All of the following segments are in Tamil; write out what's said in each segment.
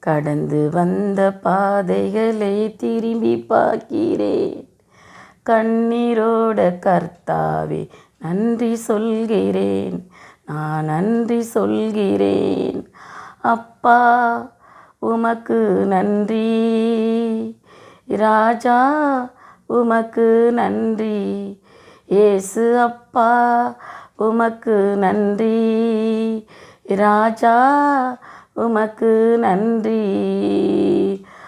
கடந்து வந்த பாதைகளை திரும்பி பார்க்கிறேன். கண்ணீரோட கர்த்தாவே நன்றி சொல்கிறேன், நான் நன்றி சொல்கிறேன். அப்பா உமக்கு நன்றி, ராஜா உமக்கு நன்றி, இயேசு அப்பா உமக்கு நன்றி, ராஜா உமக்கு நன்றி.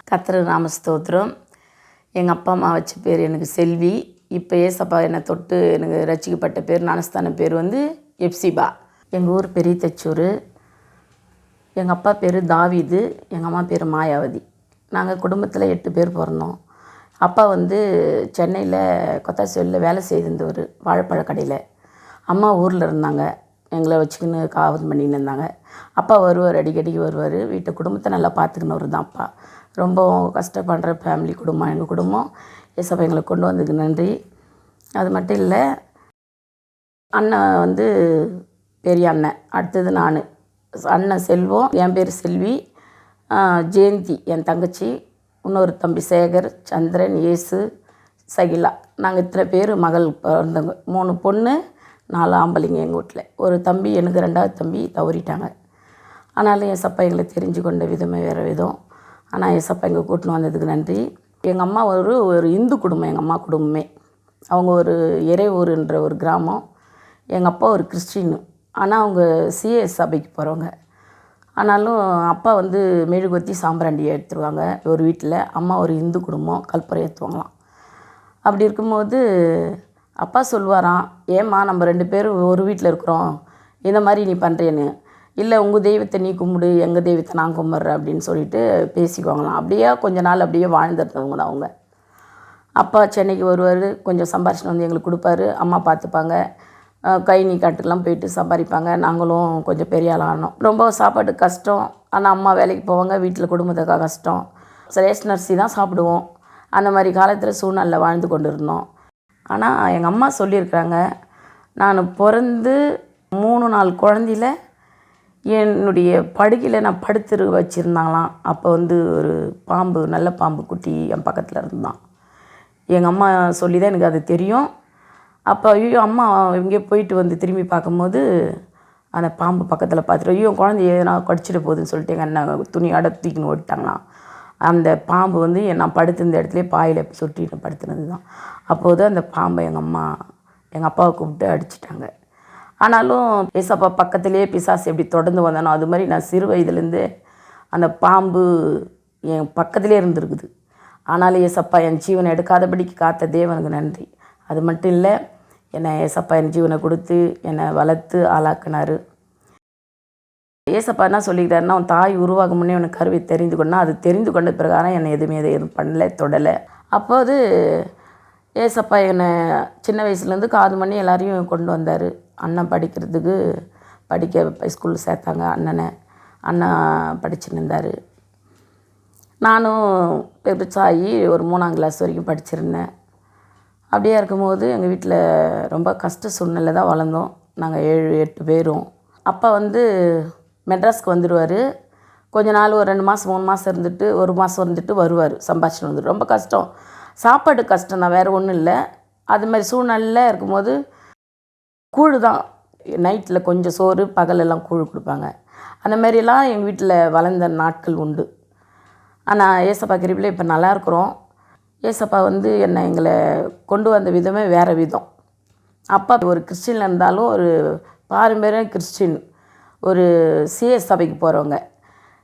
கர்த்தர் நாம ஸ்தோத்திரம். எங்கள் அப்பா அம்மா வச்ச பேர் எனக்கு செல்வி. இப்போ ஏசப்பா என்னை தொட்டு எனக்கு ரசிக்கப்பட்ட பேர் ஞானஸ்தான பேர் எப்சிபா. எங்கள் ஊர் பெரிய தச்சூர். எங்கள் அப்பா பேர் தாவீது, எங்கள் அம்மா பேர் மாயாவதி. நாங்கள் குடும்பத்தில் 8 பேர் பிறந்தோம். அப்பா சென்னையில் கொத்தாசிவலில் வேலை செய்திருந்தவர், வாழைப்பழ கடையில். அம்மா ஊரில் இருந்தாங்க, எங்களை வச்சுக்கின்னு காவல் பண்ணின்னு இருந்தாங்க. அப்பா வருவார், அடிக்கடிக்கு வருவார். வீட்டை குடும்பத்தை நல்லா பார்த்துக்கினவர் தான் அப்பா. ரொம்ப கஷ்டப்படுற ஃபேமிலி குடும்பம் எங்கள் குடும்பம். ஏசப்பா எங்களை கொண்டு வந்ததுக்கு நன்றி. அது மட்டும் இல்லை, அண்ணன் பெரிய அண்ணன், அடுத்தது நான். அண்ணன் செல்வம், என் பேர் செல்வி, ஜெயந்தி என் தங்கச்சி, இன்னொரு தம்பி சேகர், சந்திரன், இயேசு, சகிலா. நாங்கள் இத்தனை பேர் மகள் பிறந்தவங்க. 3 பொண்ணு 4 ஆம்பளைங்க எங்கள் வீட்டில். ஒரு தம்பி, எனக்கு 2வது தம்பி தவறிட்டாங்க. ஆனாலும் ஏசப்பா எங்களை தெரிஞ்சு கொண்ட விதமே வேறு விதம். ஆனால் ஏசப்பா எங்கள் கூட்டின்னு வந்ததுக்கு நன்றி. எங்கள் அம்மா ஒரு இந்து குடும்பம். எங்கள் அம்மா குடும்பமே அவங்க ஒரு இறையூருன்ற ஒரு கிராமம். எங்கள் அப்பா ஒரு கிறிஸ்டின், ஆனால் அவங்க சிஎஸ் சபைக்கு போகிறவங்க. ஆனாலும் அப்பா மெழுகுவத்தி சாம்பிராண்டி எடுத்துருவாங்க ஒரு வீட்டில். அம்மா ஒரு இந்து குடும்பம், கற்பூரம் ஏற்றுவாங்களாம். அப்படி இருக்கும்போது அப்பா சொல்லுவாராம், ஏம்மா நம்ம 2 பேரும் ஒரு வீட்டில் இருக்கிறோம், இந்த மாதிரி நீ பண்ணுறேன்னு. இல்லை, உங்கள் தெய்வத்தை நீ கும்பிடு, எங்கள் தெய்வத்தை நான் கும்பிட்றேன் அப்படின்னு சொல்லிட்டு பேசிக்குவாங்களாம். அப்படியே கொஞ்ச நாள் அப்படியே வாழ்ந்துருந்தவங்க தான் அவங்க. அப்பா சென்னைக்கு வருவார், கொஞ்சம் சம்பாரிச்சுன்னு எங்களுக்கு கொடுப்பாரு. அம்மா பார்த்துப்பாங்க. கை நீ காட்டுக்கெலாம் போயிட்டு சம்பாதிப்பாங்க. நாங்களும் கொஞ்சம் பெரிய ஆள் ஆனோம். ரொம்ப சாப்பாடு கஷ்டம். ஆனால் அம்மா வேலைக்கு போவாங்க, வீட்டில் குடும்பத்துக்காக கஷ்டம். ரேஷன் அரிசி தான் சாப்பிடுவோம். அந்த மாதிரி காலத்தில் சூழ்நிலை வாழ்ந்து கொண்டு இருந்தோம். ஆனால் எங்கள் அம்மா சொல்லியிருக்கிறாங்க, நான் பிறந்து 3-4 குழந்தையில் என்னுடைய படுக்கையில் நான் படுத்து வச்சுருந்தாங்களாம். அப்போ ஒரு பாம்பு, நல்ல பாம்பு குட்டி என் பக்கத்தில் இருந்தான். எங்கள் அம்மா சொல்லி தான் எனக்கு அது தெரியும். அப்போ ஐயோ அம்மா இங்கே போயிட்டு திரும்பி பார்க்கும்போது அந்த பாம்பு பக்கத்தில் பார்த்துட்டு, ஐயோ குழந்தைய நான் கடிச்சிட போகுதுன்னு சொல்லிட்டு எங்கள் அண்ணன் துணியோட தூக்கின்னு ஓடிட்டாங்களாம். அந்த பாம்பு நான் படுத்திருந்த இடத்துல பாயில் சுட்டிட்டு படுத்துனது தான். அப்போது அந்த பாம்பை எங்கள் அப்பாவை கூப்பிட்டு அடிச்சிட்டாங்க. ஆனாலும் ஏசப்பா பக்கத்துலேயே பிசாசு எப்படி தொடர்ந்து வந்தானோ அது மாதிரி நான் சிறு வயதுலேருந்து அந்த பாம்பு என் பக்கத்துலேயே இருந்திருக்குது. ஆனாலும் ஏசப்பா என் ஜீவனை எடுக்காதபடிக்கு காத்த தேவனுக்கு நன்றி. அது மட்டும் இல்லை, என்னை ஏசப்பா என் ஜீவனை கொடுத்து என்னை வளர்த்து ஆளாக்குனார். ஏசப்பா என்ன சொல்லிக்கிட்டாருன்னா, உன் தாய் உருவாகும் முன்னே உனக்கு கருவை தெரிந்து கொண்டா, அது தெரிந்து கொண்ட பிரகாரம் என்னை எதுவும் பண்ணலை, தொடலை. அப்போது ஏசப்பா என்னை சின்ன வயசுலேருந்து காது பண்ணி எல்லாரையும் கொண்டு வந்தார். அண்ணன் படிக்க ஸ்கூலில் சேர்த்தாங்க. அண்ணன் படிச்சுன்னு இருந்தார். நானும் பெருசாகி ஒரு 3ஆம் கிளாஸ் வரைக்கும் படிச்சிருந்தேன். அப்படியே இருக்கும்போது எங்கள் வீட்டில் ரொம்ப கஷ்ட சூழ்நிலை தான் வளர்ந்தோம். நாங்கள் 7-8 பேரும். அப்பா மெட்ராஸ்க்கு வந்துடுவார். கொஞ்ச நாள் ஒரு 2 மாதம் 3 மாதம் இருந்துட்டு 1 மாதம் இருந்துட்டு வருவார், சம்பாதிச்சுட்டு வந்துட்டு. ரொம்ப கஷ்டம், சாப்பாடு கஷ்டம் தான், வேறு ஒன்றும் இல்லை. அது மாதிரி சூழ்நிலையில் இருக்கும்போது கூழ் தான், நைட்டில் கொஞ்சம் சோறு, பகலெல்லாம் கூழ் கொடுப்பாங்க. அந்த மாதிரிலாம் எங்கள் வீட்டில் வளர்ந்த நாட்கள் உண்டு. ஆனால் ஏசப்பா கிருபையில் இப்போ நல்லா இருக்கிறோம். ஏசப்பா எங்களை கொண்டு வந்த விதமே வேறு விதம். அப்பா ஒரு கிறிஸ்டினில் இருந்தாலும் ஒரு பாரம்பரியம் கிறிஸ்டின், ஒரு சிஎஸ் சபைக்கு போகிறவங்க.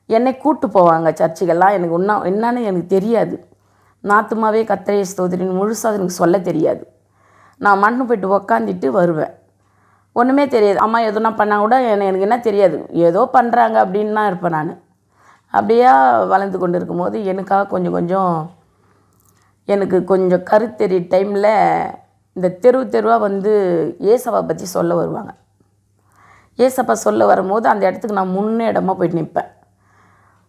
என்னை கூப்பிட்டு போவாங்க சர்ச்சுக்கெல்லாம். எனக்கு என்னன்னு எனக்கு தெரியாது. நாத்துமாவே கர்த்தரை ஸ்தோத்திரின்னு முழுசாக எனக்கு சொல்ல தெரியாது. நான் மண்ணு போய்ட்டு உக்காந்துட்டு வருவேன், ஒன்றுமே தெரியாது. அம்மா எதுனா பண்ணால் கூட எனக்கு என்ன தெரியாது, ஏதோ பண்ணுறாங்க அப்படின்னு தான் இருப்பேன் நான். அப்படியே வளர்ந்து கொண்டு இருக்கும்போது எனக்காக எனக்கு கொஞ்சம் கருத்தெரிய டைமில் இந்த தெருவாக ஏசப்பா பற்றி சொல்ல வருவாங்க. ஏசப்பா சொல்ல வரும்போது அந்த இடத்துக்கு நான் முன்னேடமாக போய்ட்டு நிற்பேன்.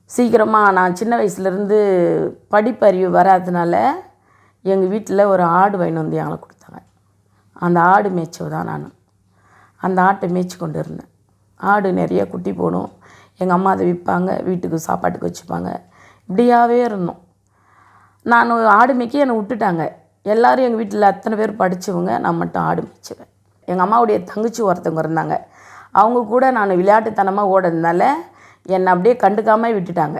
சீக்கிரமாக நான் சின்ன வயசுலேருந்து படிப்பறிவு வராதனால எங்கள் வீட்டில் ஒரு ஆடு வாங்கிட்டு எங்களை கொடுத்தாங்க. அந்த ஆடு மேய்ச்சவு தான் நான். அந்த ஆட்டை மேய்ச்சி கொண்டு இருந்தேன். ஆடு நிறைய குட்டி போடும். எங்கள் அம்மா அதை விற்பாங்க, வீட்டுக்கு சாப்பாட்டுக்கு வச்சுப்பாங்க. இப்படியாகவே இருந்தோம். நான் ஆடு மேய்க்க என்னை விட்டுட்டாங்க. எல்லோரும் எங்கள் வீட்டில் அத்தனை பேர் படித்தவங்க, நான் மட்டும் ஆடு மேய்ச்சுவேன். எங்கள் அம்மாவுடைய தங்கச்சி ஒருத்தவங்க இருந்தாங்க. அவங்க கூட நான் விளையாட்டுத்தனமாக ஓடுறதுனால என்னை அப்படியே கண்டுக்காமல் விட்டுட்டாங்க.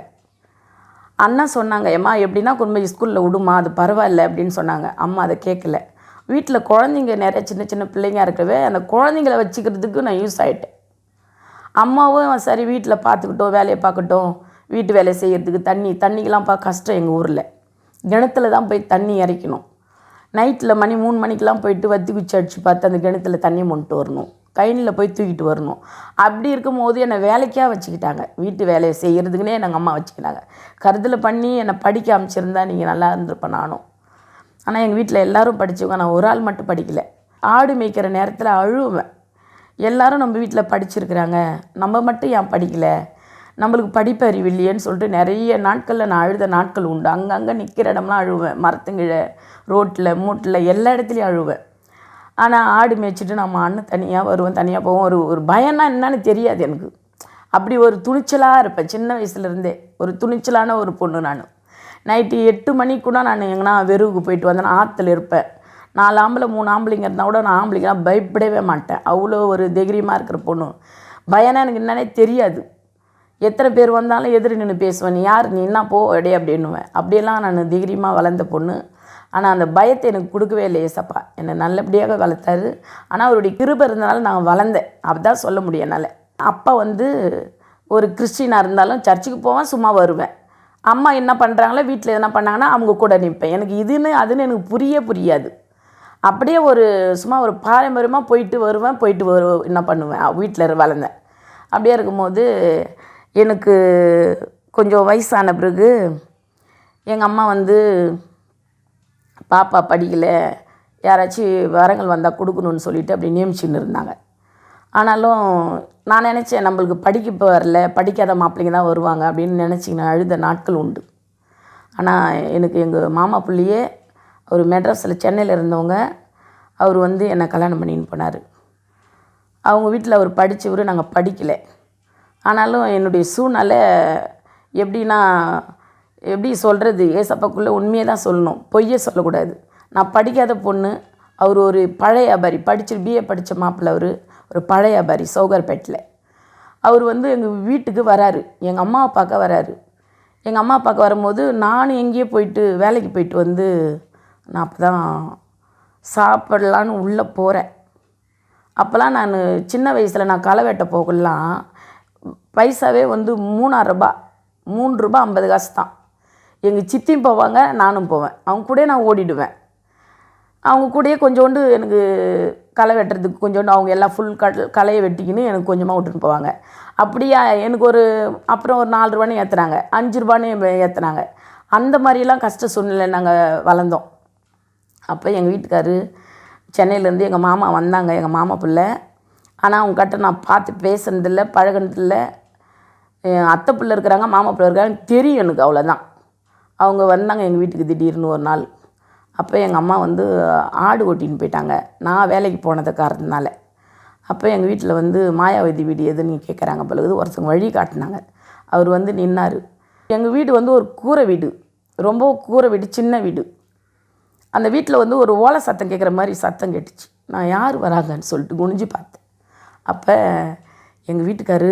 அண்ணா சொன்னாங்க, ஏம்மா எப்படின்னா கொண்டு போய் ஸ்கூலில் விடுமா, அது பரவாயில்ல அப்படின்னு சொன்னாங்க. அம்மா அதை கேட்கல. வீட்டில் குழந்தைங்க நிறைய சின்ன சின்ன பிள்ளைங்க இருக்கவே அந்த குழந்தைங்கள வச்சுக்கிறதுக்கு நான் யூஸ் ஆகிட்டேன். அம்மாவும் சரி வீட்டில் பார்த்துக்கிட்டோம், வேலையை பார்க்கட்டும், வீட்டு வேலையை செய்கிறதுக்கு தண்ணிக்கெலாம் கஷ்டம். எங்கள் ஊரில் கிணத்துல தான் போய் தண்ணி இறைக்கணும். நைட்டில் 3 மணிக்கெலாம் போயிட்டு வத்தி குச்சி அடித்து பார்த்து அந்த கிணத்துல தண்ணி மொண்டுட்டு வரணும், கைனில் போய் தூக்கிட்டு வரணும். அப்படி இருக்கும்போது என்னை வேலைக்காக வச்சுக்கிட்டாங்க. வீட்டு வேலையை செய்கிறதுக்குனே எங்கள் அம்மா வச்சுக்கிட்டாங்க. கருத்தில் பண்ணி என்னை படிக்க அமைச்சிருந்தா நீங்கள் நல்லா இருந்திருப்பேன் நானும். ஆனால் எங்கள் வீட்டில் எல்லோரும் படித்தவங்க, நான் ஒரு ஆள் மட்டும் படிக்கலை. ஆடு மேய்க்கிற நேரத்தில் அழுவேன். எல்லோரும் நம்ம வீட்டில் படிச்சிருக்கிறாங்க, நம்ம மட்டும் ஏன் படிக்கலை, நம்மளுக்கு படிப்பறிவு இல்லையேன்னு சொல்லிட்டு நிறைய நாட்களில் நான் அழுத நாட்கள் உண்டு. அங்கங்கே நிற்கிற இடம்லாம் அழுவேன், மரத்துங்கிழ, ரோட்டில், மூட்டில், எல்லா இடத்துலையும் அழுவேன். ஆனால் ஆடு மேய்ச்சிட்டு நம்ம அண்ணன் தனியாக வருவேன், தனியாக போவோம். ஒரு பயம்னா என்னன்னு தெரியாது எனக்கு. அப்படி ஒரு துணிச்சலாக இருப்பேன். சின்ன வயசுலேருந்தே ஒரு துணிச்சலான ஒரு பொண்ணு நான். நைட்டு 8 மணிக்கு கூட நான் எங்கன்னா வெறுவுக்கு போயிட்டு வந்தேன், ஆற்றுல இருப்பேன். 4 ஆம்பளை 3 ஆம்பளைங்க இருந்தால் கூட நான் ஆம்பளைங்கலாம் பயப்படவே மாட்டேன். அவ்வளோ ஒரு தைரியமாக இருக்கிற பொண்ணு. பயம்னா எனக்கு என்னன்னே தெரியாது. எத்தனை பேர் வந்தாலும் எதிரி நின்று பேசுவேன், நீ யார், நீ என்ன போ எடே அப்படின்னுவேன். அப்படியெல்லாம் நான் தைரியமாக வளர்ந்த பொண்ணு. ஆனால் அந்த பயத்தை எனக்கு கொடுக்கவே இல்லை ஏசப்பா. என்னை நல்லபடியாக வளர்த்தாரு. ஆனால் அவருடைய கிருபை இருந்தனால நான் வளர்ந்தேன், அப்படிதான் சொல்ல முடியும் என்னால். அப்பா ஒரு கிறிஸ்டினாக இருந்தாலும் சர்ச்சுக்கு போவேன், சும்மா வருவேன். அம்மா என்ன பண்ணுறாங்களோ, வீட்டில் என்ன பண்ணாங்கன்னா அவங்க கூட நிற்பேன். எனக்கு அதுன்னு எனக்கு புரியாது. அப்படியே சும்மா ஒரு பாரம்பரியமாக போயிட்டு வருவேன், என்ன பண்ணுவேன், வீட்டில் வளர்ந்தேன். அப்படியே இருக்கும்போது எனக்கு கொஞ்சம் வயசான பிறகு எங்கள் அம்மா பாப்பா படிக்கலை, யாராச்சும் வரங்கள் வந்தால் கொடுக்கணுன்னு சொல்லிவிட்டு அப்படி நியமிச்சுன்னு இருந்தாங்க. ஆனாலும் நான் நினச்சேன், நம்மளுக்கு படிக்க வரல, படிக்காத மாப்பிள்ளைங்க தான் வருவாங்க அப்படின்னு நினச்சிக்கின்னு அழுத நாட்கள் உண்டு. ஆனால் எனக்கு எங்கள் மாமா பிள்ளையே, அவர் மெட்ராஸில் சென்னையில் இருந்தவங்க, அவர் என்னை கல்யாணம் பண்ணின்னு போனார். அவங்க வீட்டில் அவர் படித்தவர், நாங்கள் படிக்கலை. ஆனாலும் என்னுடைய சூழ்நிலை எப்படி சொல்கிறது, ஏசப்பாக்குள்ளே உண்மையை தான் சொல்லணும், பொய்யே சொல்லக்கூடாது. நான் படிக்காத பொண்ணு, அவர் ஒரு பழைய வியாபாரி, பிஏ படித்த மாப்பிள்ளை. அவர் ஒரு பழைய வியாபாரி சௌகர்பேட்டில். அவர் எங்கள் வீட்டுக்கு வராரு, எங்கள் அம்மாவை பார்க்க வராரு. எங்கள் அம்மா பார்க்க வரும்போது நானும் எங்கேயோ போயிட்டு வேலைக்கு போயிட்டு நான் அப்போ தான் சாப்பிடலான்னு உள்ளே போகிறேன். அப்போல்லாம் நான் சின்ன வயசில் நான் களை வெட்ட போகலாம், பைசாவே 3 ரூபா 50 காசு தான். எங்கள் சித்தியும் போவாங்க, நானும் போவேன். அவங்க கூட நான் ஓடிடுவேன். அவங்க கூடயே கொஞ்சோண்டு எனக்கு களை வெட்டுறதுக்கு கொஞ்சோண்டு அவங்க எல்லாம் ஃபுல் களையை வெட்டிக்கின்னு எனக்கு கொஞ்சமாக விட்டுன்னு போவாங்க. அப்படியா எனக்கு அப்புறம் ஒரு 4 ரூபான்னு ஏற்றுனாங்க, 5 ரூபான்னு ஏற்றுனாங்க. அந்த மாதிரிலாம் கஷ்ட சூழ்நிலை நாங்கள் வளர்ந்தோம். அப்போ எங்கள் வீட்டுக்காரு சென்னையிலேருந்து எங்கள் மாமா வந்தாங்க, எங்கள் மாமா பிள்ளை. ஆனால் அவங்கக்கிட்ட நான் பார்த்து பேசுனதில்லை, பழகினதில்லை. அத்தை பிள்ளை இருக்கிறாங்க, மாமா பிள்ளை இருக்கிறாங்க தெரியும் எனக்கு, அவ்வளோதான். அவங்க வந்தாங்க எங்கள் வீட்டுக்கு திடீர்னு ஒரு நாள். அப்போ எங்கள் அம்மா ஆடு ஓட்டின்னு போயிட்டாங்க, நான் வேலைக்கு போனது காரணத்தினால. அப்போ எங்கள் வீட்டில் மாயாவதி வீடு எதுன்னு கேட்குறாங்க பிறகு ஒருத்தவங்க வழி காட்டினாங்க. அவர் நின்னார். எங்கள் வீடு ஒரு கூரை வீடு, ரொம்ப கூரை வீடு, சின்ன வீடு. அந்த வீட்டில் ஒரு ஓலை சத்தம் கேட்குற மாதிரி சத்தம் கேட்டுச்சு. நான் யார் வராங்கன்னு சொல்லிட்டு குனிஞ்சு பார்த்தேன். அப்போ எங்கள் வீட்டுக்காரு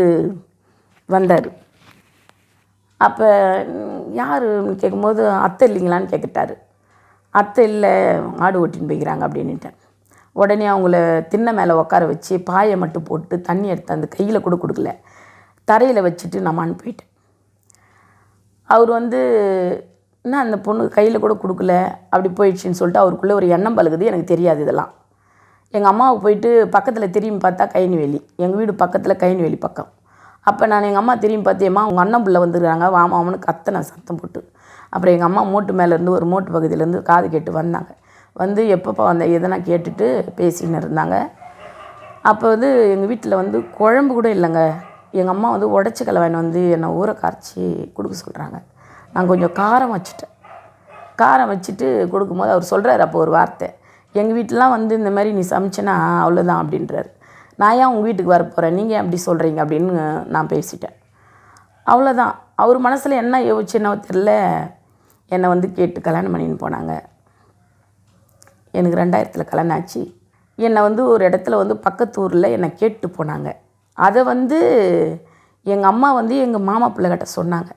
வந்தார். அப்போ யாருன்னு கேட்கும்போது அத்தை இல்லைங்களான்னு கேட்குட்டாரு. அத்தை இல்லை, ஆடு ஓட்டின்னு போய்க்கிறாங்க அப்படின்னுட்டேன். உடனே அவங்கள திண்ணை மேலே உட்கார வச்சு பாயை மட்டும் போட்டு தண்ணி எடுத்து அந்த கையில் கூட கொடுக்கல, தரையில் வச்சுட்டு நான் போயிட்டேன். அவர் என்ன அந்த பொண்ணு கையில் கூட கொடுக்கல, அப்படி போயிடுச்சின்னு சொல்லிட்டு அவருக்குள்ளே ஒரு எண்ணம் பழகுது. எனக்கு தெரியாது இதெல்லாம். எங்கள் அம்மாவுக்கு போயிட்டு பக்கத்தில் திரும்பி பார்த்தா கைனிவேலி, எங்கள் வீடு பக்கத்தில் கைனிவேலி பக்கம். அப்போ நான் எங்கள் அம்மா திரும்பி பார்த்தேம்மா உங்கள் அண்ணன் பிள்ளை வந்துருக்காங்க வாமா அவனு கத்தனை சத்தம் போட்டு. அப்புறம் எங்கள் அம்மா மோட்டு மேலேருந்து ஒரு மோட்டு பகுதியிலேருந்து காது கேட்டு வந்தாங்க. எப்பப்போ எதனா கேட்டுட்டு பேசின்னு இருந்தாங்க. அப்போ எங்கள் வீட்டில் குழம்பு கூட இல்லைங்க. எங்கள் அம்மா உடச்சிக்கலை வாங்கி என்னை ஊரை கரைச்சி கொடுக்க சொல்கிறாங்க. நான் கொஞ்சம் காரம் வச்சுட்டு கொடுக்கும்போது அவர் சொல்கிறார் அப்போ ஒரு வார்த்தை, எங்கள் வீட்டிலாம் இந்த மாதிரி நீ சமைச்சேன்னா அவ்வளோதான் அப்படின்றார். நான் ஏன் உங்கள் வீட்டுக்கு வரப்போகிறேன், நீங்கள் ஏன் அப்படி சொல்கிறீங்க அப்படின்னு நான் பேசிட்டேன். அவ்வளோதான். அவர் மனசில் என்ன யோசிச்சுன்னோ தெரில, என்னை வந்து கேட்டு கல்யாணம் பண்ணின்னு போனாங்க. எனக்கு 2000 கல்யாணம் ஆச்சு. என்னை வந்து ஒரு இடத்துல வந்து பக்கத்து ஊரில் என்னை கேட்டு போனாங்க. அதை வந்து எங்கள் அம்மா வந்து எங்கள் மாமா பிள்ளைகிட்ட சொன்னாங்க.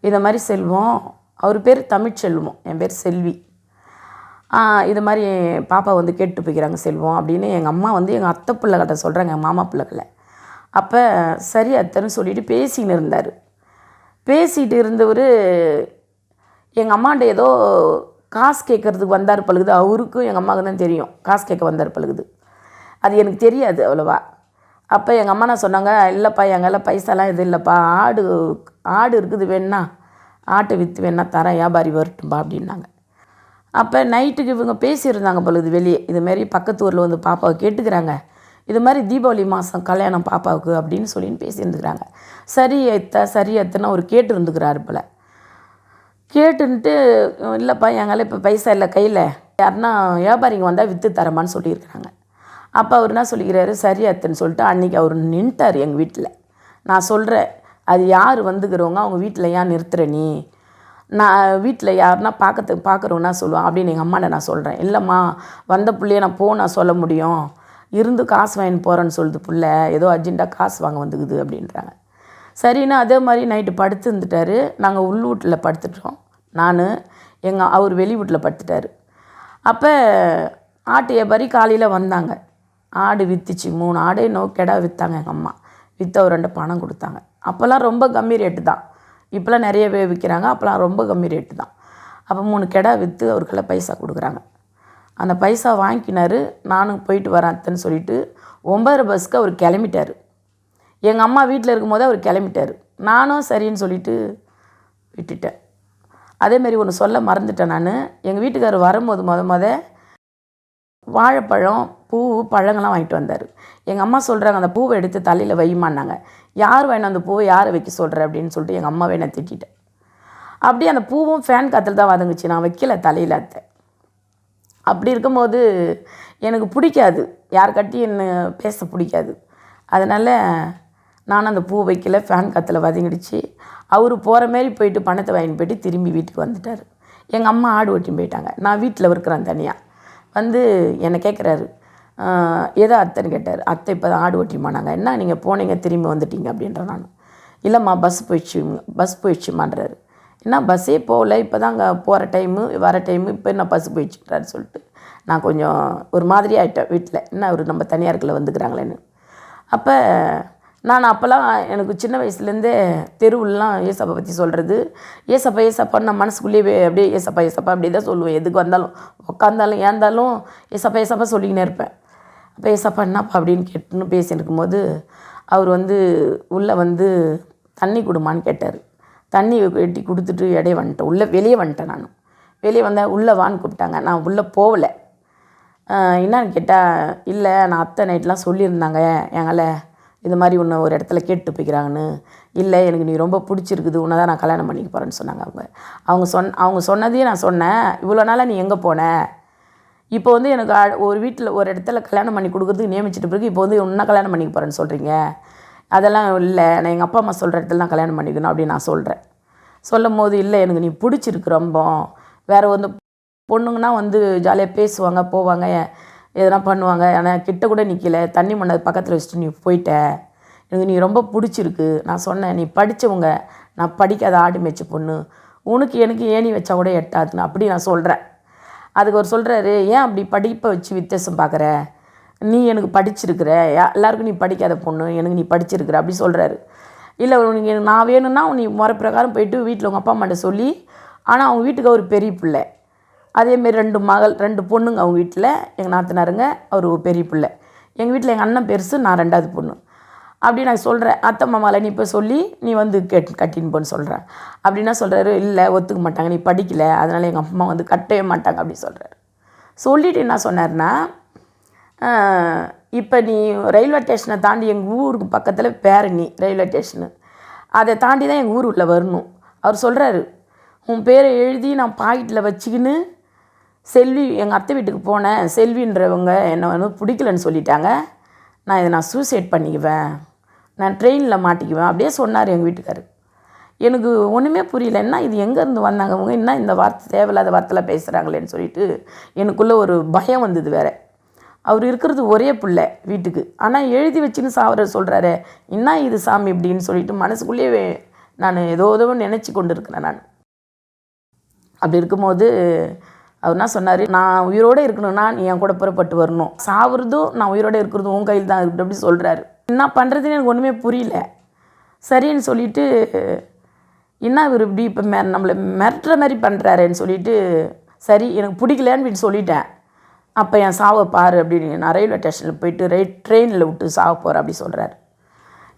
இதை மாதிரி செல்வம், அவர் பேர் தமிழ்ச்செல்வம், என் பேர் செல்வி, இது மாதிரி பாப்பா வந்து கேட்டு போய்க்கிறாங்க செல்வம் அப்படின்னு எங்கள் அம்மா வந்து எங்கள் அத்தை பிள்ளைகிட்ட சொல்கிறாங்க, எங்கள் மாமா பிள்ளைகளை. அப்போ சரி அத்தைன்னு சொல்லிட்டு பேசின்னு இருந்தார். பேசிகிட்டு இருந்தவர் எங்கள் அம்மாண்ட ஏதோ காசு கேட்குறதுக்கு வந்தார் பழுகுது. அவருக்கும் எங்கள் அம்மாவுக்கு தான் தெரியும் காசு கேட்க வந்தார் பழுகுது. அது எனக்கு தெரியாது அவ்வளோவா. அப்போ எங்கள் அம்மா நான் சொன்னாங்க, இல்லைப்பா எங்கெல்லாம் பைசாலாம் இது இல்லைப்பா, ஆடு இருக்குது வேணா ஆட்டை விற்று வேணா தரேன், வியாபாரி வரட்டும்பா அப்படின்னாங்க. அப்போ நைட்டுக்கு இவங்க பேசியிருந்தாங்க பொழுது வெளியே, இதுமாரி பக்கத்து ஊரில் வந்து பாப்பாவை கேட்டுக்கிறாங்க, இது மாதிரி தீபாவளி மாதம் கல்யாணம் பாப்பாவுக்கு அப்படின்னு சொல்லின்னு பேசியிருந்துக்கிறாங்க. சரி அத்தைன்னு அவர் கேட்டு இருந்துக்கிறாரு போல். கேட்டுன்ட்டு இல்லைப்பா எங்களால் இப்போ பைசா இல்லை கையில், யாருன்னா வியாபாரிங்க வந்தால் விற்று தரமான்னு சொல்லியிருக்கிறாங்க. அப்போ அவர் என்ன சொல்லிக்கிறாரு, சரி அத்தைன்னு சொல்லிட்டு அன்றைக்கி அவர் நின்ட்டார் எங்கள் வீட்டில். நான் சொல்கிறேன், அது யார் வந்துக்கிறவங்க, அவங்க வீட்டில் ஏன் நிறுத்துற நீ, நான் வீட்டில் யாருன்னா பார்க்குறவங்கன்னா சொல்லுவான் அப்படின்னு எங்கள் அம்மாட்ட நான் சொல்கிறேன். இல்லைம்மா வந்த பிள்ளைய நான் நான் சொல்ல முடியும், இருந்து காசு வாங்கின்னு போகிறேன்னு சொல்லுது பிள்ளை, ஏதோ அர்ஜென்ட்டாக காசு வாங்க வந்துக்குது அப்படின்றாங்க. சரின்னு அதே மாதிரி நைட்டு படுத்து இருந்துட்டார். நாங்கள் உள் வீட்டில் படுத்துட்டோம், நான் அவர் வெளி வீட்டில் படுத்துட்டார். அப்போ ஆட்டு வியாபாரி காலையில் வந்தாங்க, ஆடு விற்றுச்சு, 3 ஆடு இன்னும் கெடா விற்றாங்க எங்கள் அம்மா. விற்று ஒரு 2 பணம் கொடுத்தாங்க. அப்போல்லாம் ரொம்ப கம்மி ரேட்டு தான், இப்போலாம் நிறையவே விற்கிறாங்க, அப்போலாம் ரொம்ப கம்மி ரேட்டு தான். அப்போ 3 கெடா விற்று அவருக்கெல்லாம் பைசா கொடுக்குறாங்க. அந்த பைசா வாங்கிக்கினார். நானும் போயிட்டு வரேன் அத்தைன்னு சொல்லிவிட்டு 9:30 பஸ்ஸுக்கு அவர் கிளம்பிட்டார். எங்கள் அம்மா வீட்டில் இருக்கும்போது அவர் கிளம்பிட்டார். நானும் சரின்னு சொல்லிவிட்டு விட்டுட்டேன். அதேமாரி ஒன்று சொல்ல மறந்துட்டேன் நான். எங்கள் வீட்டுக்காரர் வரும்போது வாழைப்பழம், பூ, பழங்கள்லாம் வாங்கிட்டு வந்தார். எங்கள் அம்மா சொல்கிறாங்க, அந்த பூவை எடுத்து தலையில் வைமான்னாங்க. யார் வேணும் அந்த பூவை, யாரை வைக்க சொல்கிற அப்படின்னு சொல்லிட்டு எங்கள் அம்மாவே நான் திட்டிட்டேன். அப்படியே அந்த பூவும் ஃபேன் காற்றுல தான் வதங்குச்சு, நான் வைக்கல தலையில் அத்தை. அப்படி இருக்கும்போது எனக்கு பிடிக்காது, யார்கிட்டையும் என்ன பேச பிடிக்காது. அதனால் நான் அந்த பூ வைக்கல, ஃபேன் காற்றுல வதங்கிடுச்சு. அவர் போகிற மாரி போயிட்டு பணத்தை வாங்கிட்டு போயிட்டு திரும்பி வீட்டுக்கு வந்துட்டார். எங்கள் அம்மா ஆடு ஓட்டின்னு போயிட்டாங்க. நான் வீட்டில் இருக்கிறேன் தனியாக. வந்து என்னை கேட்குறாரு, ஏதோ அத்தைன்னு கேட்டார். அத்தை இப்போ தான் ஆடு ஓட்டிமானாங்க. என்ன நீங்கள் போனீங்க திரும்பி வந்துட்டீங்க அப்படின்ற. நான் இல்லைம்மா பஸ் போயிடுச்சுமான்றாரு. என்ன பஸ்ஸே போகல, இப்போ தான் அங்கே போகிற டைமு வர டைமு, இப்போ என்ன பஸ் போயிடுச்சுக்கிறாரு சொல்லிட்டு நான் கொஞ்சம் ஒரு மாதிரி ஆகிட்டேன் வீட்டில். என்ன அவர் நம்ம தனியார்களில் வந்துக்கிறாங்களேன்னு. அப்போ நான் அப்போல்லாம் எனக்கு சின்ன வயசுலேருந்தே தெருவுலாம் ஏசப்பா பற்றி சொல்கிறது, ஏசப்பான்னு நான் மனசுக்குள்ளேயே அப்படியே ஏசப்பா அப்படியே தான் சொல்லுவேன். எதுக்கு வந்தாலும் உட்காந்தாலும் ஏந்தாலும் ஏசப்பா சொல்லிக்கினே இருப்பேன். அப்போ ஏசப்பா என்னப்பா அப்படின்னு கேட்டுன்னு பேசின்னு இருக்கும்போது அவர் வந்து உள்ளே வந்து தண்ணி கொடுமான்னு கேட்டார். தண்ணி வெட்டி கொடுத்துட்டு இடையே வந்துட்டேன், வெளியே வந்துட்டேன். நான் வெளியே வந்தேன், உள்ளே வான்னு கூப்பிட்டாங்க. நான் உள்ளே போகலை. என்னான்னு கேட்டால், இல்லை நான் அத்தை நைட்லாம் சொல்லியிருந்தாங்க எங்களை இது மாதிரி உன்னை ஒரு இடத்துல கேட்டு போய்க்கிறாங்கன்னு. இல்லை எனக்கு நீ ரொம்ப பிடிச்சிருக்குது, உன்னை தான் நான் கல்யாணம் பண்ணிக்க போகிறேன்னு சொன்னாங்க. அவங்க சொன்னதையே நான் சொன்னேன், இவ்வளோ நாளாக நீ எங்கே போன, இப்போ வந்து எனக்கு ஒரு வீட்டில் ஒரு இடத்துல கல்யாணம் பண்ணி கொடுக்குறதுக்கு நியமிச்சிட்டு பிறகு இப்போ வந்து இன்னும் கல்யாணம் பண்ணிக்க போகிறேன்னு சொல்கிறீங்க. அதெல்லாம் இல்லை, நான் எங்கள் அப்பா அம்மா சொல்கிற இடத்துல தான் கல்யாணம் பண்ணிக்கணும் அப்படின்னு நான் சொல்கிறேன். சொல்லும் போது இல்லை எனக்கு நீ பிடிச்சிருக்கு ரொம்ப, வேறு வந்து பொண்ணுங்கன்னா வந்து ஜாலியாக பேசுவாங்க போவாங்க எதனா பண்ணுவாங்க, ஆனால் கிட்ட கூட நிற்கல, தண்ணி மண்ணை பக்கத்தில் வச்சுட்டு நீ போயிட்ட, எனக்கு நீ ரொம்ப பிடிச்சிருக்கு. நான் சொன்னேன், நீ படித்தவங்க, நான் படிக்காத ஆடு மேய்ச்ச பொண்ணு, எனக்கு ஏணி வச்சா கூட எட்டாதுன்னு அப்படி நான் சொல்கிறேன். அதுக்கு அவர் சொல்கிறாரு, ஏன் அப்படி படிப்பை வச்சு வித்தியாசம் பார்க்குற, நீ எனக்கு படிச்சிருக்கிற, எல்லாருக்கும் நீ படிக்காத பொண்ணு, எனக்கு நீ படிச்சிருக்கிற அப்படி சொல்கிறாரு. இல்லை உனக்கு நான் வேணும்னா நீ முறை பிரகாரம் போயிட்டு வீட்டில் உங்கள் அப்பா அம்மாட்ட சொல்லி, ஆனால் அவங்க வீட்டுக்கு அவர் பெரிய பிள்ளை, அதேமாரி 2 பொண்ணுங்க அவங்க வீட்டில், எங்கள் நாத்தனாருங்க, அவர் பெரிய பிள்ளை. எங்கள் வீட்டில் எங்கள் அண்ணன் பெருசு, நான் 2வது பொண்ணு. அப்படி நான் சொல்கிறேன், அத்தை மாமாவில் நீ இப்போ சொல்லி நீ வந்து கட்டின்னு போன்னு சொல்கிறேன். அப்படின்னா சொல்கிறாரு, இல்லை ஒத்துக்க மாட்டாங்க, நீ படிக்கலை, அதனால் எங்கள் அம்மா வந்து கட்டவே மாட்டாங்க அப்படி சொல்கிறாரு. சொல்லிவிட்டு என்ன சொன்னார்னா, இப்போ நீ ரயில்வே ஸ்டேஷனை தாண்டி எங்கள் ஊருக்கு பக்கத்தில் பேரணி ரயில்வே ஸ்டேஷனு, அதை தாண்டி தான் எங்கள் ஊர் உள்ள வரணும். அவர் சொல்கிறாரு, உன் பேரை எழுதி நான் பாக்கெட்டில் வச்சுக்கின்னு செல்வி எங்கள் அத்தை வீட்டுக்கு போனேன், செல்வின்றவங்க என்னை வந்து பிடிக்கலன்னு சொல்லிட்டாங்க, நான் இதை சூசைட் பண்ணிக்குவேன், நான் ட்ரெயினில் மாட்டிக்குவேன் அப்படியே சொன்னார் எங்கள் வீட்டுக்காரர். எனக்கு ஒன்றுமே புரியல. என்ன இது எங்கேருந்து வந்தாங்க அவங்க, என்ன இந்த வார்த்தை தேவையில்லாத வார்த்தைலாம் பேசுகிறாங்களேன்னு சொல்லிட்டு எனக்குள்ளே ஒரு பயம் வந்தது வேறு. அவர் இருக்கிறது ஒரே பிள்ளை வீட்டுக்கு, ஆனால் எழுதி வச்சுன்னு சாவர சொல்கிறாரு, என்ன இது சாமி இப்படின்னு சொல்லிட்டு மனசுக்குள்ளேயே நான் ஏதோ நினச்சி கொண்டு இருக்கிறேன் நான். அப்படி இருக்கும்போது அவர் என்ன சொன்னார், நான் உயிரோடு இருக்கணும்னா நீ என் கூட புறப்பட்டு வரணும், சாவுறதும் நான் உயிரோடு இருக்கிறதும் உன் கையில் தான் இருக்குது அப்படி சொல்கிறாரு. என்ன பண்ணுறதுன்னு எனக்கு ஒன்றுமே புரியல. சரின்னு சொல்லிவிட்டு என்ன இவர் இப்படி இப்போ நம்மளை மிரட்டுற மாதிரி பண்ணுறாருன்னு சொல்லிவிட்டு சரி எனக்கு பிடிக்கலன்னு இப்படி சொல்லிட்டேன். அப்போ என் சாவை பாரு அப்படின்னு நான் ரயில்வே ஸ்டேஷனில் போயிட்டு ட்ரெயினில் விட்டு சாவ போகிறேன் அப்படி சொல்கிறாரு.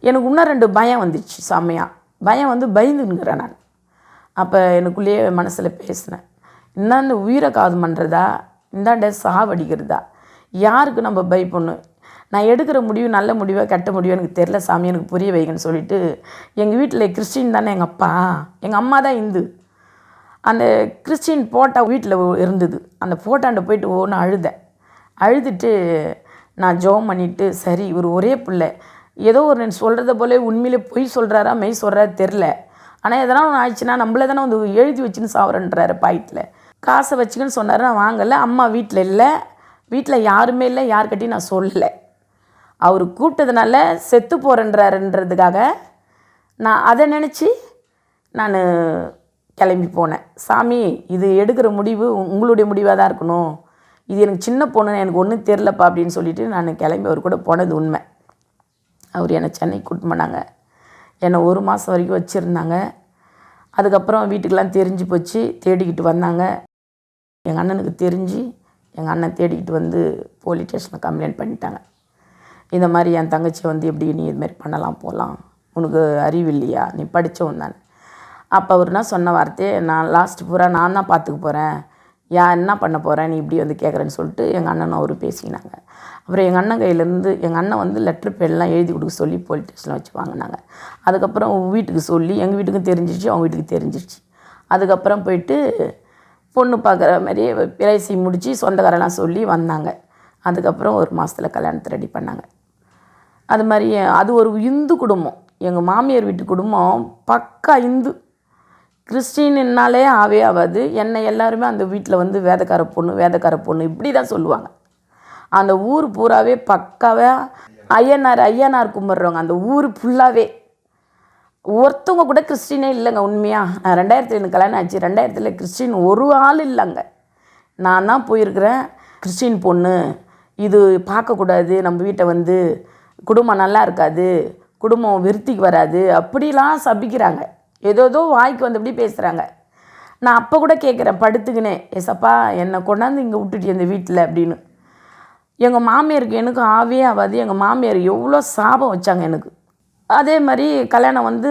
எனக்கு இன்னும் 2 பயம் வந்துடுச்சு. செம்மையாக பயம் வந்து பயந்துங்கிறேன் நான். அப்போ எனக்குள்ளேயே மனசில் பேசினேன், இந்தாண்ட உயிரை காது பண்ணுறதா, இந்தாண்ட சாவடிக்கிறதா, யாருக்கு நம்ம பயப்படணும், நான் எடுக்கிற முடிவு நல்ல முடிவோ கெட்ட முடிவோ எனக்கு தெரில சாமி, எனக்கு புரிய வைங்கன்னு சொல்லிவிட்டு எங்கள் வீட்டில் கிறிஸ்டின் தானே எங்கள் அப்பா, எங்கள் அம்மா தான் இந்து. அந்த கிறிஸ்டின் ஃபோட்டோ வீட்டில் இருந்தது. அந்த ஃபோட்டோண்ட போயிட்டு ஒன்று அழுதுட்டு நான் ஜெபம் பண்ணிவிட்டு சரி இவர் ஒரே பிள்ளை, ஏதோ ஒரு சொல்கிறத போல உண்மையிலே பொய் சொல்கிறாரா மெய் சொல்கிறாரு தெரில, ஆனால் எதனா ஒன்று ஆயிடுச்சுன்னா நம்மளே தானே வந்து எழுதி வச்சுன்னு சாவரன்றாரு பாக்கெட்டில். காசை வச்சுக்கன்னு சொன்னார். நான் வாங்கலை. அம்மா வீட்டில் இல்லை, வீட்டில் யாருமே இல்லை, யார்கிட்டையும் நான் சொல்லலை. அவர் கூப்பிட்டதுனால செத்து போகிறேன்றாருன்றதுக்காக நான் அதை நினச்சி நான் கிளம்பி போனேன். சாமி இது எடுக்கிற முடிவு உங்களுடைய முடிவாக தான் இருக்கணும், இது எனக்கு சின்ன பொண்ணு எனக்கு ஒன்றும் தெரிலப்பா அப்படின்னு சொல்லிவிட்டு நான் கிளம்பி அவர் கூட போனது உண்மை. அவர் என்னை சென்னைக்கு கூட்டிட்டு போனாங்க. என்னை 1 மாதம் வரைக்கும் வச்சுருந்தாங்க. அதுக்கப்புறம் வீட்டுக்கெலாம் தெரிஞ்சு போச்சு, தேடிக்கிட்டு வந்தாங்க. எங்கள் அண்ணனுக்கு தெரிஞ்சு எங்கள் அண்ணன் தேடிக்கிட்டு வந்து போலீஸ் ஸ்டேஷனில் கம்ப்ளைண்ட் பண்ணிட்டாங்க. இந்த மாதிரி என் தங்கச்சி வந்து எப்படி நீ இதுமாரி பண்ணலாம் போகலாம், உனக்கு அறிவு இல்லையா, நீ படித்தவன் தானே. அப்போ அவர்னா சொன்ன வார்த்தையே, நான் லாஸ்ட் பூரா நான் தான் பார்த்துக்க போகிறேன், என்ன பண்ண போகிறேன் நீ இப்படி வந்து கேட்குறேன்னு சொல்லிட்டு எங்கள் அண்ணனும் அவரும் பேசிக்கினாங்க. அப்புறம் எங்கள் அண்ணன் கையிலேருந்து எங்கள் அண்ணன் வந்து லெட்ரு பேன்லாம் எழுதி கொடுக்க சொல்லி போலீஸ் ஸ்டேஷனில் வச்சு வாங்கினாங்க. அதுக்கப்புறம் வீட்டுக்கு சொல்லி எங்கள் வீட்டுக்கும் தெரிஞ்சிருச்சு, அவங்க வீட்டுக்கு தெரிஞ்சிருச்சு. அதுக்கப்புறம் போயிட்டு பொண்ணு பார்க்குற மாதிரியே பேசி முடித்து சொந்தக்காரெல்லாம் சொல்லி வந்தாங்க. அதுக்கப்புறம் 1 மாதத்தில் கல்யாணத்தை ரெடி பண்ணாங்க. அது மாதிரி அது ஒரு இந்து குடும்பம். எங்கள் மாமியார் வீட்டு குடும்பம் பக்கா இந்து. கிறிஸ்டின்னாலே ஆகாது. என்னை எல்லாருமே அந்த வீட்டில் வந்து வேதக்கார பொண்ணு இப்படி தான் சொல்லுவாங்க. அந்த ஊர் பூராவே பக்காவே ஐயனார் கும்பிட்றவங்க. அந்த ஊர் ஃபுல்லாகவே ஒருத்தவங்க கூட கிறிஸ்டினே இல்லைங்க. உண்மையாக நான் 2000 எனக்கு கல்யாணம் ஆச்சு. 2000 கிறிஸ்டின் ஒரு ஆள் இல்லைங்க. நான் தான் போயிருக்கிறேன். கிறிஸ்டின் பொண்ணு இது பார்க்கக்கூடாது, நம்ம வீட்டை வந்து குடும்பம் நல்லா இருக்காது, குடும்பம் விருத்திக்கு வராது அப்படிலாம் சபிக்கிறாங்க. ஏதோ வாய்க்கு வந்தபடி பேசுகிறாங்க. நான் அப்போ கூட கேட்குறேன் படுத்துக்கினே, ஏசப்பா என்னை கொண்டாந்து இங்கே விட்டுட்டு இந்த வீட்டில் அப்படின்னு. எங்கள் மாமியாருக்கு எனக்கு ஆகாது. எங்கள் மாமியார் எவ்வளோ சாபம் வச்சாங்க எனக்கு. அதே மாதிரி கல்யாணம் வந்து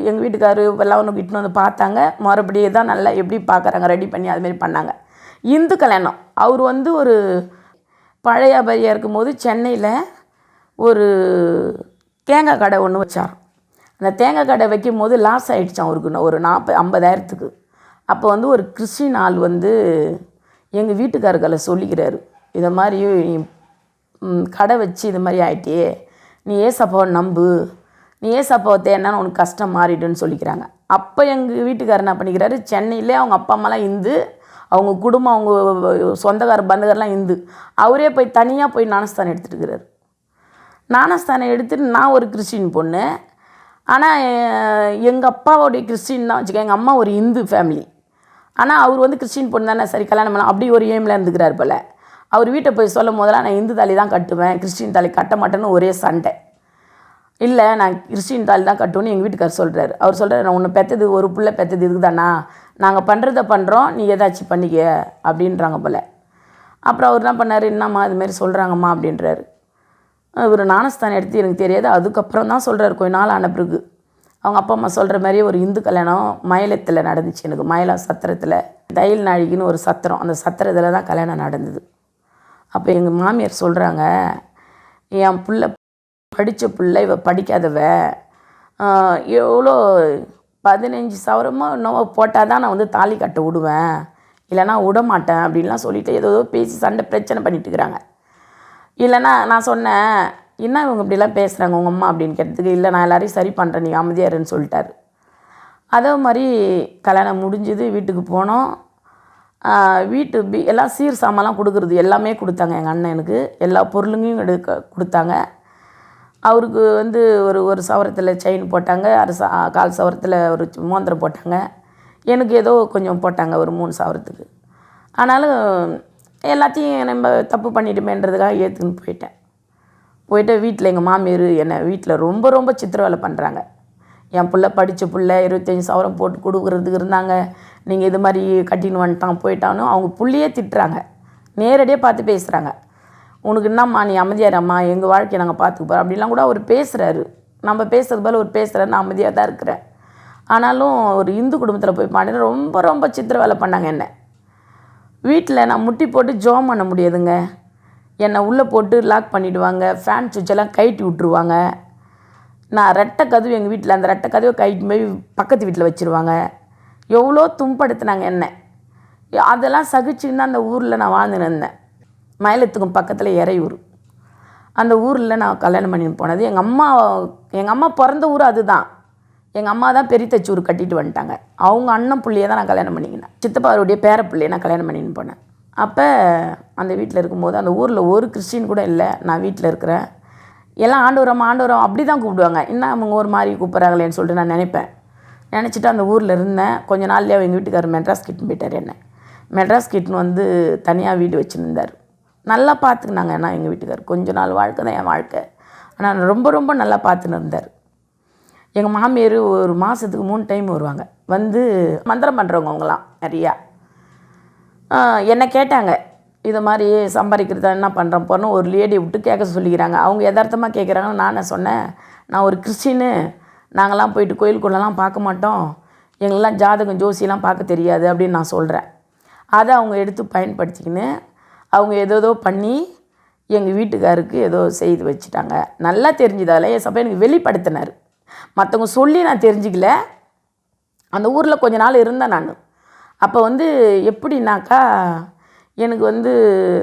எங்கள் வீட்டுக்காரு எல்லாரும் இட்டுன்னு வந்து பார்த்தாங்க. மறுபடியே தான் நல்லா எப்படி பார்க்குறாங்க ரெடி பண்ணி அதுமாரி பண்ணாங்க. இந்து கல்யாணம். அவர் வந்து ஒரு பழைய பையாக இருக்கும்போது சென்னையில் ஒரு தேங்காய் கடை ஒன்று வச்சார். அந்த தேங்காய் கடை வைக்கும் போது லாஸ் ஆகிடுச்சான் அவருக்கு ஒரு 50,000க்கு. அப்போ வந்து ஒரு கிறிஸ்டின் ஆள் வந்து எங்கள் வீட்டுக்காரர்களை சொல்லிக்கிறாரு, இதை மாதிரி கடை வச்சு இது மாதிரி ஆகிட்டே, நீ ஏசப்பாவை நம்பு, நீ ஏசப்பாவை தேடினா உனக்கு கஷ்டம் மாறிடுன்னு சொல்லிக்கிறாங்க. அப்போ எங்கள் வீட்டுக்காரர் என்ன பண்ணிக்கிறாரு, சென்னையிலே அவங்க அப்பா அம்மாலாம் இந்து, அவங்க குடும்பம் அவங்க சொந்தக்கார பந்தக்காரெலாம் இந்து. அவரே போய் தனியாக போய் ஞானஸ்தானம் எடுத்துகிட்டு இருக்கிறார். ஞானஸ்தானம் எடுத்துகிட்டு நான் ஒரு கிறிஸ்டின் பொண்ணு, ஆனால் எங்கள் அப்பாவோடைய கிறிஸ்டின் தான் வச்சுக்கோங்க. எங்கள் அம்மா ஒரு இந்து ஃபேமிலி, ஆனால் அவர் வந்து கிறிஸ்டின் பொண்ணு தானே, சரி கல்யாணம் பண்ணலாம் அப்படி ஒரு எய்மில் இருந்துக்கிறார் போல். அவர் வீட்டை போய் சொல்லும் போதெல்லாம் நான் இந்து தாலி தான் கட்டுவேன், கிறிஸ்டின் தாலி கட்ட மாட்டேன்னு ஒரே சண்டை. இல்லை நான் கிறிஸ்டின் தாலி தான் கட்டுவேன்னு எங்கள் வீட்டுக்கார் சொல்கிறாரு. அவர் சொல்கிறார், நான் உன்னை பெற்றது ஒரு பிள்ளை பெற்றது இதுக்கு தானா, நாங்கள் பண்ணுறத பண்ணுறோம், நீ ஏதாச்சும் பண்ணிக்க அப்படின்றாங்க போல். அப்புறம் அவர் என்ன பண்ணார், என்னம்மா இதுமாரி சொல்கிறாங்கம்மா அப்படின்றாரு. இவர் ஞானஸ்தானம் எடுத்து எனக்கு தெரியாது. அதுக்கப்புறம் தான் சொல்கிறார், கொஞ்ச நாள் ஆன பிறகு அவங்க அப்பா அம்மா சொல்கிற மாதிரியே ஒரு இந்து கல்யாணம் மயிலத்தில் நடந்துச்சு. எனக்கு மயிலம் சத்திரத்தில் தையல் நாழிக்குன்னு ஒரு சத்திரம், அந்த சத்திரத்தில் தான் கல்யாணம் நடந்தது. அப்போ எங்கள் மாமியார் சொல்கிறாங்க, என் பிள்ளை படித்த பிள்ளை இவ படிக்காதவ, எவ்வளோ 15 சவரமோ என்னவோ போட்டால் தான் நான் வந்து தாலி கட்ட விடுவேன், இல்லைனா விட மாட்டேன் அப்படின்லாம் சொல்லிவிட்டு ஏதோ பேசி சண்டை பிரச்சனை பண்ணிட்டு இருக்கிறாங்க. இல்லைனா நான் சொன்னேன், என்ன இவங்க இப்படிலாம் பேசுகிறாங்க உங்கள் அம்மா அப்படின்னு கேட்டதுக்கு, இல்லை நான் எல்லாரையும் சரி பண்ணுறேன் நீ அமைதியாருன்னு சொல்லிட்டாரு. அதே மாதிரி கல்யாணம் முடிஞ்சுது, வீட்டுக்கு போனோம். வீட்டு எல்லாம் சீர் சாமான்லாம் கொடுக்குறது எல்லாமே கொடுத்தாங்க. எங்கள் அண்ணன் எனக்கு எல்லா பொருளுங்களையும் கொடுத்தாங்க. அவருக்கு வந்து ஒரு சவரத்தில் செயின் போட்டாங்க, கால் சவரத்தில் ஒரு மோதிரம் போட்டாங்க. எனக்கு ஏதோ கொஞ்சம் போட்டாங்க ஒரு 3 சவரத்துக்கு. ஆனாலும் எல்லாத்தையும் நம்ம தப்பு பண்ணிட்டோமேன்றதுக்காக ஏற்றுன்னு போயிட்டு வீட்டில் எங்கள் மாமியார் என்னை வீட்டில் ரொம்ப ரொம்ப சித்திரவதை பண்ணுறாங்க. என் பிள்ளை படித்த பிள்ளை 25 சவரம் போட்டு கொடுக்குறதுக்கு இருந்தாங்க, நீங்கள் இது மாதிரி கட்டின்னு வந்துட்டான் போயிட்டான்னு அவங்க புள்ளையே திட்டுறாங்க. நேரடியாக பார்த்து பேசுகிறாங்க. உனக்கு என்னம்மா, நீ அமைதியாரம்மா, எங்கள் வாழ்க்கையை நாங்கள் பார்த்துக்குப்போம் அப்படிலாம் கூட அவர் பேசுகிறாரு. நம்ம பேசுகிறது போல் அவர் பேசுகிறாரு, நான் அமைதியாக தான் இருக்கிறேன். ஆனாலும் ஒரு இந்து குடும்பத்தில் போய் பாடினா ரொம்ப ரொம்ப சித்திரவதை பண்ணாங்க என்னை. வீட்டில் நான் முட்டி போட்டு ஜோம் பண்ண முடியாதுங்க. என்னை உள்ளே போட்டு லாக் பண்ணிவிடுவாங்க, ஃபேன் சுவிட்செல்லாம் கழட்டி விட்ருவாங்க. நான் ரெட்டை கதவு எங்கள் வீட்டில், அந்த ரெட்டை கதவை கழட்டி போய் பக்கத்து வீட்டில் வச்சுருவாங்க. எவ்வளோ துன்படுத்தினாங்க என்னை. அதெல்லாம் சகிச்சுன்னு அந்த ஊரில் நான் வாழ்ந்துன்னு இருந்தேன். மயிலத்துக்கும் பக்கத்தில் இறையூர். அந்த ஊரில் நான் கல்யாணம் பண்ணின்னு போனது. எங்கள் அம்மா பிறந்த ஊர் அதுதான். எங்கள் அம்மா தான் பெரியத்தச்சூர் கட்டிட்டு வந்துட்டாங்க. அவங்க அண்ணன் பிள்ளையை தான் நான் கல்யாணம் பண்ணிக்கினேன். சித்தப்பாருடைய பேர பிள்ளையை நான் கல்யாணம் பண்ணின்னு போனேன். அப்போ அந்த வீட்டில் இருக்கும்போது அந்த ஊரில் ஒரு கிறிஸ்டின் கூட இல்லை. நான் வீட்டில் இருக்கிறேன். எல்லாம் ஆண்டவரம் அப்படி தான் கூப்பிடுவாங்க. இன்னும் அவங்க ஒரு மாதிரி கூப்பிட்றாங்களேன்னு சொல்லிட்டு நான் நினச்சிட்டு அந்த ஊரில் இருந்தேன். கொஞ்ச நாள்லேயே எங்கள் வீட்டுக்காரர் மெட்ராஸ் கிட்டுன்னு போயிட்டார். என்ன மெட்ராஸ் கிட்டுன்னு வந்து தனியாக வீடு வச்சுருந்தார். நல்லா பார்த்துக்கினாங்க. ஏன்னா எங்கள் வீட்டுக்காரர் கொஞ்ச நாள் வாழ்க்கை தான் என் வாழ்க்கை. ஆனால் ரொம்ப ரொம்ப நல்லா பார்த்துன்னு இருந்தார். எங்கள் மாமியார் ஒரு மாதத்துக்கு 3 டைம் வருவாங்க. வந்து மந்திரம் பண்ணுறவங்க அவங்களாம் நிறையா. என்னை கேட்டாங்க, இது மாதிரி சம்பாதிக்கிறதா என்ன பண்ணுறேன் போகிறேன்னு ஒரு லேடியை விட்டு கேட்க சொல்லிக்கிறாங்க. அவங்க யதார்த்தமாக கேட்குறாங்கன்னு நான் சொன்னேன், நான் ஒரு கிறிஸ்டின்னு, நாங்கள்லாம் போயிட்டு கோயிலுக்குள்ளெல்லாம் பார்க்க மாட்டோம், எங்களெலாம் ஜாதகம் ஜோசியெல்லாம் பார்க்க தெரியாது அப்படின்னு நான் சொல்கிறேன். அதை அவங்க எடுத்து பயன்படுத்திக்கின்னு அவங்க ஏதோ பண்ணி எங்கள் வீட்டுக்காருக்கு ஏதோ செய்து வச்சுட்டாங்க. நல்லா தெரிஞ்சுதால என் சபை எனக்கு வெளிப்படுத்தினார். மற்றவங்க சொல்லி நான் தெரிஞ்சிக்கல. அந்த ஊரில் கொஞ்ச நாள் இருந்தேன் நான். அப்போ வந்து எப்படின்னாக்கா, எனக்கு வந்து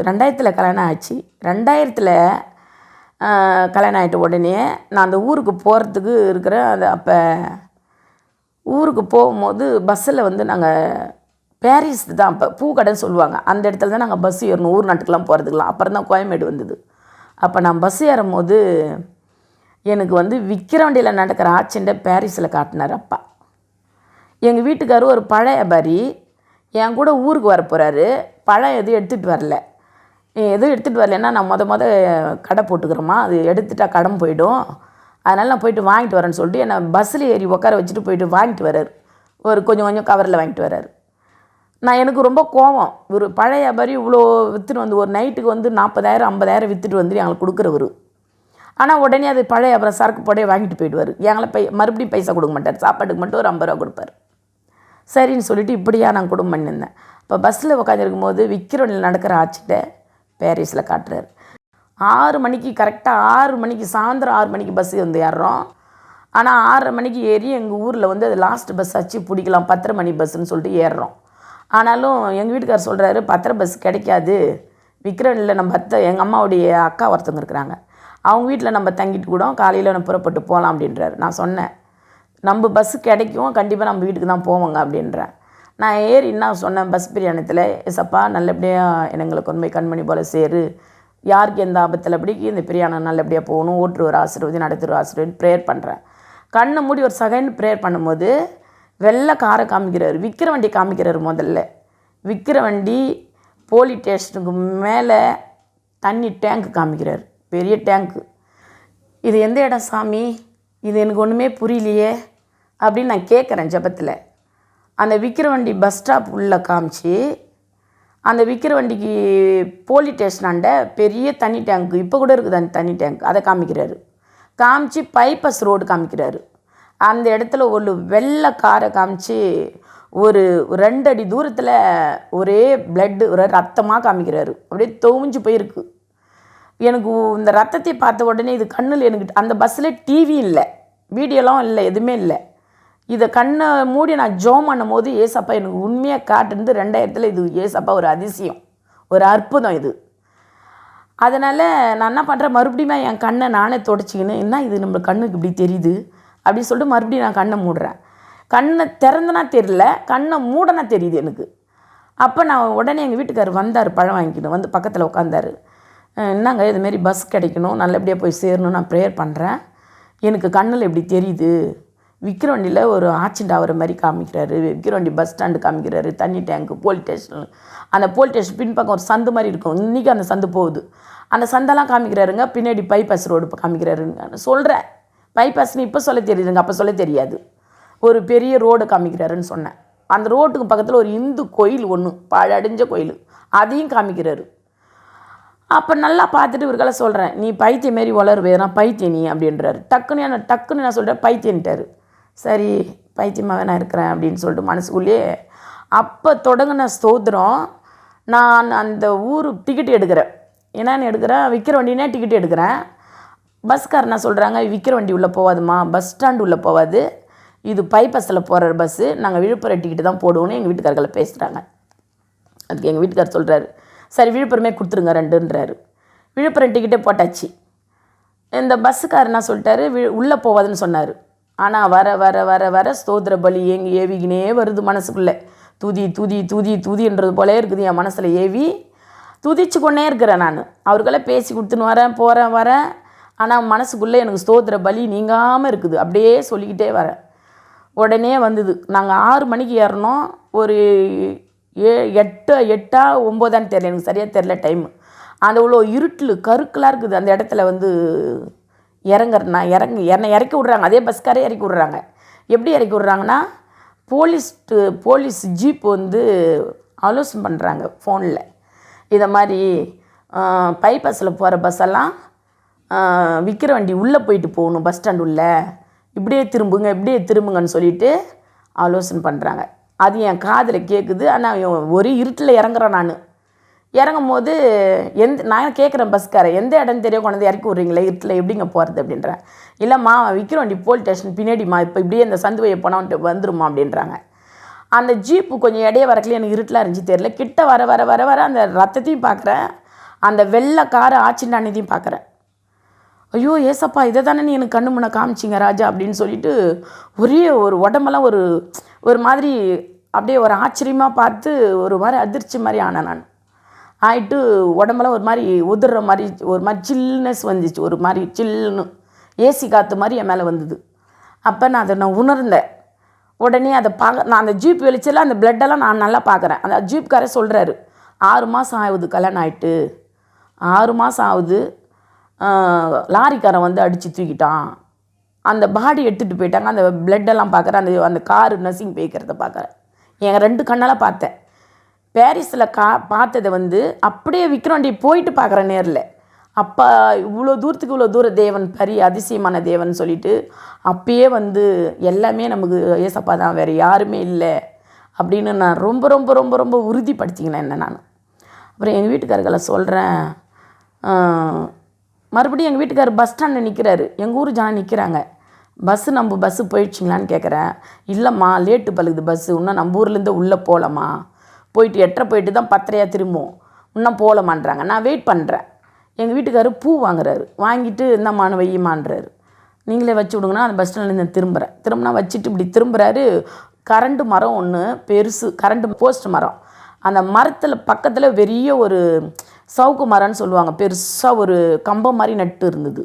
2000 கல்யாணம் ஆச்சு. 2000 கல்யாணம் ஆகிட்ட உடனே நான் அந்த ஊருக்கு போகிறதுக்கு இருக்கிற அப்போ ஊருக்கு போகும்போது பஸ்ஸில் வந்து நாங்கள் பாரிஸ் தான் அப்போ பூக்கடைன்னு சொல்லுவாங்க, அந்த இடத்துல தான் நாங்கள் பஸ் ஏறணும் ஊர் நாட்டுக்கெலாம் போகிறதுக்கெலாம். அப்புறம் தான் கோயம்பேடு வந்தது. அப்போ நான் பஸ் ஏறும்போது எனக்கு வந்து விக்கிரவண்டியில் நடக்கிற ஆக்சிடெண்ட்டை பாரிஸில் காட்டினார் அப்பா. எங்கள் வீட்டுக்காரர் ஒரு பழைய வியாபாரி, என் கூட ஊருக்கு வர போகிறாரு. பழம் எதுவும் எடுத்துகிட்டு வரல. எதுவும் எடுத்துகிட்டு வரலன்னா நான் மொத கடை போட்டுக்கிறோமா, அது எடுத்துட்டா கடன் போயிடும், அதனால் நான் போயிட்டு வாங்கிட்டு வரேன்னு சொல்லிட்டு என்னை பஸ்ஸில் ஏறி உட்கார வச்சுட்டு போயிட்டு வாங்கிட்டு வர்றாரு. ஒரு கொஞ்சம் கவரில் வாங்கிட்டு வர்றாரு. எனக்கு ரொம்ப கோவம். ஒரு பழைய வியாபாரி இவ்வளோ விற்றுட்டு வந்து ஒரு நைட்டுக்கு வந்து 40,000 50,000 விற்றுட்டு வந்து எங்களுக்கு கொடுக்குறவர். ஆனால் உடனே அது பழைய வியாபாரம் சரக்கு போடே வாங்கிட்டு போயிடுவார். எங்களை மறுபடியும் பைசா கொடுக்க மாட்டார். சாப்பாட்டுக்கு மட்டும் ஒரு 50 ரூபா கொடுப்பார். சரின்னு சொல்லிவிட்டு இப்படியா நான் குடும்பம் பண்ணியிருந்தேன். இப்போ பஸ்ஸில் உட்காந்துருக்கும் போது விக்கிரவண்டியில் நடக்கிற ஆட்சிட்ட பாரிஸில் காட்டுறாரு. 6 மணிக்கு கரெக்டாக 6 மணிக்கு சாயந்தரம் 6 மணிக்கு பஸ்ஸு வந்து ஏறுறோம். ஆனால் 6:30 மணிக்கு ஏறி எங்கள் ஊரில் வந்து அது லாஸ்ட் பஸ் ஆச்சு, பிடிக்கலாம் 10:30 மணி பஸ்ஸுன்னு சொல்லிட்டு ஏறுறோம். ஆனாலும் எங்கள் வீட்டுக்காரர் சொல்கிறாரு, 10:30 பஸ் கிடைக்காது, விக்கிரவண்டியில் நம்ம எங்கள் அம்மாவுடைய அக்கா ஒருத்தவங்க இருக்கிறாங்க, அவங்க வீட்டில் நம்ம தங்கிட்டு கூட காலையில் நம்ம புறப்பட்டு போகலாம் அப்படின்றாரு. நான் சொன்னேன், நம்ம பஸ்ஸு கிடைக்கும், கண்டிப்பாக நம்ம வீட்டுக்கு தான் போவோங்க அப்படின்றேன். நான் ஏறி என்ன சொன்னேன், பஸ் பிரயாணத்தில், எசப்பா நல்லபடியாக எங்களுக்கு கொண்டு போய் கண்மணி போல் சேரு, யாருக்கு எந்த ஆபத்தில் அப்படிக்கு இந்த பிரயாணம் நல்லபடியாக போகணும், ஓட்டுருவர் ஆசீர்வதி நடத்துகிற ஆசீர்வதி ப்ரேயர் பண்ணுறேன். கண்ணை மூடி ஒரு செகண்ட் ப்ரேயர் பண்ணும்போது வெள்ளை காரை காமிக்கிறார், விக்கிரவண்டி காமிக்கிறார். முதல்ல விக்கிரவண்டி போலீஸ் ஸ்டேஷனுக்கு மேலே தண்ணி டேங்க்கு காமிக்கிறார், பெரிய டேங்க்கு. இது எந்த இடம் சாமி, இது எனக்கு ஒன்றுமே புரியலையே அப்படின்னு நான் கேட்குறேன் ஜெபத்தில். அந்த விக்கிரவண்டி பஸ் ஸ்டாப் உள்ளே காமிச்சு, அந்த விக்கிரவண்டிக்கு போலீஸ் ஸ்டேஷனாண்ட பெரிய தண்ணி டேங்க்கு, இப்போ கூட இருக்குது அந்த தண்ணி டேங்க், அதை காமிக்கிறாரு. காமிச்சு பைப்பஸ் ரோடு காமிக்கிறாரு. அந்த இடத்துல ஒரு வெள்ளை காரை காமிச்சு ஒரு 2 அடி தூரத்தில் ஒரே பிளட்டு, ஒரு ரத்தமாக காமிக்கிறாரு. அப்படியே துவஞ்சு போயிருக்கு. எனக்கு இந்த ரத்தத்தை பார்த்த உடனே இது கண்ணில், எனக்கு அந்த பஸ்ஸில் டிவி இல்லை, வீடியோலாம் இல்லை, எதுவுமே இல்லை. இதை கண்ணை மூடி நான் ஜோம் பண்ணும் போது ஏசப்பா எனக்கு உண்மையாக காட்டுறது 2000 இது ஏசப்பா ஒரு அதிசயம், ஒரு அற்புதம் இது. அதனால் நான் என்ன பண்ணுறேன், மறுபடியும் என் கண்ணை நானே தொடச்சிக்கின்னு, என்ன இது நம்ம கண்ணுக்கு இப்படி தெரியுது அப்படின்னு சொல்லிட்டு மறுபடியும் நான் கண்ணை மூடுறேன். கண்ணை திறந்தனா தெரியல, கண்ணை மூடனா தெரியுது எனக்கு. அப்போ நான் உடனே எங்கள் வீட்டுக்காரர் வந்தார், பழம் வாங்கிக்கணும் வந்து பக்கத்தில் உட்காந்தார். என்னங்க இதுமாரி பஸ் கிடைக்கணும், நல்லபடியாக போய் சேரணும், நான் ப்ரேயர் பண்ணுறேன், எனக்கு கண்ணில் எப்படி தெரியுது, விக்கிரவண்டியில் ஒரு ஆக்சிடென்ட் ஆகிற மாதிரி காமிக்கிறாரு, விக்கிரவண்டி பஸ் ஸ்டாண்டு காமிக்கிறாரு, தண்ணி டேங்க்கு, போலீஸ் ஸ்டேஷன், அந்த போலீஸ் ஸ்டேஷன் பின்பக்கம் ஒரு சந்து மாதிரி இருக்கும், இன்றைக்கி அந்த சந்து போகுது, அந்த சந்தெல்லாம் காமிக்கிறாருங்க. பின்னாடி பைபாஸ் ரோடு காமிக்கிறாருங்க. சொல்கிறேன் பைபாஸ்ன்னு இப்போ சொல்ல தெரியுதுங்க, அப்போ சொல்ல தெரியாது. ஒரு பெரிய ரோடு காமிக்கிறாருன்னு சொன்னேன். அந்த ரோட்டுக்கு பக்கத்தில் ஒரு இந்து கோயில் ஒன்று, பாழடைஞ்ச கோயில், அதையும் காமிக்கிறாரு. அப்போ நல்லா பார்த்துட்டு இவர்களை சொல்கிறேன், நீ பைத்தியம் மாரி வளருவேனா, பைத்தியம் நீ அப்படின்றாரு. டக்குன்னு நான் சொல்கிறேன் பைத்தியன்ட்டார். சரி பைத்தியமாகவே நான் இருக்கிறேன் அப்படின்னு சொல்லிட்டு மனசுக்குள்ளேயே அப்போ தொடங்கின ஸ்தோத்திரம். நான் அந்த ஊர் டிக்கெட் எடுக்கிறேன். என்னென்னு எடுக்கிறேன், விக்கிரவண்டினே டிக்கெட் எடுக்கிறேன். பஸ்காரனா சொல்கிறாங்க, விக்கிரவண்டி உள்ளே போகாதுமா, பஸ் ஸ்டாண்டு உள்ளே போகாது, இது பைபாஸில் போகிற பஸ்ஸு, நாங்கள் விழுப்புரம் டிக்கெட்டு தான் போடுவோன்னு எங்கள் வீட்டுக்காரர்களை பேசுகிறாங்க. அதுக்கு எங்கள் வீட்டுக்காரர் சொல்கிறாரு, சரி விழுப்புரமே கொடுத்துருங்க ரெண்டுன்றாரு. விழுப்புரம் டிக்கெட்டே போட்டாச்சு. இந்த பஸ்ஸுக்காரர் என்ன சொல்லிட்டாரு, உள்ளே போகாதுன்னு சொன்னார். ஆனால் வர வர வர வர ஸ்தோத்திர பலி ஏவிக்கினே வருது மனசுக்குள்ளே. துதி துதி துதி துதின்றது போலே இருக்குது என் மனசில் ஏவி துதிச்சு கொண்டே இருக்கிறேன். நான் அவருக்கெல்லாம் பேசி கொடுத்துன்னு வரேன். ஆனால் மனசுக்குள்ளே எனக்கு ஸ்தோத்திர பலி நீங்காமல் இருக்குது, அப்படியே சொல்லிக்கிட்டே வரேன். உடனே வந்தது. நாங்கள் 6 மணிக்கு ஏறினோம். ஒரு 8 9 தெரியல, எனக்கு சரியாக தெரில டைமு. அந்த இவ்வளோ இருட்டில் கருக்கலாக இருக்குது அந்த இடத்துல வந்து என்னை இறக்கி விட்றாங்க. அதே பஸ்காரே இறக்கி விட்றாங்க. எப்படி இறக்கி விட்றாங்கன்னா, போலீஸ் ஜீப் வந்து ஆலோசனை பண்ணுறாங்க ஃபோனில், இதை மாதிரி பைபாஸில் போகிற பஸ்ஸெல்லாம் விக்கிரவண்டி உள்ளே போயிட்டு போகணும், பஸ் ஸ்டாண்டு உள்ள இப்படியே திரும்புங்கன்னு சொல்லிட்டு ஆலோசனை பண்ணுறாங்க. அது என் காதில் கேட்குது. ஆனால் ஒரு இருட்டில் இறங்குறேன். நான் இறங்கும் போது நான் கேட்குறேன் பஸ்காரன், எந்த இடம் தெரியும் கொண்டு வந்து இறக்கி விட்றீங்களே இருட்டில், எப்படிங்க போகிறது அப்படின்றேன். இல்லைம்மா விக்கிரவண்டி போலீஸ் ஸ்டேஷன் பின்னாடிம்மா, இப்போ இப்படியே இந்த சந்து வழியை போனால் வந்துருமா அப்படின்றாங்க. அந்த ஜீப்பு கொஞ்சம் இடையே வரக்குள்ளே எனக்கு இருட்டலாக இருந்துச்சு தெரியல. கிட்ட வர வர வர வர அந்த ரத்தத்தையும் பார்க்குறேன், அந்த வெள்ளை காரை ஆச்சிண்டானதையும் பார்க்குறேன். ஐயோ ஏசப்பா, இதை தானே நீ எனக்கு கண்ணு முன்ன காமிச்சிங்க ராஜா அப்படின்னு சொல்லிட்டு ஒரே ஒரு உடம்பெல்லாம் ஒரு மாதிரி அப்படியே ஒரு ஆச்சரியமாக பார்த்து ஒரு மாதிரி அதிர்ச்சி மாதிரி ஆனேன். நான் ஆகிட்டு உடம்பெல்லாம் ஒரு மாதிரி உதிர்ற மாதிரி ஒரு மாதிரி சில்னஸ் வந்துச்சு, ஒரு மாதிரி சில்லுன்னு ஏசி காற்று மாதிரி என் மேலே வந்தது. அப்போ நான் உணர்ந்தேன். உடனே அதை நான் அந்த ஜீப் வெளிச்செல்லாம் அந்த பிளட்டெல்லாம் நான் நல்லா பார்க்குறேன். அந்த ஜீப்காரே சொல்கிறாரு, 6 மாதம் ஆகுது கல்யாணம் ஆகிட்டு, 6 மாதம் ஆகுது, லாரிக்காரன் வந்து அடித்து தூக்கிட்டான், அந்த பாடி எடுத்துகிட்டு போயிட்டாங்க. அந்த பிளட்டெல்லாம் பார்க்குறேன், அந்த காரு நர்சிங் போய்க்கிறத பார்க்குறேன். என் 2 கண்ணால் பார்த்தேன். பாரிஸில் பார்த்ததை வந்து அப்படியே விக்கிரவண்டி போயிட்டு பார்க்குறேன் நேரில். அப்போ இவ்வளோ தூர தேவன், அதிசயமான தேவன் சொல்லிட்டு அப்பயே வந்து எல்லாமே நமக்கு ஏசப்பா தான், வேறு யாருமே இல்லை அப்படின்னு நான் ரொம்ப ரொம்ப ரொம்ப ரொம்ப உறுதிப்படுத்திக்கினேன் என்ன நான். அப்புறம் எங்கள் வீட்டுக்காரர்களை சொல்கிறேன், மறுபடியும் எங்கள் வீட்டுக்காரர் பஸ் ஸ்டாண்டில் நிற்கிறாரு. எங்கள் ஊர் ஜனம் நிற்கிறாங்க. நம்ம பஸ்ஸு போயிடுச்சிங்களான்னு கேட்குறேன். இல்லைம்மா லேட்டு பழுகுது பஸ்ஸு, இன்னும் நம்ம ஊர்லேருந்து உள்ளே போகலாமா, போயிட்டு 8:30 போயிட்டு தான் 10:30 திரும்பும், இன்னும் போகலாமான்றாங்க. நான் வெயிட் பண்ணுறேன். எங்கள் வீட்டுக்காரர் பூ வாங்குறாரு, வாங்கிட்டு இந்தம்மானு வையுமான்றாரு. நீங்களே வச்சு விடுங்கன்னா அந்த பஸ் ஸ்டாண்ட்லேருந்து திரும்பினா வச்சுட்டு இப்படி திரும்புகிறாரு. கரண்ட் மரம் ஒன்று பெருசு, கரண்ட் போஸ்ட் மரம், அந்த மரத்தில் பக்கத்தில் பெரிய ஒரு சவுக்கு மரம்னு சொல்லுவாங்க, பெருசாக ஒரு கம்பம் மாதிரி நட்டு இருந்தது.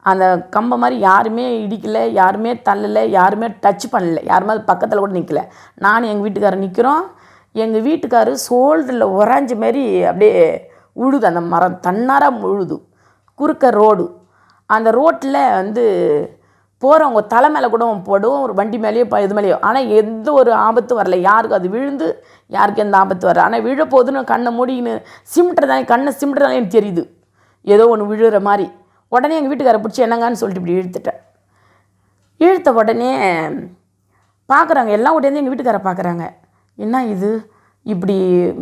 அந்த கம்பம் மாதிரி யாருமே இடிக்கலை, யாருமே தள்ளலை, யாருமே டச் பண்ணலை, யாருமே அது பக்கத்தில் கூட நிற்கலை. நானும் எங்கள் வீட்டுக்காரர் நிற்கிறோம். எங்கள் வீட்டுக்காரர் சோல்டரில் உறைஞ்ச மாரி அப்படியே உழுது, அந்த மரம் தன்னாராக உழுது. குறுக்க ரோடு, அந்த ரோட்டில் வந்து போகிறவங்க தலை மேலே கூட போடும், ஒரு வண்டி மேலேயோ இது மேலேயோ. ஆனால் எந்த ஒரு ஆபத்தும் வரல, யாருக்கும் அது விழுந்து யாருக்கு எந்த ஆபத்து வரல. ஆனால் விழப்போதுன்னு கண்ணை மூடின்னு கண்ணை சிமிட்டுறதானே எனக்கு தெரியுது, ஏதோ ஒன்று விழுற மாதிரி. உடனே எங்கள் வீட்டுக்காரை பிடிச்சி என்னங்கன்னு சொல்லிட்டு இப்படி இழுத்த உடனே பார்க்குறாங்க எல்லாம். உடனே எங்கள் வீட்டுக்காரை பார்க்குறாங்க, என்ன இது இப்படி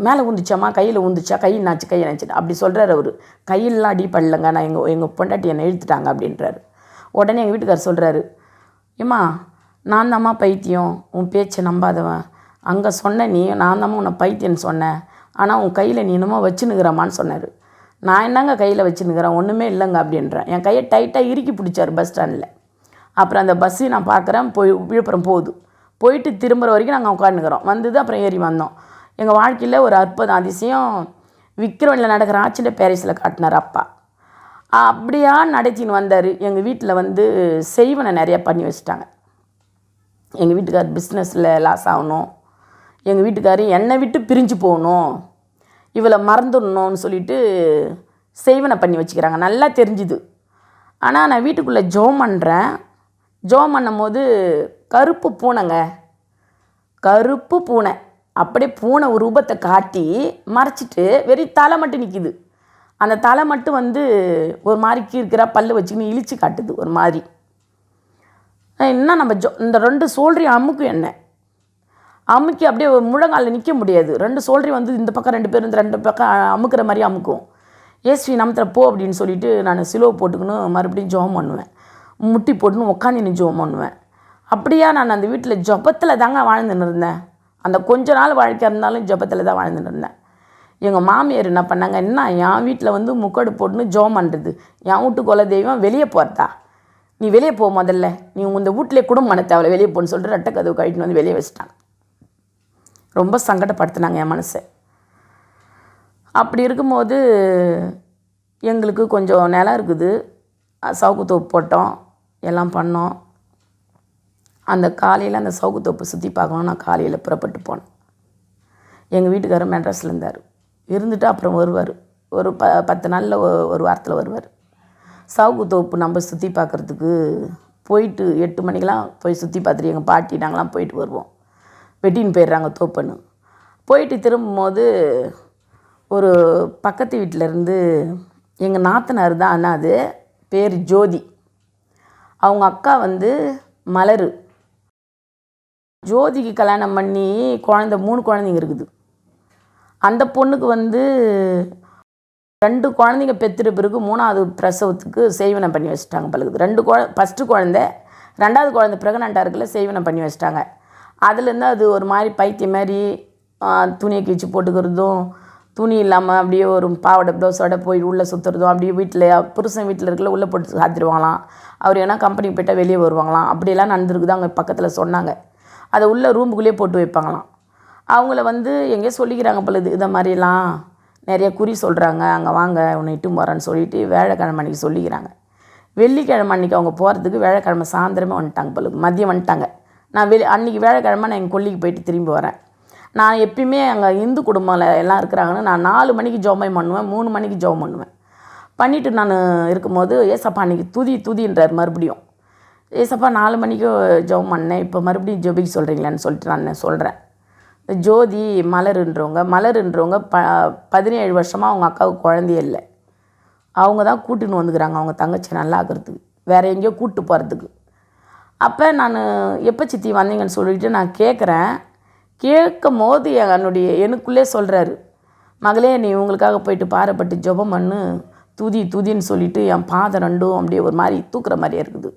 மேலே ஊந்துச்சாம்மா, கையில் ஊந்துச்சா, கை என்னாச்சு அப்படி சொல்கிறார் அவர். கையிலலாம் அடி படலங்க, நான் எங்கள் பொண்டாட்டி என்னை இழுத்துட்டாங்க அப்படின்றாரு. உடனே எங்கள் வீட்டுக்காரர் சொல்கிறாரு, ஏம்மா நான் தாம்மா பைத்தியம், உன் பேச்சை நம்பாதவன், அங்கே சொன்ன நீ நான் தாம்மா உன்னை பைத்தியன்னு சொன்னேன், ஆனால் உன் கையில் நீ என்னமோ வச்சுன்னுக்கிறமான்னு சொன்னார். நான் என்னங்க கையில் வச்சுன்னுக்கிறேன், ஒன்றுமே இல்லைங்க அப்படின்றேன். என் கையை டைட்டாக இறுக்கி பிடிச்சார் பஸ் ஸ்டாண்டில். அப்புறம் அந்த பஸ்ஸையும் நான் பார்க்குறேன், விழுப்புரம் போயிட்டு திரும்புகிற வரைக்கும் நாங்கள் உட்காந்துக்கிறோம். வந்தது அப்புறம் ஏறி வந்தோம். எங்கள் வாழ்க்கையில் ஒரு அற்புதம் அதிசயம் விக்கிரவனில் நடக்கிற ஆக்சிட பேரிஸில் காட்டினார் அப்பா. அப்படியா நடத்தின்னு வந்தார். எங்கள் வீட்டில் வந்து செய்வனை நிறையா பண்ணி வச்சுட்டாங்க. எங்கள் வீட்டுக்கார் பிஸ்னஸில் லாஸ் ஆகணும், எங்கள் வீட்டுக்கார் என்னை விட்டு பிரிஞ்சு போகணும், இவளை மறந்துடணும்னு சொல்லிட்டு செய்வனை பண்ணி வச்சுக்கிறாங்க. நல்லா தெரிஞ்சுது. ஆனால் நான் வீட்டுக்குள்ளே ஜெபம் பண்ணுறேன். ஜெபம் பண்ணும் போது கருப்பு பூனைங்க, கருப்பு பூனை அப்படியே பூனை ஒரு ரூபத்தை காட்டி மறைச்சிட்டு வெறி தலை மட்டும் நிற்கிது. அந்த தலை மட்டும் வந்து ஒரு மாதிரி கீர்க்கிறா பல்லு வச்சுக்கின்னு இழிச்சு காட்டுது ஒரு மாதிரி. என்ன நம்ம இந்த 2 சோல்ட்ரி அமுக்கும் என்ன அமுக்கி அப்படியே முழங்காலில் நிற்க முடியாது. 2 சோல்ட்ரி வந்து இந்த பக்கம் 2 பேர் இந்த 2 பக்கம் அமுக்கிற மாதிரி அமுக்கும். ஏஸ்வி நமத்தில் போ அப்படின்னு சொல்லிவிட்டு நான் சிலுவை போட்டுக்கணும் மறுபடியும் ஜெபம் பண்ணுவேன். முட்டி போட்டுன்னு உட்காந்து ஜெபம் பண்ணுவேன். அப்படியா நான் அந்த வீட்டில் ஜெபத்தில் தாங்க வாழ்ந்துன்னு இருந்தேன். அந்த கொஞ்ச நாள் வாழ்க்கை இருந்தாலும் ஜெபத்தில் தான் வாழ்ந்துன்னு இருந்தேன். எங்கள் மாமியார் என்ன பண்ணாங்க, என்ன என் வீட்டில் வந்து முக்கடு போட்டுன்னு ஜெபம் பண்ணுறது, என் வீட்டு குல தெய்வம் வெளியே போகிறதா, நீ வெளியே போ, முதல்ல நீ இந்த வீட்டிலே குடும்பம் பண்ண தேவை, வெளியே போன்னு சொல்லிட்டு ரெட்டை கதவு கழிட்டுன்னு வந்து வெளியே வச்சுட்டாங்க. ரொம்ப சங்கடப்படுத்தினாங்க என் மனசை. அப்படி இருக்கும்போது எங்களுக்கு கொஞ்சம் நிலம் இருக்குது, சவுக்கு தோப்பு போட்டோம், எல்லாம் பண்ணோம். அந்த காலையில் அந்த சவுக்கு தோப்பு சுற்றி பார்க்கணும். நான் காலையில் புறப்பட்டு போனேன். எங்கள் வீட்டுக்காரர் மெட்ராஸில் இருந்தார். இருந்துட்டு அப்புறம் வருவார். ஒரு 10 நாளில் ஒரு வாரத்தில் வருவார். சவுக்கு தோப்பு நம்ம சுற்றி பார்க்குறதுக்கு போயிட்டு 8 மணிக்கெலாம் போய் சுற்றி பார்த்துட்டு எங்கள் பாட்டி நாங்களாம் போயிட்டு வருவோம். வெட்டின்னு போயிடுறாங்க தோப்புன்னு. போயிட்டு திரும்பும்போது ஒரு பக்கத்து வீட்டிலேருந்து எங்கள் நாத்தனார் தான், ஆனால் அது பேர் ஜோதி, அவங்க அக்கா வந்து மலர். ஜோதிக்கு கல்யாணம் பண்ணி 3 குழந்தைங்க இருக்குது. அந்த பொண்ணுக்கு வந்து 2 குழந்தைங்க பெற்றுட்ட பிறகு 3ஆவது பிரசவத்துக்கு செய்வனை பண்ணி வச்சுட்டாங்க பழகுது. ஃபஸ்ட்டு குழந்தை 2ஆவது குழந்தை ப்ரெக்னெண்ட்டாக இருக்குல்ல, செய்வனை பண்ணி வச்சுட்டாங்க. அதுலேருந்து அது ஒரு மாதிரி பைத்தியம் மாதிரி துணியை கிழிச்சு போட்டுக்கிறதும், துணி இல்லாமல் அப்படியே ஒரு பாவாடை ப்ளவுஸோட போய் உள்ளே சுற்றுறதும், அப்படியே வீட்டில் புருஷன் வீட்டில் இருக்கல உள்ளே போட்டு சாத்திடுவாங்களாம். அவர் ஏன்னா கம்பெனிக்கு போய்ட்டால் வெளியே வருவாங்களாம். அப்படியெல்லாம் நடந்துருக்குது. அவங்க பக்கத்தில் சொன்னாங்க. அதை உள்ளே ரூமுக்குள்ளேயே போட்டு வைப்பாங்களாம். அவங்கள வந்து எங்கேயோ சொல்லிக்கிறாங்க பொழுது, இதை மாதிரிலாம் நிறைய குறி சொல்கிறாங்க, அங்கே வாங்க உன்னை இட்டு போகிறேன்னு சொல்லிவிட்டு வியாழக்கிழமை அன்றைக்கி சொல்லிக்கிறாங்க. வெள்ளிக்கிழமை அன்றைக்கி அவங்க போகிறதுக்கு வியாழக்கிழமை சாயந்தரமே வந்துட்டாங்க பொழுது, மதியம் வந்துட்டாங்க. நான் அன்றைக்கி வியாழக்கிழமை நான் எங்கள் கொல்லிக்கு போயிட்டு திரும்பி வரேன். நான் எப்பயுமே அங்கே இந்து குடும்பம் எல்லாம் இருக்கிறாங்கன்னு நான் 4 மணிக்கு ஜெபம் பண்ணுவேன், 3 மணிக்கு ஜெபம் பண்ணுவேன். பண்ணிவிட்டு நான் இருக்கும்போது ஏசப்பா அன்றைக்கி துதின்றார் மறுபடியும். ஏசப்பா 4 மணிக்கு ஜெபம் பண்ணேன், இப்போ மறுபடியும் ஜெபிக்க சொல்கிறீங்களான்னு சொல்லிட்டு நான் சொல்கிறேன். ஜோதி மலருன்றவங்க 17 வருஷமாக அவங்க அக்காவுக்கு குழந்தையே இல்லை. அவங்க தான் கூட்டின்னு வந்துக்கிறாங்க அவங்க தங்கச்சி நல்லா ஆக்கிறதுக்கு, வேறு எங்கேயோ கூப்பிட்டு போகிறதுக்கு. அப்போ நான் எப்போ சித்தி வந்தீங்கன்னு சொல்லிவிட்டு நான் கேட்கும் போது எனக்குள்ளே சொல்கிறாரு, மகளே நீ உங்களுக்காக போயிட்டு பாறைப்பட்டு ஜெபம் பண்ணு, துதின்னு சொல்லிவிட்டு என் பாதம் 2ம் அப்படியே ஒரு மாதிரி தூக்குற மாதிரியே இருக்குது.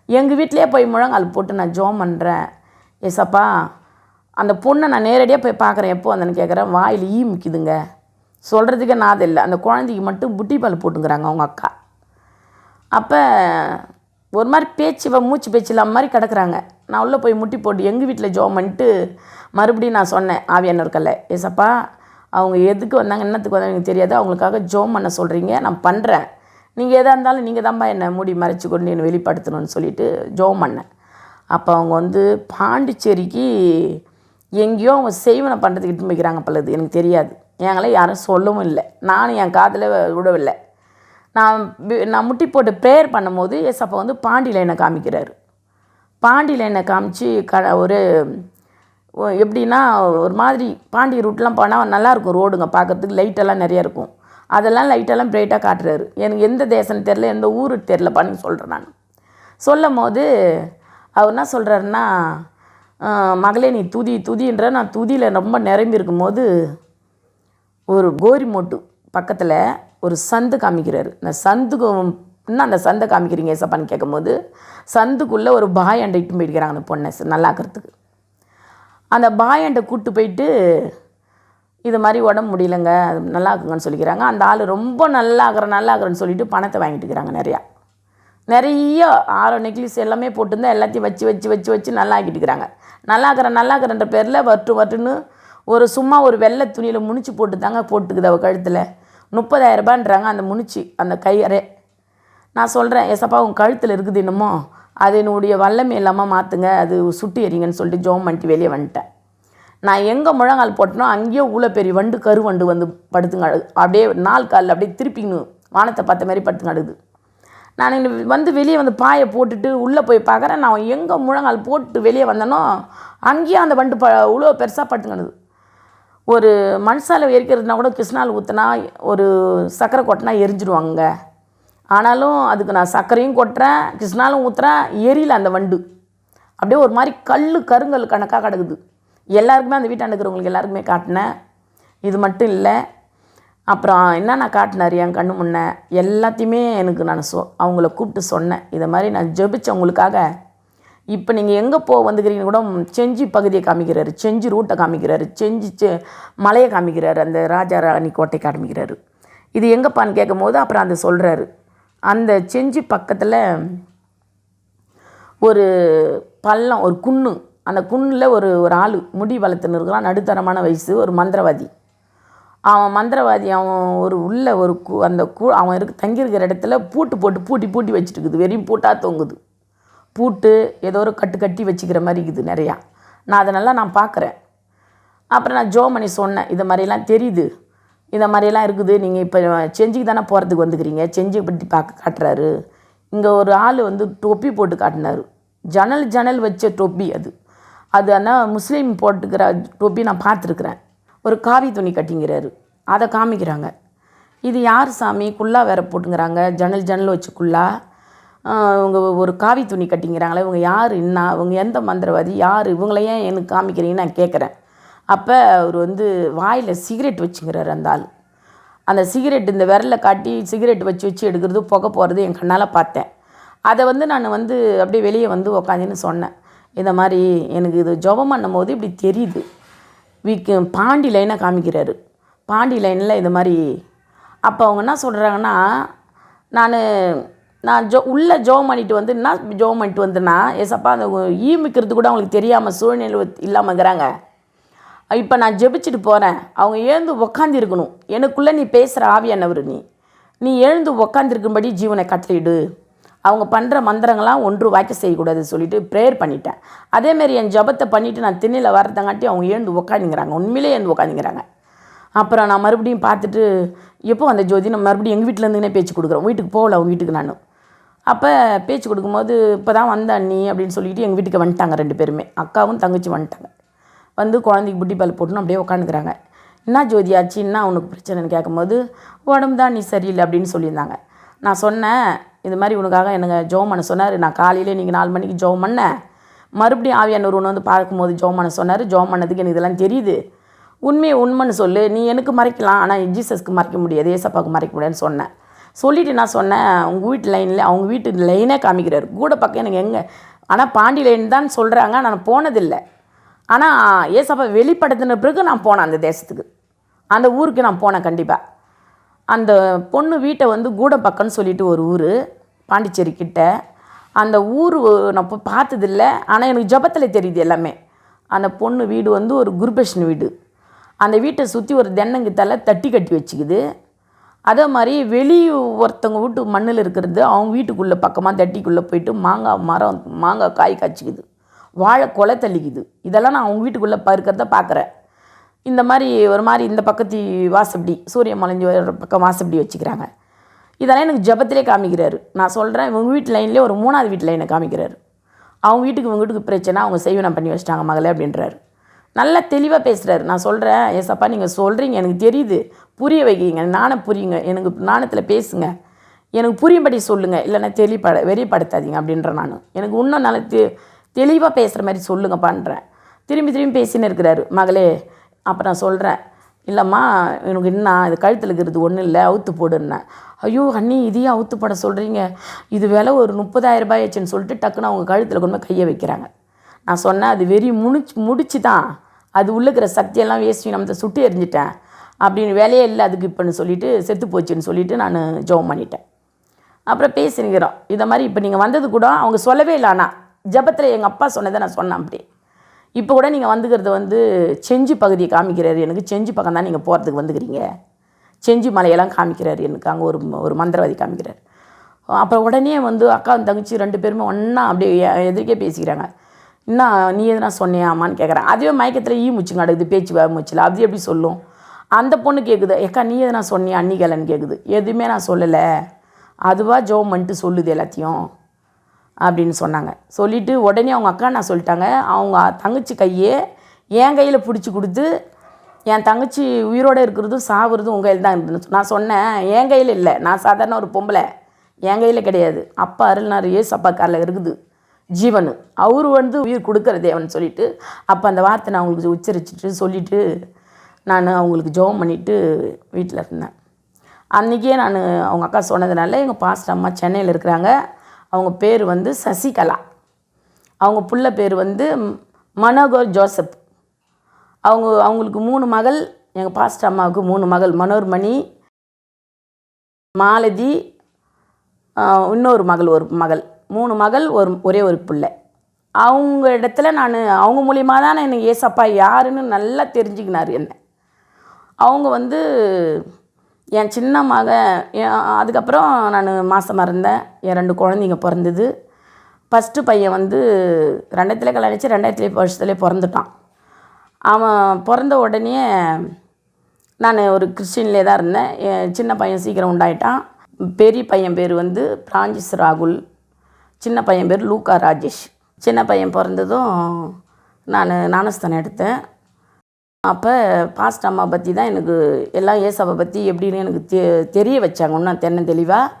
எங்கள் வீட்டிலே போய் முழங்கால் போட்டு நான் ஜெபம் பண்ணுறேன். ஏசப்பா அந்த பொண்ணை நான் நேரடியாக போய் பார்க்குறேன், எப்போ வந்தேன்னு கேட்குறேன். வாயில் முக்கிதுங்க, சொல்கிறதுக்கே நாதம் இல்லை. அந்த குழந்தைக்கு மட்டும் புட்டி பால் போட்டுங்கிறாங்க அவங்க அக்கா. அப்போ ஒரு மாதிரி மூச்சு பேச்சு இல்லாமல் மாதிரி கிடக்குறாங்க. நான் உள்ளே போய் முட்டி போட்டு எங்கள் வீட்டில் ஜெபம் பண்ணிட்டு மறுபடியும் நான் சொன்னேன் ஆவியானவர்க்கல்ல, ஏசப்பா அவங்க எதுக்கு வந்தாங்க என்னத்துக்கு வந்தாங்க எனக்கு தெரியாது, அவங்களுக்காக ஜெபம் பண்ண சொல்கிறீங்க, நான் பண்ணுறேன், நீங்கள் எதாக இருந்தாலும் நீங்கள் தான்ப்பா என்னை மூடி மறைச்சி கொண்டு என்னை வெளிப்படுத்தணும்னு சொல்லிவிட்டு ஜெபம் பண்ணேன். அப்போ அவங்க வந்து பாண்டிச்சேரிக்கு எங்கேயோ அவங்க செய்வனை பண்ணுறதுக்கு இட்டு வைக்கிறாங்க பல்லது, எனக்கு தெரியாது. எங்களை யாரும் சொல்லவும் இல்லை, நானும் என் காதில் விடவில்லை. நான் முட்டி போட்டு ப்ரேயர் பண்ணும்போது ஏசப்பா வந்து பாண்டியில் என்னை காமிக்கிறாரு. பாண்டியில் என்னை காமிச்சு ஒரு எப்படின்னா ஒரு மாதிரி பாண்டி ரூட்லாம் போனால் நல்லாயிருக்கும், ரோடுங்க பார்க்குறதுக்கு லைட்டெல்லாம் நிறையா இருக்கும். அதெல்லாம் லைட்டெல்லாம் பிரைட்டாக காட்டுறாரு. எனக்கு எந்த தேசம்னு தெரில, எந்த ஊர் தெரிலப்பான்னு சொல்கிறேன். நான் சொல்லும் போது அவர் என்ன சொல்கிறாருன்னா, மகளே நீ துதின்ற, நான் துதியில் ரொம்ப நிரம்பி இருக்கும்போது ஒரு கோரிமோட்டு பக்கத்தில் ஒரு சந்து காமிக்கிறாரு. அந்த சந்துக்கு இன்னும் அந்த சந்தை காமிக்கிறீங்க ஏசப்பான்னு கேட்கும்போது சந்துக்குள்ளே ஒரு பாயாண்டை இட்டு போயிட்டுக்கிறாங்க அந்த பொண்ணை நல்லாக்கிறதுக்கு. அந்த பாயாண்டை கூப்பிட்டு போயிட்டு இது மாதிரி உடம்பு முடியலைங்க நல்லா இருக்குங்கன்னு சொல்லிக்கிறாங்க. அந்த ஆள் ரொம்ப நல்லாகிறேன்னு சொல்லிவிட்டு பணத்தை வாங்கிட்டுக்கிறாங்க நிறையா. நிறைய ஆரம் நெக்லஸ் எல்லாமே போட்டுருந்தா எல்லாத்தையும் வச்சு வச்சு வச்சு வச்சு நல்லா ஆக்கிட்டுக்கிறாங்க. நல்லாக்கிறன்ற பேரில் வட்டுன்னு சும்மா ஒரு வெள்ளை துணியில் முனிச்சு போட்டு தாங்க போட்டுக்குது அவள் கழுத்தில். 30,000 ரூபான்றாங்க அந்த முனிச்சு, அந்த கயிறே. நான் சொல்கிறேன், ஏசப்பா உங்கள் கழுத்தில் இருக்குது என்னமோ, அது என்னுடைய வல்லமை இல்லாமல் மாற்றுங்க, அது சுட்டு எறிங்கன்னு சொல்லிட்டு ஜோம் பண்ணிட்டு வெளியே வந்துட்டேன். நான் எங்கே முழங்கால் போட்டனோ அங்கேயே ஊழ பெரிய வண்டு கருவண்டு வந்து படுத்துங்க, அப்படியே 4 காலில் அப்படியே திருப்பிங்கன்னு வானத்தை பார்த்த மாதிரி படுத்துங்க அடுது. நான் வந்து வெளியே வந்து பாயை போட்டுட்டு உள்ளே போய் பார்க்குறேன். நான் எங்கே முழங்கால் போட்டு வெளியே வந்தேனோ அங்கேயே அந்த வண்டு இவ்வளோ பெருசாக படுத்துங்கணுது. ஒரு மண்சாலை எரிக்கிறதுனா கூட கிருஷ்ணால் ஊற்றினா ஒரு சர்க்கரை கொட்டினா எரிஞ்சிடுவாங்க. ஆனாலும் அதுக்கு நான் சர்க்கரையும் கொட்டுறேன், கிருஷ்ணாலும் ஊற்றுறேன், எரியல அந்த வண்டு. அப்படியே ஒரு மாதிரி கருங்கல் கணக்காக கிடக்குது. எல்லாருக்குமே அந்த வீட்டாண்ட இருக்கிறவங்களுக்கு எல்லாருக்குமே காட்டினேன். இது மட்டும் இல்லை, அப்புறம் என்னென்ன காட்டினார் என் கண்ணு முன்னே எல்லாத்தையுமே எனக்கு நான் அவங்கள கூப்பிட்டு சொன்னேன். இதை மாதிரி நான் ஜெபிச்சேன் உங்களுக்காக. இப்போ நீங்கள் எங்கே வந்துக்கிறீங்கன்னு கூட செஞ்சி பகுதியை காமிக்கிறாரு, செஞ்சி ரூட்டை காமிக்கிறாரு, செஞ்சி மலையை காமிக்கிறாரு, அந்த ராஜா ராணி கோட்டை காமிக்கிறாரு. இது எங்கேப்பான்னு கேட்கும் போது அப்புறம் அதை சொல்கிறாரு. அந்த செஞ்சி பக்கத்தில் ஒரு பள்ளம், ஒரு குன்று, அந்த குன்றில் ஒரு ஆள் முடி வளர்த்துன்னு இருக்கிறான், நடுத்தரமான வயசு, ஒரு மந்திரவாதி. அவன் உள்ள அந்த அவன் தங்கியிருக்கிற இடத்துல பூட்டி வச்சுட்டுக்குது, வெறும் பூட்டாக தொங்குது. பூட்டு ஏதோ ஒரு கட்டி வச்சுக்கிற மாதிரி இருக்குது நிறையா. நான் பார்க்குறேன். அப்புறம் நான் ஜோம் பண்ணி சொன்னேன், இதை மாதிரிலாம் தெரியுது, இதை மாதிரியெல்லாம் இருக்குது, நீங்கள் இப்போ செஞ்சிக்கு தானே போகிறதுக்கு வந்துக்கிறீங்க, செஞ்சியை பற்றி காட்டுறாரு. இங்கே ஒரு ஆள் வந்து தொப்பி போட்டு காட்டினார், ஜன்னல் வச்ச தொப்பி. அது ஆனால் முஸ்லீம் போட்டுக்கிற தொப்பி நான் பார்த்துருக்குறேன். ஒரு காவி துணி கட்டிங்கிறாரு, அதை காமிக்கிறாங்க. இது யார் சாமி, குல்லா வேற போட்டுங்கிறாங்க, ஜன்னல் வச்சு குல்லா. இவங்க ஒரு காவி துணி கட்டிங்கிறாங்களே, இவங்க யார், என்ன, இவங்க எந்த மந்திரவாதி, யார், இவங்கள ஏன் எனக்கு காமிக்கிறீங்கன்னு நான் கேட்குறேன். அப்போ அவர் வந்து வாயில் சிகரெட் வச்சுங்கிறார் அந்த ஆள். அந்த சிகரெட் இந்த விரலை காட்டி சிகரெட் வச்சு எடுக்கிறது, புகை போகிறது என் கண்ணால் பார்த்தேன். அதை வந்து நான் வந்து அப்படியே வெளியே வந்து உக்காந்துன்னு சொன்னேன், இந்த மாதிரி எனக்கு இது ஜெபம் பண்ணும் போது இப்படி தெரியுது. பாண்டி லைனை காமிக்கிறாரு, பாண்டி லைனில் இது மாதிரி. அப்போ அவங்க என்ன சொல்கிறாங்கன்னா, நான் உள்ளே ஜெபம் பண்ணிட்டு வந்தேன்னா ஏசப்பா அந்த ஈமிக்கிறது கூட அவங்களுக்கு தெரியாமல் சூழ்நிலை இல்லாமல் இருக்கிறாங்க. இப்போ நான் ஜெபிச்சுட்டு போகிறேன், அவங்க எழுந்து உக்காந்துருக்கணும், எனக்குள்ளே நீ பேசுகிற ஆவியானவர், நீ எழுந்து உக்காந்துருக்கும்படி ஜீவனை கட்டளையிடு, அவங்க பண்ணுற மந்திரங்கள்லாம் ஒன்று வாய்க்க செய்யக்கூடாது சொல்லிவிட்டு ப்ரேயர் பண்ணிட்டேன். அதேமாரி என் ஜபத்தை பண்ணிவிட்டு நான் திண்ணையில் வரதங்காட்டி அவங்க எழுந்து உக்காந்துங்கிறாங்க, உண்மையிலே எழுந்து உக்காந்துங்கிறாங்க. அப்புறம் நான் மறுபடியும் பார்த்துட்டு, எப்போ அந்த ஜோதி நம்ம மறுபடியும் எங்கள் வீட்டிலேருந்துனே பேச்சு கொடுக்குறோம், வீட்டுக்கு போகல அவங்க வீட்டுக்கு. நான் அப்போ பேச்சு கொடுக்கும்போது இப்போ தான் வந்த அண்ணி அப்படின்னு சொல்லிவிட்டு எங்கள் வீட்டுக்கு வந்துட்டாங்க 2 பேருமே, அக்காவும் தங்கச்சி வந்துட்டாங்க. வந்து குழந்தைக்கு புட்டி பால் போட்டுன்னு அப்படியே உட்காந்துக்கிறாங்க. என்ன ஜோதி ஆச்சு, என்ன உனக்கு பிரச்சனைன்னு கேட்கும்போது, உடம்பு தான் நீ சரியில்லை அப்படின்னு சொல்லியிருந்தாங்க. நான் சொன்னேன், இது மாதிரி உனக்காக எனக்கு ஜெபம் பண்ண சொன்னார். நான் காலையில் இன்றைக்கி 4 மணிக்கு ஜெபம் பண்ணேன், மறுபடியும் ஆவியானவர் ஒன்று வந்து பார்க்கும்போது ஜெபம் பண்ண சொன்னார். ஜெபம் பண்ணதுக்கு எனக்கு இதெல்லாம் தெரியுது, உண்மைன்னு சொல்லு, நீ எனக்கு மறைக்கலாம், ஆனால் ஜீசஸ்க்கு மறைக்க முடியாது, ஏசப்பாவுக்கு மறைக்க முடியாதுன்னு சொன்னேன். சொல்லிவிட்டு நான் சொன்னேன், உங்கள் வீட்டு லைனில் அவங்க வீட்டு லைனே காமிக்கிறார், கூட பக்கம் எனக்கு எங்கே, ஆனால் பாண்டி லைன் தான் சொல்கிறாங்க, நான் போனதில்லை. ஆனால் ஏசப்பா வெளிப்படுத்தின பிறகு நான் போனேன் அந்த தேசத்துக்கு, அந்த ஊருக்கு நான் போனேன் கண்டிப்பாக. அந்த பொண்ணு வீட்டை வந்து கூடப்பக்கம்னு சொல்லிட்டு ஒரு ஊர், பாண்டிச்சேரி கிட்ட. அந்த ஊர் நான் போய் பார்த்ததில்லை, ஆனால் எனக்கு ஜபத்தில் தெரியுது எல்லாமே. அந்த பொண்ணு வீடு வந்து ஒரு குருபேஷன் வீடு. அந்த வீட்டை சுற்றி ஒரு தென்னங்கித்தால தட்டி கட்டி வச்சுக்குது. அதே மாதிரி ஒருத்தவங்க வீட்டு மண்ணில் இருக்கிறது அவங்க வீட்டுக்குள்ளே பக்கமாக தட்டிக்குள்ளே போயிட்டு மாங்காய் காய் காய்ச்சிக்குது, வாழை கொலை தள்ளிக்குது. இதெல்லாம் நான் அவங்க வீட்டுக்குள்ளே இருக்கிறத பார்க்குறேன். இந்த மாதிரி ஒரு மாதிரி இந்த பக்கத்து வாசப்படி, சூரியன் மலைஞ்சி பக்கம் வாசப்படி வச்சுக்கிறாங்க. இதெல்லாம் எனக்கு ஜபத்திலே காமிக்கிறாரு. நான் சொல்கிறேன், இவங்க வீட்டு லைன்லேயே ஒரு 3வது வீட்டு லைனை காமிக்கிறாரு. அவங்க வீட்டுக்கு பிரச்சனை, அவங்க செய்வனை பண்ணி வச்சிட்டாங்க மகளே அப்படின்றாரு. நல்லா தெளிவாக பேசுகிறாரு. நான் சொல்கிறேன், ஏசப்பா நீங்கள் சொல்கிறீங்க எனக்கு தெரியுது, புரிய வைக்கிறீங்க, நானும் புரியுங்க, எனக்கு நாணத்தில் பேசுங்க, எனக்கு புரியும்படி சொல்லுங்கள், இல்லைன்னா வெறிப்படுத்தாதீங்க அப்படின்றேன். எனக்கு இன்னும் நல்லா தெளிவாக பேசுகிற மாதிரி சொல்லுங்கப்பான்றேன். திரும்பி பேசின்னு இருக்கிறாரு மகளே. அப்போ நான் சொல்கிறேன், இல்லைம்மா எனக்கு என்ன இது கழுத்தில் இருக்கிறது ஒன்றும் இல்லை, அவுத்து போடுன்னேன். ஐயோ அண்ணி இதையும் அவுத்து போட சொல்கிறீங்க, இது விலை ஒரு 30,000 ரூபாய் ஆச்சுன்னு சொல்லிட்டு டக்குன்னு அவங்க கழுத்தில் கொண்டு போய் கையை வைக்கிறாங்க. நான் சொன்னேன், அது வெறி முடிச்சு தான், அது உள்ளே இருக்கிற சக்தியெல்லாம் வேஸ்ட், நம்ம சுட்டு எரிஞ்சிட்டேன் அப்படின்னு, வேலையே இல்லை அதுக்கு இப்போன்னு சொல்லிவிட்டு செத்து போச்சுன்னு சொல்லிவிட்டு நான் ஜெபம் பண்ணிட்டேன். அப்புறம் பேசினுக்கிறோம். இதை மாதிரி இப்போ நீங்கள் வந்தது கூட அவங்க சொல்லவே இல்லை. ஆனால் ஜபத்தில் எங்கள் அப்பா சொன்னதை நான் சொன்னேன். அப்படி இப்போ கூட நீங்கள் வந்துக்கிறது வந்து செஞ்சி பகுதியை காமிக்கிறாரு எனக்கு. செஞ்சி பக்கம் தான் நீங்கள் போகிறதுக்கு வந்துக்கிறீங்க. செஞ்சி மலையெல்லாம் காமிக்கிறாரு எனக்கு. அங்கே ஒரு மந்திரவாதி காமிக்கிறார். அப்புறம் உடனே வந்து அக்கா தங்கச்சி 2 பேருமே ஒன்றா அப்படியே எதிர்க்கே பேசிக்கிறாங்க. என்ன நீ எதுனா சொன்னியாமான்னு கேட்குறேன். அதுவே மயக்கத்தில் மூச்சுங்க அடக்குது, பேச்சு மூச்சில். அது எப்படி சொல்லும்? அந்த பொண்ணு கேட்குது, ஏக்கா நீ எதுனா சொன்னியா அன்னிக்கலன்னு கேட்குது. எதுவுமே நான் சொல்லலை, அதுவாக ஜோம் பண்ணிட்டு சொல்லுது எல்லாத்தையும் அப்படின்னு சொன்னாங்க. சொல்லிவிட்டு உடனே அவங்க அக்கா நான் சொல்லிட்டாங்க, அவங்க தங்கச்சி கையே என் கையில் பிடிச்சி கொடுத்து, என் தங்கச்சி உயிரோடு இருக்கிறதும் சாகுறதும் உங்கள் கையில் தான் இருந்துச்சு. நான் சொன்னேன் என் கையில் இல்லை, நான் சாதாரண ஒரு பொம்பளை, என் கையில் கிடையாது. அப்பா அருள்னார் ஏசப்பா காரில் இருக்குது ஜீவனு, அவர் வந்து உயிர் கொடுக்குற தேவன் சொல்லிவிட்டு, அப்போ அந்த வார்த்தை நான் அவங்களுக்கு உச்சரிச்சுட்டு சொல்லிவிட்டு நான் அவங்களுக்கு ஜெபம் பண்ணிவிட்டு வீட்டில் இருந்தேன். அன்றைக்கே நான் அவங்க அக்கா சொன்னதுனால எங்கள் பாஸ்டர் அம்மா சென்னையில் இருக்கிறாங்க. அவங்க பேர் வந்து சசிகலா, அவங்க புள்ள பேர் வந்து மனோகர் ஜோசப். அவங்களுக்கு 3 மகள். எங்கள் பாஸ்டர் அம்மாவுக்கு 3 மகள், மனோர்மணி, மாலதி, இன்னொரு மகள், ஒரு மகள். 3 மகள், ஒரே ஒரு பிள்ளை. அவங்க இடத்துல நான் அவங்க மூலியமாக தான் எனக்கு ஏசப்பா யாருன்னு நல்லா தெரிஞ்சுக்கினார் என்ன. அவங்க வந்து என் சின்ன மகன். அதுக்கப்புறம் நான் மாதமாக இருந்தேன். என் 2 குழந்தைங்க பிறந்தது. ஃபஸ்ட்டு பையன் வந்து 2000 கல்யாணம் ஆச்சு, 2000 வருஷத்துலேயே பிறந்துட்டான். அவன் பிறந்த உடனே நான் ஒரு கிறிஸ்டின்லே தான் இருந்தேன். என் சின்ன பையன் சீக்கிரம் உண்டாயிட்டான். பெரிய பையன் பேர் வந்து பிரான்சிஸ் ராகுல், சின்ன பையன் பேர் லூக்கா ராஜேஷ். சின்ன பையன் பிறந்ததும் நான் ஞானஸ்தானம் எடுத்தேன். அப்போ பாஸ்டர் அம்மா பற்றி தான் எனக்கு எல்லாம் ஏசப்பை பற்றி எப்படின்னு எனக்கு தெரிய வச்சாங்க. இன்னும் தெளிவாக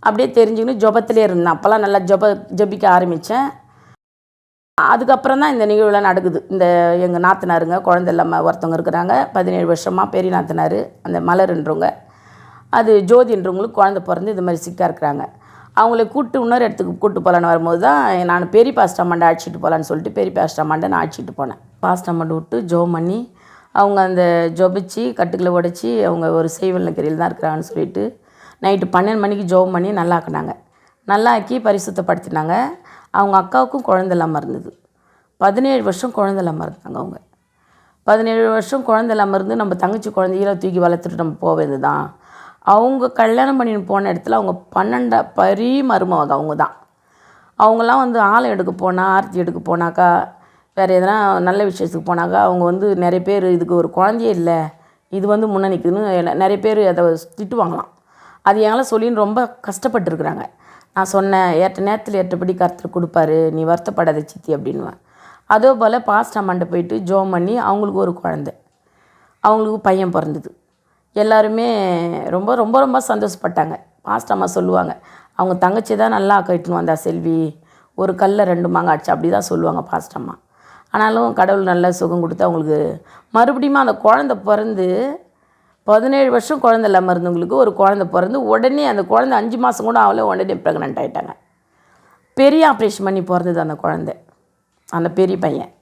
அப்படியே தெரிஞ்சுக்கின்னு ஜெபத்திலே இருந்தேன். அப்போல்லாம் நல்லா ஜெபிக்க ஆரம்பித்தேன். அதுக்கப்புறம் தான் இந்த நிகழ்வுலாம் நடக்குது. இந்த எங்கள் நாத்தனாருங்க குழந்தை இல்லாமல் ஒருத்தவங்க இருக்கிறாங்க, 17 வருஷமாக பெரிய நாத்தனார், அந்த மலர்ன்றவங்க, அது ஜோதின்றவங்களுக்கு குழந்தை பிறந்து இது மாதிரி சிக்காக இருக்கிறாங்க. அவங்கள இன்னொரு இடத்துக்கு கூப்பிட்டு போகலான்னு வரும்போது தான் நான் பெரிய பாஸ்டர் அம்மாண்ட அழைச்சிட்டு போகலான்னு சொல்லிட்டு பெரிய பாஸ்டர் அம்மாண்ட நான் அழைச்சிட்டு போனேன். பாஸ்டர் அம்மாண்ட விட்டு ஜெபம் பண்ணி அவங்க அந்த ஜெபிச்சு கட்டுக்களை உடச்சி அவங்க ஒரு செய்வல் கிரியில் தான் இருக்கிறாங்கன்னு சொல்லிட்டு நைட்டு 12 மணிக்கு ஜெபம் பண்ணி நல்லா ஆக்கினாங்க. நல்லா ஆக்கி பரிசுத்தப்படுத்தினாங்க. அவங்க அக்காவுக்கும் குழந்தை இல்லாமல் இருந்தது. 17 வருஷம் குழந்தை இல்லாமல் இருந்தாங்க. அவங்க 17 வருஷம் குழந்தை இல்லாமல் இருந்து நம்ம தங்கச்சி குழந்தைகளை தூக்கி வளர்த்துட்டு நம்ம போக வேண்டியது தான். அவங்க கல்யாணம் பண்ணின்னு போன இடத்துல அவங்க 12 மருமக அவங்க தான். அவங்களாம் வந்து ஆலம் எடுக்க போனால், ஆர்த்தி எடுக்க போனாக்கா, வேறு எதனா நல்ல விஷயத்துக்கு போனாக்கா, அவங்க வந்து நிறைய பேர் இதுக்கு ஒரு குழந்தையே இல்லை, இது வந்து முன்னே நிற்குதுன்னு நிறைய பேர் அதை திட்டுவாங்களாம். அது எங்களை சொல்லின்னு ரொம்ப கஷ்டப்பட்டுருக்குறாங்க. நான் சொன்னேன், ஏற்ற நேரத்தில் ஏற்றபடி கர்த்தர் கொடுப்பாரு, நீ வருத்தப்படாத சித்தி அப்படின்வேன். அதே போல் பாஸ்டர் அம்மாண்ட போயிட்டு ஜெபம் பண்ணி அவங்களுக்கு ஒரு குழந்தை, அவங்களுக்கு பையன் பிறந்தது. எல்லாருமே ரொம்ப ரொம்ப ரொம்ப சந்தோஷப்பட்டாங்க. பாஸ்டர் அம்மா சொல்லுவாங்க, அவங்க தங்கச்சி தான் நல்லா கட்டின்னு வந்தா செல்வி, ஒரு கல்லில் 2 மாங்காய் அடிச்சு, அப்படி தான் சொல்லுவாங்க பாஸ்டர் அம்மா. ஆனாலும் கடவுள் நல்ல சுகம் கொடுத்து அவங்களுக்கு மறுபடியும் அந்த குழந்தை பிறந்து 17 வருஷம் குழந்தை இல்லாமல் இருந்தவங்களுக்கு ஒரு குழந்தை பிறந்து உடனே அந்த குழந்தை 5 மாதம் கூட அவளே உடனே ப்ரெக்னென்ட் ஆகிட்டாங்க. பெரிய ஆப்ரேஷன் பண்ணி பிறந்தது அந்த குழந்தை, அந்த பெரிய பையன்.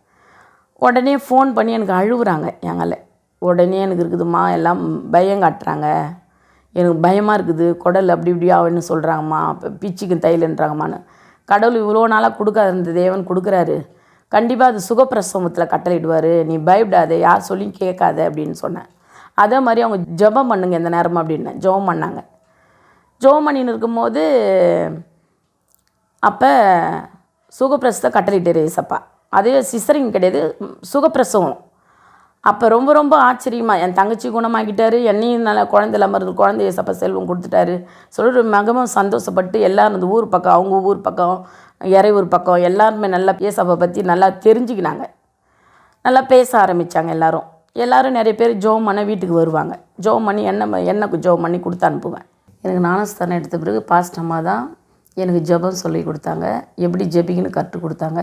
உடனே ஃபோன் பண்ணி எனக்கு அழுகுறாங்க. எங்களை உடனே எனக்கு இருக்குதும்மா, எல்லாம் பயம் காட்டுறாங்க, எனக்கு பயமாக இருக்குது, குடல் அப்படி இப்படி ஆகுன்னு சொல்கிறாங்கம்மா, பிச்சுக்கு தைலன்றாங்கம்மான்னு. கடவுள் இவ்வளோ நாளாக கொடுக்காத இந்த தேவன் கொடுக்குறாரு, கண்டிப்பாக அது சுகப்பிரசவத்தில் கட்டளையிடுவார், நீ பயப்படாத, யார் சொல்லியும் கேட்காத அப்படின்னு சொன்னேன். அதே மாதிரி அவங்க ஜெபம் பண்ணுங்க எந்த நேரமும் அப்படின்னு ஜெபம் பண்ணாங்க. ஜெபம் பண்ணின்னு இருக்கும்போது அப்போ சுகப்பிரசவத்தை கட்டளையிட்டார் ஏசப்பா. அதே சிசரிங் கிடையாது, சுகப்பிரசவம். அப்போ ரொம்ப ரொம்ப ஆச்சரியமாக என் தங்கச்சி குணமாக்கிட்டாரு, என்னையும் நல்லா குழந்தை இல்லாமல் இருந்து குழந்தை ஏசப்பா செல்வம் கொடுத்துட்டாரு சொல்லிட்டு மிகவும் சந்தோஷப்பட்டு எல்லோரும் அந்த ஊர் பக்கம், அவங்க ஊர் பக்கம், இறையூர் பக்கம் எல்லாருமே நல்லா ஏசப்பா பற்றி நல்லா தெரிஞ்சுக்கினாங்க. நல்லா பேச ஆரம்பித்தாங்க. எல்லோரும் நிறைய பேர் ஜெபம் பண்ண வீட்டுக்கு வருவாங்க. ஜெபம் பண்ணி எண்ணெய்க்கு ஜெபம் பண்ணி கொடுத்து அனுப்புவேன். எனக்கு ஞானஸ்தானம் எடுத்த பிறகு பாஸ்டர் அம்மா தான் எனக்கு ஜெபம் சொல்லி கொடுத்தாங்க, எப்படி ஜெபிக்கணும்னு கற்றுக் கொடுத்தாங்க.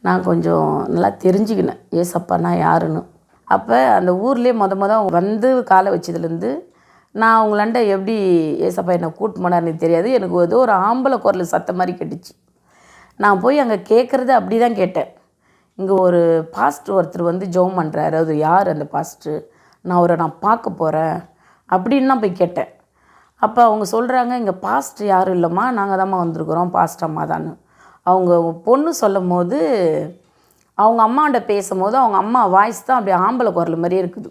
நான் கொஞ்சம் நல்லா தெரிஞ்சுக்கினேன் ஏசப்பானா யாருன்னு. அப்போ அந்த ஊர்லேயே வந்து காலை வச்சதுலேருந்து நான் அவங்களாண்ட எப்படி ஏசப்பா என்னை கூட்டு போனார்னு தெரியாது. எனக்கு ஏதோ ஒரு ஆம்பளை குரல் சத்தம் மாதிரி கேட்டுச்சு. நான் போய் அங்கே கேட்குறது அப்படி தான் கேட்டேன். இங்கே ஒரு பாஸ்டர் ஒருத்தர் வந்து ஜெபம் பண்ணுறாரு, அது யார் அந்த பாஸ்டர், நான் அவரை பார்க்க போகிறேன் அப்படின்னு தான் போய் கேட்டேன். அப்போ அவங்க சொல்கிறாங்க, இங்கே பாஸ்ட் யாரும் இல்லைம்மா, நாங்கள் தாம்மா வந்திருக்குறோம், பாஸ்ட் அம்மா தான்னு. அவங்க பொண்ணு சொல்லும் போது அவங்க அம்மாண்ட பேசும்போது அவங்க அம்மா வாய்ஸ் தான் அப்படியே ஆம்பளை குரல் மாதிரியே இருக்குது.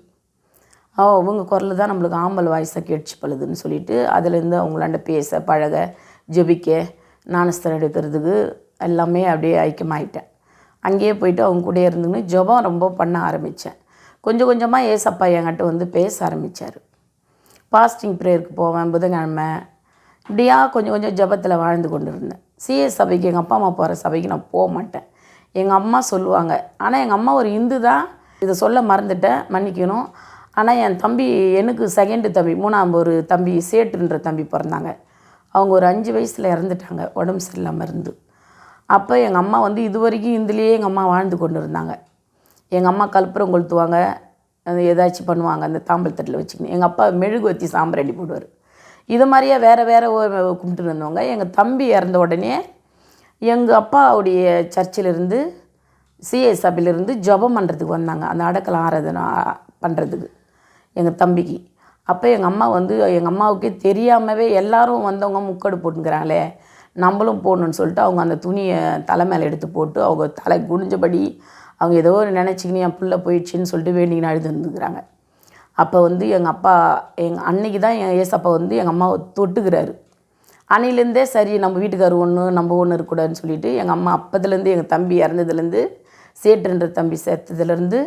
அவங்க குரல் தான் நம்மளுக்கு ஆம்பளை வாய்ஸாக கேட்டுச்சு பழுதுன்னு சொல்லிவிட்டு அதுலேருந்து அவங்களாண்ட பேச பழக ஜெபிக்க ஞானஸ்தானம் எடுக்கிறதுக்கு எல்லாமே அப்படியே ஐக்கியமாயிட்டேன். அங்கேயே போயிட்டு அவங்க கூட இருந்துன்னு ஜெபம் ரொம்ப பண்ண ஆரம்பித்தேன். கொஞ்சம் கொஞ்சமாக ஏசப்பா என்கிட்ட வந்து பேச ஆரம்பித்தார். பாஸ்டிங் ப்ரேயருக்கு போவேன் புதன்கிழமை. இப்படியா கொஞ்சம் கொஞ்சம் ஜெபத்தில் வாழ்ந்து கொண்டு இருந்தேன். சிஎஸ் சபைக்கு எங்கள் அப்பா அம்மா போகிற சபைக்கு நான் போக மாட்டேன். எங்கள் அம்மா சொல்லுவாங்க. ஆனால் எங்கள் அம்மா ஒரு இந்து தான், இதை சொல்ல மறந்துட்டேன், மன்னிக்கணும். ஆனால் என் தம்பி எனக்கு செகண்டு தம்பி, மூணாம் ஒரு தம்பி சேட்டுன்ற தம்பி பிறந்தாங்க. அவங்க ஒரு 5 வயசில் இறந்துட்டாங்க, உடம்பு சரியில்லாமல் இருந்து. அப்போ எங்கள் அம்மா வந்து இது வரைக்கும் இந்துலேயே எங்கள் அம்மா வாழ்ந்து கொண்டு இருந்தாங்க. எங்கள் அம்மா கற்பூரம் கொளுத்துவாங்க, ஏதாச்சும் பண்ணுவாங்க அந்த தாம்பழத்தட்டில் வச்சுக்கணும். எங்கள் அப்பா மெழுகுவத்தி சாம்பிராணி போடுவார். இது மாதிரியே வேறு கும்பிட்டு இருந்தவங்க. எங்கள் தம்பி இறந்த உடனே எங்கள் அப்பாவுடைய சர்ச்சிலிருந்து சிஎஸ் சபையிலேருந்து ஜெபம் பண்ணுறதுக்கு வந்தாங்க, அந்த அடக்கல் ஆராதனை பண்ணுறதுக்கு எங்கள் தம்பிக்கு. அப்போ எங்கள் அம்மா வந்து எங்கள் அம்மாவுக்கே தெரியாமவே எல்லோரும் வந்தவங்க முக்கடு போட்டுங்கிறாங்களே நம்மளும் போடணுன்னு சொல்லிட்டு அவங்க அந்த துணியை தலை மேலே எடுத்து போட்டு அவங்க தலை குனிஞ்சபடி அவங்க ஏதோ ஒரு நினச்சிக்கின்னு என் பிள்ளை போயிடுச்சின்னு சொல்லிட்டு வேண்டிக்கின்னு அழுது இருந்துக்கிறாங்க. அப்போ வந்து எங்கள் அப்பா அன்னைக்கு தான் என் ஏசப்பா வந்து எங்கள் அம்மாவை தொட்டுக்கிறாரு. அன்னையிலேருந்தே சரி நம்ம வீட்டுக்கார் ஒன்று நம்ம ஒன்று இருக்கக்கூடாதுன்னு சொல்லிவிட்டு எங்கள் அம்மா அப்போதுலேருந்து எங்கள் தம்பி இறந்ததுலேருந்து சேட்டுன்ற தம்பி சேர்த்ததுலேருந்து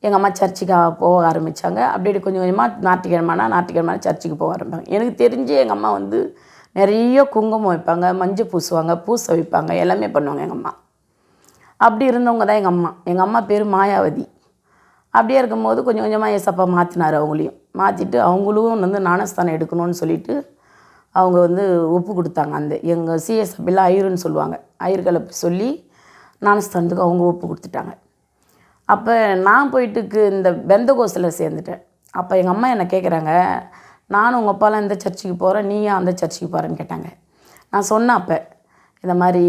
எங்கள் அம்மா சர்ச்சுக்கு போக ஆரம்பித்தாங்க. அப்படி கொஞ்சம் கொஞ்சமாக ஞாயிற்றுக்கிழமை சர்ச்சுக்கு போக ஆரம்பிப்பாங்க. எனக்கு தெரிஞ்சு எங்கள் அம்மா வந்து நிறைய குங்குமம் வைப்பாங்க, மஞ்சள் பூசுவாங்க, பூசை வைப்பாங்க, எல்லாமே பண்ணுவாங்க எங்கள் அம்மா. அப்படி இருந்தவங்க தான் எங்கள் அம்மா. எங்கள் அம்மா பேர் மாயாவதி. அப்படியே இருக்கும்போது கொஞ்சம் கொஞ்சமாக ஏசப்பா மாற்றினார். அவங்களையும் மாற்றிட்டு அவங்களும் வந்து ஞானஸ்தானம் எடுக்கணும்னு சொல்லிவிட்டு அவங்க வந்து ஒப்பு கொடுத்தாங்க. அந்த எங்கள் சிஎஸ்எப்பில் ஐயருன்னு சொல்லுவாங்க, ஐயர்களை சொல்லி ஞானஸ்தானத்துக்கு அவங்க ஒப்பு கொடுத்துட்டாங்க. அப்போ நான் போயிட்டுக்கு இந்த பெந்தகோஸ்தில் சேர்ந்துட்டேன். அப்போ எங்கள் அம்மா என்னை கேட்குறாங்க, நானும் உங்கள் அப்பாலாம் இந்த சர்ச்சுக்கு போகிறேன், நீ ஏன் அந்த சர்ச்சுக்கு போகிறேன்னு கேட்டாங்க. நான் சொன்னேன் அப்போ இந்த மாதிரி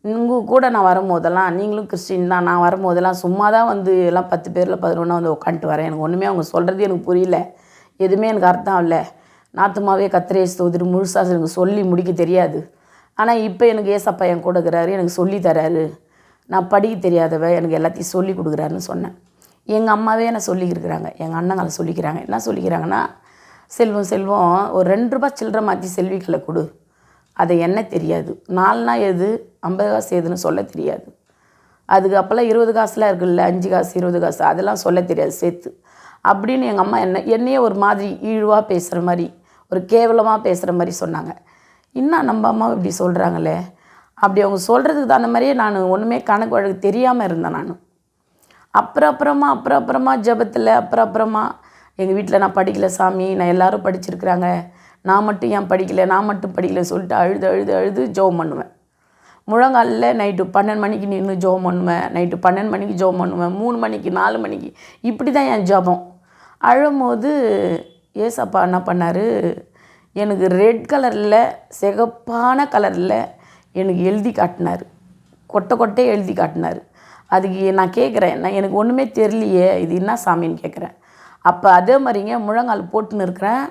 உங்கள் கூட நான் வரும்போதெல்லாம் நீங்களும் கிறிஸ்டின் தான், நான் வரும்போதெல்லாம் சும்மா தான் வந்து எல்லாம் 10 பேரில் 11 வந்து உட்காந்துட்டு வரேன். எனக்கு ஒன்றுமே அவங்க சொல்கிறது எனக்கு புரியல, எதுவுமே எனக்கு அர்த்தம் இல்லை. நாத்துமாவே கத்திரே ஸ்தோத்திரி முழுசாக எனக்கு சொல்லி முடிக்க தெரியாது. ஆனால் இப்போ எனக்கு ஏசப்பா என் கூட இருக்கிறாரு, எனக்கு சொல்லி தராரு, நான் படிக்க தெரியாதவ எனக்கு எல்லாத்தையும் சொல்லி கொடுக்குறாருன்னு சொன்னேன். எங்கள் அம்மாவே என்னை சொல்லிக்கிருக்கிறாங்க, எங்கள் அண்ணங்களை சொல்லிக்கிறாங்க. என்ன சொல்லிக்கிறாங்கன்னா, செல்வம் ஒரு 2 ரூபா சில்லறை மாற்றி செல்விகளை கொடு, அதை என்ன தெரியாது, 4னா எது 50 காசு எதுன்னு சொல்ல தெரியாது, அதுக்கு அப்போல்லாம் 20 காசுலாம் இருக்குல்ல, 5 காசு 20 காசு அதெல்லாம் சொல்ல தெரியாது சேர்த்து அப்படின்னு எங்கள் அம்மா என்னையே ஒரு மாதிரி ஈழ்வாக பேசுகிற மாதிரி, ஒரு கேவலமாக பேசுகிற மாதிரி சொன்னாங்க. இன்னும் நம்ம அம்மா இப்படி சொல்கிறாங்களே, அப்படி அவங்க சொல்கிறதுக்கு தகுந்த மாதிரியே நான் ஒன்றுமே கணக்கு வழக்கு தெரியாமல் இருந்தேன். நான் அப்புறமா ஜெபத்தில் அப்புறமா எங்கள் வீட்டில் நான் படிக்கலை சாமி, நான் எல்லோரும் படிச்சிருக்கிறாங்க, நான் மட்டும் ஏன் படிக்கலை சொல்லிட்டு அழுது ஜெபம் பண்ணுவேன். முழங்காலில் நைட்டு 12 மணிக்கு நின்று ஜெபம் பண்ணுவேன், நைட்டு 12 மணிக்கு ஜெபம் பண்ணுவேன், 3 மணிக்கு 4 மணிக்கு இப்படி தான் என் ஜெபம். அழும்போது ஏசப்பா என்ன பண்ணார், எனக்கு ரெட் கலரில் சிகப்பான கலரில் எனக்கு எழுதி காட்டினார், கொட்டையே எழுதி காட்டினார். அதுக்கு நான் கேட்குறேன், எனக்கு ஒன்றுமே தெரியலையே, இது என்ன சாமின்னு கேட்குறேன். அப்போ அதே மாதிரிங்க முழங்கால் போட்டுன்னு இருக்கிறேன்,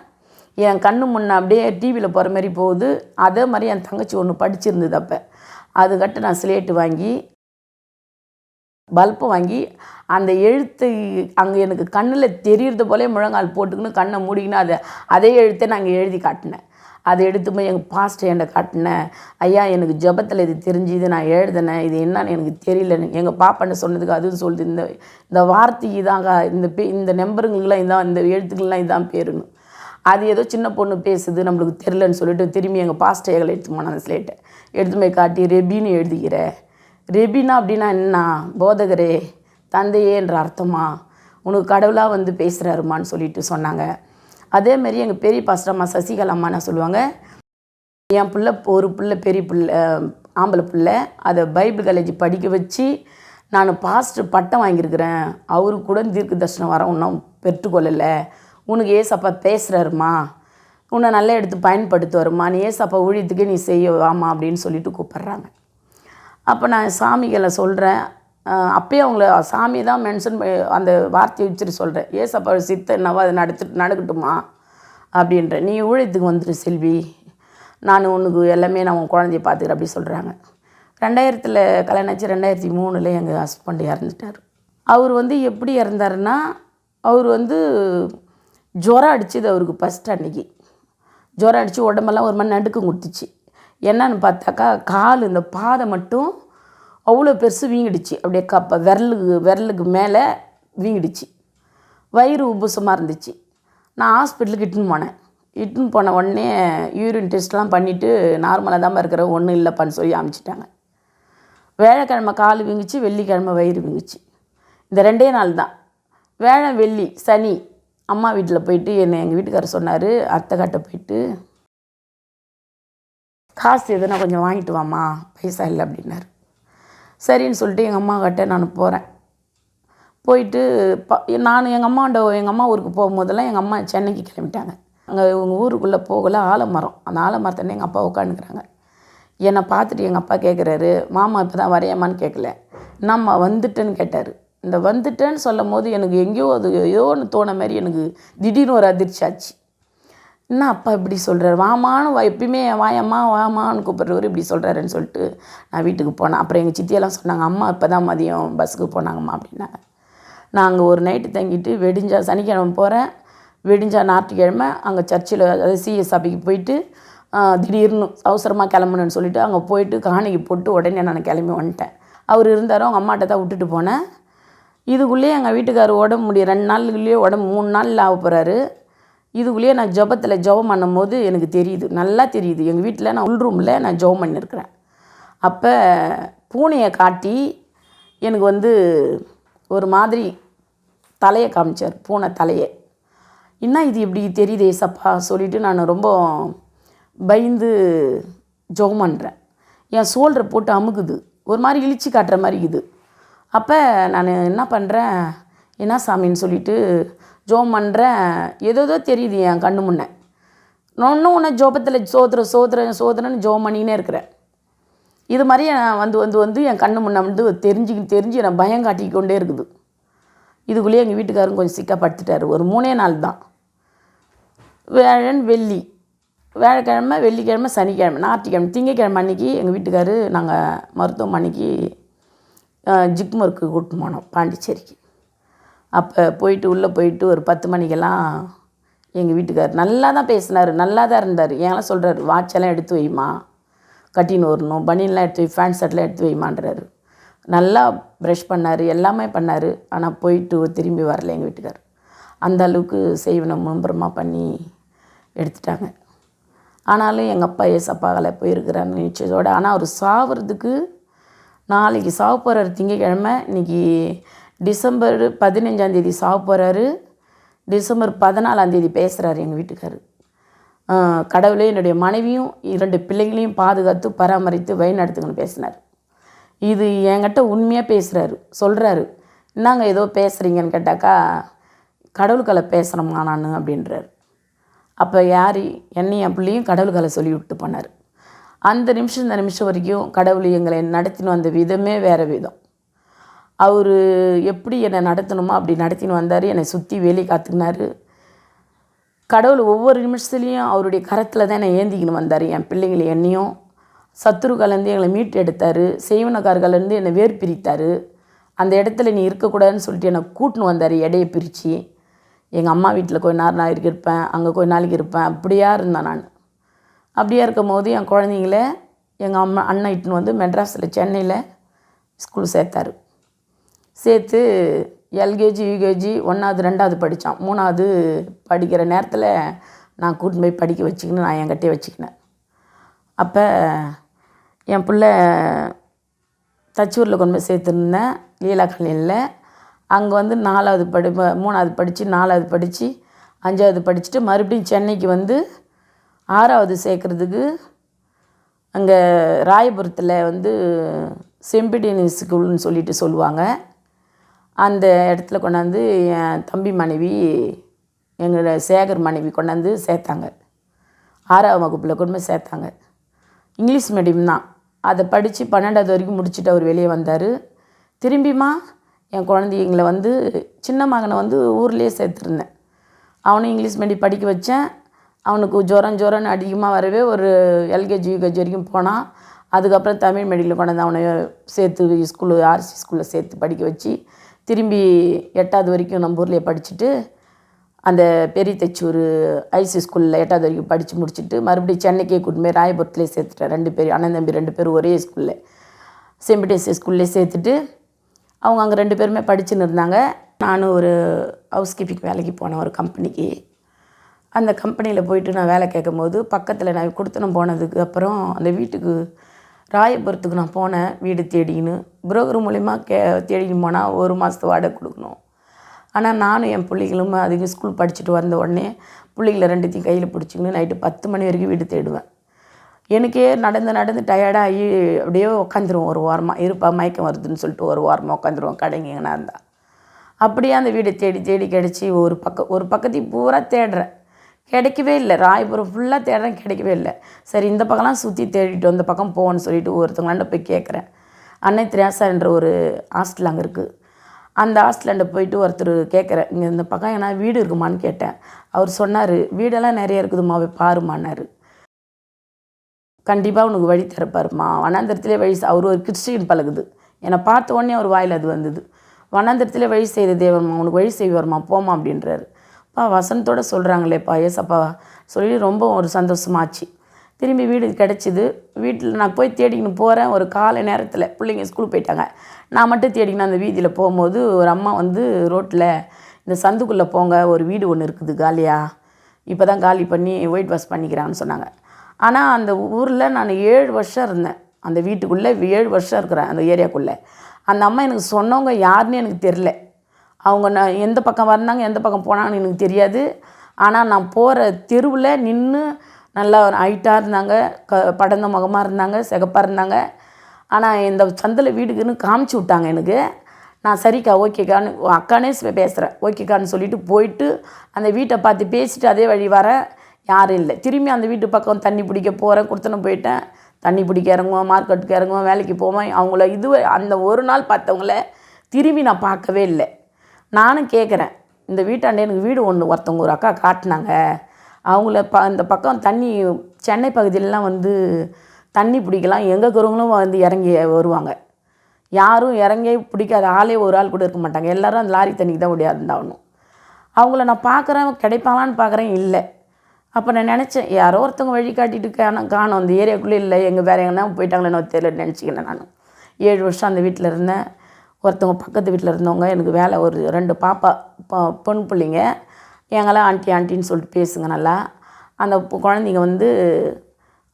என் கண்ணு முன்னே அப்படியே டிவியில் போகிற மாதிரி போகுது. அதே மாதிரி என் தங்கச்சி ஒன்று படிச்சிருந்தது. அப்போ அதுக்கட்டு நான் ஸ்லேட்டு வாங்கி பல்பு வாங்கி அந்த எழுத்து அங்கே எனக்கு கண்ணில் தெரியுறது போலே முழங்கால் போட்டுக்கின்னு கண்ணை மூடிக்கின்னு அதே எழுத்தை நான் அங்கே எழுதி காட்டினேன். அதை எடுத்து போய் எங்கள் பாஸ்டர் என்கிட்ட காட்டினேன். ஐயா எனக்கு ஜெபத்தில் இது தெரிஞ்சுது, நான் எழுதினேன், இது என்னன்னு எனக்கு தெரியலன்னு. எங்கள் பாப்பான்னு சொன்னதுக்கு அதுவும் சொல்லுது, இந்த வார்த்தைக்கு இதாங்க, இந்த நம்பருங்களுக்கெல்லாம் இதான், இந்த எழுத்துக்கள்லாம் இதான் பேருன்னு. அது ஏதோ சின்ன பொண்ணு பேசுது நம்மளுக்கு தெரிலன்னு சொல்லிட்டு திரும்பி எங்கள் பாஸ்டர் எங்களை எடுத்து போனேன். அந்த ஸ்லேட்டை எடுத்து போய் காட்டி ரெபின்னு எழுதிக்கிற. ரெபினா அப்படின்னா என்ன, போதகரே தந்தையேன்ற அர்த்தமா, உனக்கு கடவுளாக வந்து பேசுகிறாருமான்னு சொல்லிட்டு சொன்னாங்க. அதேமாரி எங்கள் பெரிய பாஸ்டர் அம்மா சசிகலா அம்மா என்ன சொல்லுவாங்க, என் பிள்ளை ஒரு பெரிய பிள்ளை ஆம்பளை பிள்ளை, அதை பைபிள் காலேஜ் படிக்க வச்சு நான் பாஸ்டர் பட்டம் வாங்கியிருக்கிறேன், அவருக்கு கூட தீர்க்க தரிசனம் வர இன்னும் பெற்றுக்கொள்ளலை, உனக்கு ஏசப்பா பேசுகிறாருமா, உன்னை நல்லா எடுத்து பயன்படுத்துவாருமா, நீ ஏசப்பா ஊழியத்துக்கே நீ செய்ய வாமா அப்படின்னு சொல்லிட்டு கூப்பிட்றாங்க. அப்போ நான் சாமிகளை சொல்கிறேன். அப்போயே அவங்கள சாமி தான் மென்ஷன் அந்த வார்த்தையை வச்சுட்டு சொல்கிறேன், ஏசப்பா சித்த என்னவோ அதை நடக்கட்டுமா அப்படின்ற. நீ ஊழியத்துக்கு வந்துடு செல்வி, நான் உனக்கு எல்லாமே நான் உன் குழந்தைய பார்த்துக்கிறேன் அப்படி சொல்கிறாங்க. 2000 கல்யாணம் ஆச்சு. 2003 எங்கள் ஹஸ்பண்ட் இறந்துட்டார். அவர் எப்படி இறந்தாருன்னா, அவர் ஜுரம் அடிச்சுது அவருக்கு ஃபஸ்ட் அன்றைக்கி. ஜுரம் அடித்து உடம்பெல்லாம் ஒரு மாதிரி நடுக்கம் கொடுத்துச்சு. என்னன்னு பார்த்தாக்கா கால் இந்த பாதை மட்டும் அவ்வளோ பெருசு வீங்கிடுச்சு. அப்படியே விரலுக்கு மேலே வீங்கிடுச்சு. வயிறு உப்புசமாக இருந்துச்சு. நான் ஹாஸ்பிட்டலுக்கு இட்டுன்னு போன உடனே யூரின் டெஸ்ட்லாம் பண்ணிவிட்டு நார்மலாக தான் இருக்கிற ஒன்றும் இல்லைப்பான்னு சொல்லி அனுப்பிச்சிட்டாங்க. வியாழக்கிழமை கால் வீங்கிச்சு, வெள்ளிக்கிழமை வயிறு வீங்கிச்சு. இந்த 2 நாள் தான். வியாழன் வெள்ளி சனி அம்மா வீட்டில் போயிட்டு எங்கள் வீட்டுக்காரர் சொன்னார், அத்தை கிட்ட போயிட்டு காசு எதுனா கொஞ்சம் வாங்கிட்டு வாம்மா, பைசா இல்லை அப்படின்னாரு. சரின்னு சொல்லிட்டு எங்கள் அம்மா கிட்ட நான் போகிறேன். போயிட்டு நான் எங்கள் அம்மா ஊருக்கு போகும்போதெல்லாம் எங்கள் அம்மா சென்னைக்கு கிளம்பிட்டாங்க. அங்கே உங்கள் ஊருக்குள்ளே போகல, ஆலமரம். அந்த ஆலமரத்தானே எங்கள் அப்பா உட்காந்துக்கிறாங்க. என்னை பார்த்துட்டு எங்கள் அப்பா கேட்குறாரு, மாமா இப்போ தான் வரையாமான்னு கேட்கல, என்னம்மா வந்துட்டேன்னு கேட்டார். இந்த வந்துட்டேன்னு சொல்லும் போது எனக்கு எங்கேயோ அது ஏதோ ஒன்று தோண மாதிரி எனக்கு திடீர்னு ஒரு அதிர்ச்சி ஆச்சு. என்ன அப்பா இப்படி சொல்கிறார், வாமான்னு எப்பயுமே வாயம்மா வாமான்னு கூப்பிட்றவர் இப்படி சொல்கிறாருன்னு சொல்லிட்டு நான் வீட்டுக்கு போனேன். அப்புறம் எங்கள் சித்தியெல்லாம் சொன்னாங்க, அம்மா இப்போ தான் மதியம் பஸ்ஸுக்கு போனாங்கம்மா அப்படின்னாங்க. நான் அங்கே ஒரு நைட்டு தங்கிட்டு வெடிஞ்சா சனிக்கிழமை போகிறேன். வெடிஞ்சா ஞாயிற்றுக்கிழமை அங்கே சர்ச்சில், அதாவது சிஎஸ் சபைக்கு போயிட்டு திடீர்னு அவசரமாக கிளம்பணுன்னு சொல்லிவிட்டு அங்கே போயிட்டு காணிக்கு போட்டு உடனே நான் கிளம்பி வந்துட்டேன். அவர் இருந்தாரோ அவங்க அம்மாட்ட தான் விட்டுட்டு போனேன். இதுக்குள்ளேயே எங்கள் வீட்டுக்காரர் உடம்பு முடியும் 2 நாளுக்குள்ளேயே உடம்பு 3 நாளில் ஆக போகிறாரு. இதுக்குள்ளேயே நான் ஜெபம் பண்ணும்போது எனக்கு தெரியுது, நல்லா தெரியுது. எங்கள் வீட்டில் நான் உள் ரூமில் நான் ஜெபம் பண்ணியிருக்கிறேன். அப்போ பூனையை காட்டி எனக்கு ஒரு மாதிரி தலையை காமிச்சார், பூனை தலையை. என்ன இது இப்படி தெரியுது ஏசப்பா சொல்லிவிட்டு நான் ரொம்ப பயந்து ஜெபம் பண்ணுறேன். என் ஷோல்டரை போட்டு அமுக்குது, ஒரு மாதிரி இழிச்சு காட்டுற மாதிரி இருக்குது. அப்போ நான் என்ன பண்ணுறேன், என்ன சாமின்னு சொல்லிவிட்டு ஜெபம் பண்ணுறேன். ஏதோ தெரியுது என் கண்ணு முன்னே. நான் ஒன்று ஜெபத்தில் சோதரன்னு ஜெபம் பண்ணினே இருக்கிறேன். இது மாதிரி நான் என் கண்ணு முன்னே தெரிஞ்சு நான் பயம் காட்டிக்கொண்டே இருக்குது. இதுக்குள்ளேயே எங்கள் வீட்டுக்காரரும் கொஞ்சம் சிக்கப்படுத்திட்டார். ஒரு 3 நாள் தான். வியாழன் வெள்ளி, வியாழக்கிழமை வெள்ளிக்கிழமை சனிக்கிழமை ஞாயிற்றுக்கிழமை திங்கக்கிழமை அன்றைக்கி எங்கள் வீட்டுக்காரர் நாங்கள் மருத்துவமனைக்கு ஜிப்மருக்கு கூட்டின்னு போனோம், பாண்டிச்சேரிக்கு. அப்போ உள்ளே போயிட்டு ஒரு 10 மணிக்கெல்லாம் எங்கள் வீட்டுக்காரர் நல்லா தான் பேசினார், நல்லா தான் இருந்தார். ஏன்லாம் சொல்கிறார், வாட்செல்லாம் எடுத்து வைமா, கட்டின்னு வரணும், பனியன்லாம் எடுத்து வை, ஃபேண்ட் ஷர்ட்லாம் எடுத்து வைமான்றாரு. நல்லா ப்ரஷ் பண்ணார், எல்லாமே பண்ணார். ஆனால் போயிட்டு திரும்பி வரல எங்கள் வீட்டுக்காரர். அந்த அளவுக்கு செய்வனை முன்புறமாக பண்ணி எடுத்துட்டாங்க. ஆனாலும் எங்கள் அப்பா ஏசப்பாவில் போயிருக்கிறான்னு நிச்சயத்தோடு. ஆனால் அவர் சாவறதுக்கு நாளைக்கு சாவ போகிறாரு திங்கக்கிழமை. இன்றைக்கி டிசம்பர் 15 சாவ போகிறாரு. டிசம்பர் 14 பேசுகிறாரு எங்கள் வீட்டுக்காரர். கடவுளே என்னுடைய மனைவியும் 2 பிள்ளைங்களையும் பாதுகாத்து பராமரித்து வழிநடத்துங்கன்னு பேசினார். இது என்கிட்ட உண்மையாக பேசுகிறாரு, சொல்கிறாரு. என்னங்க ஏதோ பேசுகிறீங்கன்னு கேட்டாக்கா, கடவுளுக்களை பேசுகிறேம்மா நான் அப்படின்றார். அப்போ யார் என்னையும் என் பிள்ளையும் கடவுளுக்களை சொல்லி விட்டு போனார். அந்த நிமிஷம் இந்த நிமிஷம் வரைக்கும் கடவுள் எங்களை நடத்தின்னு வந்த விதமே வேறு விதம். அவர் எப்படி என்னை நடத்தணுமோ அப்படி நடத்தின்னு வந்தார். என்னை சுற்றி வேலி காத்துக்கினார். கடவுள் ஒவ்வொரு நிமிஷத்துலேயும் அவருடைய கரத்தில் தான் என்னை ஏந்திக்கின்னு வந்தார். என் பிள்ளைங்களை என்னையும் சத்துருக்கலேருந்து எங்களை மீட்டு எடுத்தார். செய்வனக்காரர்களேருந்து என்னை வேர் பிரித்தார். அந்த இடத்துல நீ இருக்கக்கூடாதுன்னு சொல்லிட்டு என்னை கூட்டின்னு வந்தார், எடையை பிரித்து. எங்கள் அம்மா வீட்டில் கொஞ்ச நாளைக்கு இருப்பேன், அங்கே கொஞ்ச நாளைக்கு இருப்பேன், அப்படியா இருந்தேன் நான். அப்படியா இருக்கும் போது என் குழந்தைங்கள எங்கள் அண்ணன் இட்டுன்னு மெட்ராஸில் சென்னையில் ஸ்கூல் சேர்த்தார். சேர்த்து எல்கேஜி யூகேஜி 1வது 2வது படித்தான். 3வது படிக்கிற நேரத்தில் நான் கூட்டின்னு போய் படிக்க வச்சுக்கின்னு நான் என்கிட்டே வச்சுக்கினேன். அப்போ என் பிள்ளை தச்சூரில் கொண்டு போய் சேர்த்துருந்தேன், லீலா கல்யாணில். அங்கே 4வது 3வது படித்து 4வது படித்து 5வது படிச்சுட்டு மறுபடியும் சென்னைக்கு 6வது சேர்க்குறதுக்கு அங்கே ராயபுரத்தில் செம்பிடியன் ஸ்கூல்னு சொல்லிட்டு சொல்லுவாங்க. அந்த இடத்துல கொண்டாந்து என் தம்பி மனைவி, எங்களோட சேகர் மனைவி கொண்டாந்து சேர்த்தாங்க. 6ஆம் வகுப்பில் கொண்டு போய் சேர்த்தாங்க. இங்கிலீஷ் மீடியம் தான். அதை படித்து 12வது வரைக்கும் முடிச்சுட்டு அவர் வெளியே வந்தார். திரும்பியுமா என் குழந்தைங்களை சின்ன மகனை ஊர்லேயே சேர்த்துருந்தேன். அவனும் இங்கிலீஷ் மீடியம் படிக்க வச்சேன். அவனுக்கு ஜுரம்னு அதிகமாக வரவே ஒரு எல்கேஜி யூகேஜி வரைக்கும் போனான். அதுக்கப்புறம் தமிழ் மீடியத்தில் கொண்டாந்து அவனை சேர்த்து ஸ்கூலு ஆர்சி ஸ்கூலில் சேர்த்து படிக்க வச்சு திரும்பி 8வது வரைக்கும் நம்ம ஊர்லேயே படிச்சுட்டு அந்த பெரிய தைச்சூர் ஐசி ஸ்கூலில் 8வது வரைக்கும் படித்து முடிச்சுட்டு மறுபடியும் சென்னைக்கே கூட்டிட்டு போய் ராயபுரத்துலேயே சேர்த்துட்டேன். 2 பேர் அண்ணன் தம்பி 2 பேரும் ஒரே ஸ்கூலில் செம்பிடேசி ஸ்கூல்லே சேர்த்துட்டு அவங்க அங்கே 2 பேருமே படிச்சுன்னு இருந்தாங்க. நானும் ஒரு ஹவுஸ் கீப்பிங் வேலைக்கு போனேன் ஒரு கம்பெனிக்கு. அந்த கம்பெனியில் போயிட்டு நான் வேலை கேட்கும்போது பக்கத்தில் நான் கொடுத்தனம் போனதுக்கு அப்புறம் அந்த வீட்டுக்கு ராயபுரத்துக்கு நான் போனேன் வீடு தேடின்னு. புரோக்கர் மூலிமா தேடின்னு போனால் 1 மாதத்து வாடகை கொடுக்கணும். ஆனால் நானும் என் பிள்ளைகளும் அதுக்கு ஸ்கூல் படிச்சுட்டு வந்த உடனே பிள்ளைகளை 2த்தையும் கையில் பிடிச்சிக்கின்னு நைட்டு 10 மணி வரைக்கும் வீடு தேடுவேன். எனக்கே நடந்து டயர்டாகி அப்படியே உட்காந்துருவோம் ஒரு வாரமாக. இருப்பா மயக்கம் வருதுன்னு சொல்லிட்டு ஒரு வாரமாக உட்காந்துருவோம் கடைங்கன்னா இருந்தால். அப்படியே அந்த வீடை தேடி கிடச்சி ஒரு பக்கத்தையும் பூரா தேடுறேன், கிடைக்கவே இல்லை. ராயபுரம் ஃபுல்லாக தேடுறேன், கிடைக்கவே இல்லை. சரி இந்த பக்கம்லாம் சுற்றி தேடிட்டு இந்த பக்கம் போகணுன்னு சொல்லிட்டு ஒருத்தவங்களாண்ட போய் கேட்குறேன். அன்னை திரேசான்ற ஒரு ஹாஸ்டல் அங்கே இருக்குது. அந்த ஹாஸ்டலாண்ட போயிட்டு ஒருத்தர் கேட்குறேன், இங்கே இந்த பக்கம் ஏன்னா வீடு இருக்குமான்னு கேட்டேன். அவர் சொன்னார், வீடெல்லாம் நிறைய இருக்குதுமா போய் பாருமான்னாரு. கண்டிப்பாக உனக்கு வழி திறப்பாருமா, வனாந்திரத்திலே வழி. அவர் ஒரு கிறிஸ்டின் பழகுது. என்னை பார்த்த உடனே அவர் வாயில் அது வந்தது. வனாந்திரத்திலே வழி செய்த தேவன்மா, உனக்கு வழி செய்வார்மா போமா அப்படின்றாரு. வசனத்தோடு சொல்கிறாங்களேப்பா ஏசப்பா சொல்லி ரொம்ப ஒரு சந்தோஷமாச்சு. திரும்பி வீடு கிடச்சிது. வீட்டில் நான் போய் தேடிக்கின்னு போகிறேன். ஒரு காலை நேரத்தில் பிள்ளைங்க ஸ்கூல் போயிட்டாங்க. நான் மட்டும் தேடிக்கின்னு அந்த வீதியில் போகும்போது ஒரு அம்மா வந்து ரோட்டில் இந்த சந்துக்குள்ளே போங்க, ஒரு வீடு ஒன்று இருக்குது காலியாக, இப்போ தான் காலி பண்ணி ஒயிட் வாஷ் பண்ணிக்கிறான்னு சொன்னாங்க. ஆனால் அந்த ஊரில் நான் 7 வருஷம் இருந்தேன். அந்த வீட்டுக்குள்ளே 7 வருஷம் இருக்கிறேன் அந்த ஏரியாக்குள்ளே. அந்த அம்மா எனக்கு சொன்னவங்க யாருன்னு எனக்கு தெரில. அவங்க நான் எந்த பக்கம் வந்தாங்க எந்த பக்கம் போனாங்கன்னு எனக்கு தெரியாது. ஆனால் நான் போகிற தெருவில் நின்று நல்லா ஹைட்டாக இருந்தாங்க, படர்ந்த முகமாக இருந்தாங்க, சிகப்பாக இருந்தாங்க. ஆனால் இந்த சந்தில் வீடுக்குன்னு காமிச்சு விட்டாங்க எனக்கு. நான் சரிக்கா ஓகேக்கான்னு அக்கானே பேசுகிறேன், ஓகேக்கான்னு சொல்லிவிட்டு போயிட்டு அந்த வீட்டை பார்த்து பேசிவிட்டு அதே வழி வரேன். யாரும் இல்லை. திரும்பி அந்த வீட்டு பக்கம் தண்ணி பிடிக்க போகிறேன். கொடுத்துன்னு போயிட்டேன். தண்ணி பிடிக்க இறங்குவோம், மார்க்கெட்டுக்கு இறங்குவோம், வேலைக்கு போவேன். அவங்கள அந்த ஒரு நாள் பார்த்தவங்கள திரும்பி நான் பார்க்கவே இல்லை. நானும் கேட்குறேன், இந்த வீட்டாண்டே எனக்கு வீடு ஒருத்தவங்க ஒரு அக்கா காட்டினாங்க. அவங்கள இந்த பக்கம் தண்ணி சென்னை பகுதியிலலாம் வந்து தண்ணி பிடிக்கலாம், எங்கே இருக்கிறவங்களும் வந்து இறங்கி வருவாங்க. யாரும் இறங்கி பிடிக்காத ஆளே ஒரு ஆள் கூட இருக்க மாட்டாங்க. எல்லோரும் அந்த லாரி தண்ணிக்கு தான் ஓடியாருந்தாகணும். அவங்கள நான் பார்க்குறேன், கிடைப்பாங்களான்னு பார்க்குறேன், இல்லை. அப்போ நான் நினச்சேன், யாரோ ஒருத்தவங்க வழி காட்டிட்டு காணும் அந்த ஏரியாக்குள்ளே இல்லை, வேறு எங்கன்னா போயிட்டாங்களேன்னு தெரியல நினச்சிக்கினேன். நான் 7 வருஷம் அந்த வீட்டில் இருந்தேன். ஒருத்தவங்க பக்கத்து வீட்டில் இருந்தவங்க எனக்கு வேலை ஒரு 2 பாப்பா பொண்ணு பிள்ளைங்க, எங்கெல்லாம் ஆண்டின்னு சொல்லிட்டு பேசுங்க நல்லா. அந்த குழந்தைங்க வந்து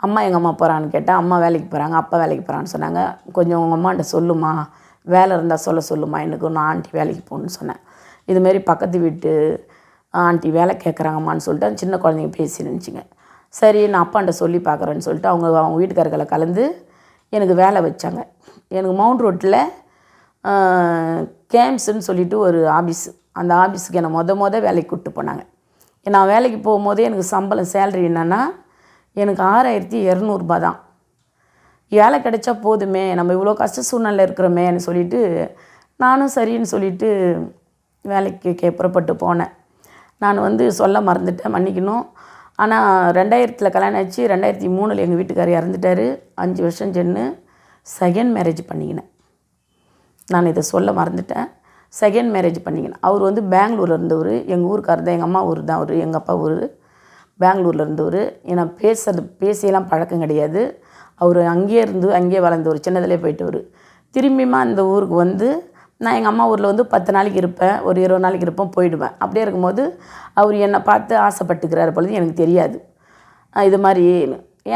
அம்மா எங்கள் அம்மா போகிறான்னு கேட்டால், அம்மா வேலைக்கு போகிறாங்க, அப்பா வேலைக்கு போகிறான்னு சொன்னாங்க. கொஞ்சம் உங்கள் அம்மாண்ட சொல்லுமா, வேலை இருந்தால் சொல்லுமா, எனக்கு நான் ஆண்டி வேலைக்கு போகணுன்னு சொன்னேன். இதுமாரி பக்கத்து வீட்டு ஆண்டி வேலை கேட்குறாங்கம்மான்னு சொல்லிட்டு அந்த சின்ன குழந்தைங்க பேசி நினச்சிங்க. சரி நான் அப்பாண்ட சொல்லி பார்க்குறேன்னு சொல்லிட்டு அவங்க வீட்டுக்காரர்களை கலந்து எனக்கு வேலை வச்சாங்க. எனக்கு மவுண்ட் ரோட்டில் கேம்ஸுன்னு சொல்லிட்டு ஒரு ஆஃபீஸு, அந்த ஆஃபீஸுக்கு என்னை மொத வேலைக்கு கூப்பிட்டு போனாங்க. நான் வேலைக்கு போகும்போதே எனக்கு சம்பளம் சேலரி என்னென்னா எனக்கு 6200 தான். வேலை கிடைச்சா போதுமே, நம்ம இவ்வளோ கஷ்ட சூழ்நிலை இருக்கிறோமேன்னு சொல்லிவிட்டு நானும் சரின்னு சொல்லிவிட்டு வேலைக்கு புறப்பட்டு போனேன். நான் வந்து சொல்ல மறந்துட்டேன், மன்னிக்கணும். ஆனால் 2000 கல்யாணம் ஆச்சு. 2003 எங்கள் வீட்டுக்காரர் இறந்துட்டார். 5 வருஷம் சென்று செகண்ட் மேரேஜ் பண்ணிக்கினேன். நான் இதை சொல்ல மறந்துட்டேன். Second marriage பண்ணிக்கினேன். அவர் வந்து பெங்களூரில் இருந்தவர், எங்கள் ஊருக்காரர் தான், எங்கள் அம்மா ஊர் தான் அவர், எங்கள் அப்பா ஊர் பெங்களூரில் இருந்தவர். ஏன்னா பேசியெல்லாம் பழக்கம் கிடையாது. அவர் அங்கேயே வளர்ந்தவர், சின்னதிலே போயிட்டவர். திரும்பியுமா அந்த ஊருக்கு வந்து நான் எங்கள் அம்மா ஊரில் வந்து 10 நாளைக்கு இருப்பேன், ஒரு 20 நாளைக்கு இருப்பேன், போயிடுவேன். அப்படியே இருக்கும்போது அவர் என்னை பார்த்து ஆசைப்பட்டுக்கிறார் பொழுது எனக்கு தெரியாது. இது மாதிரி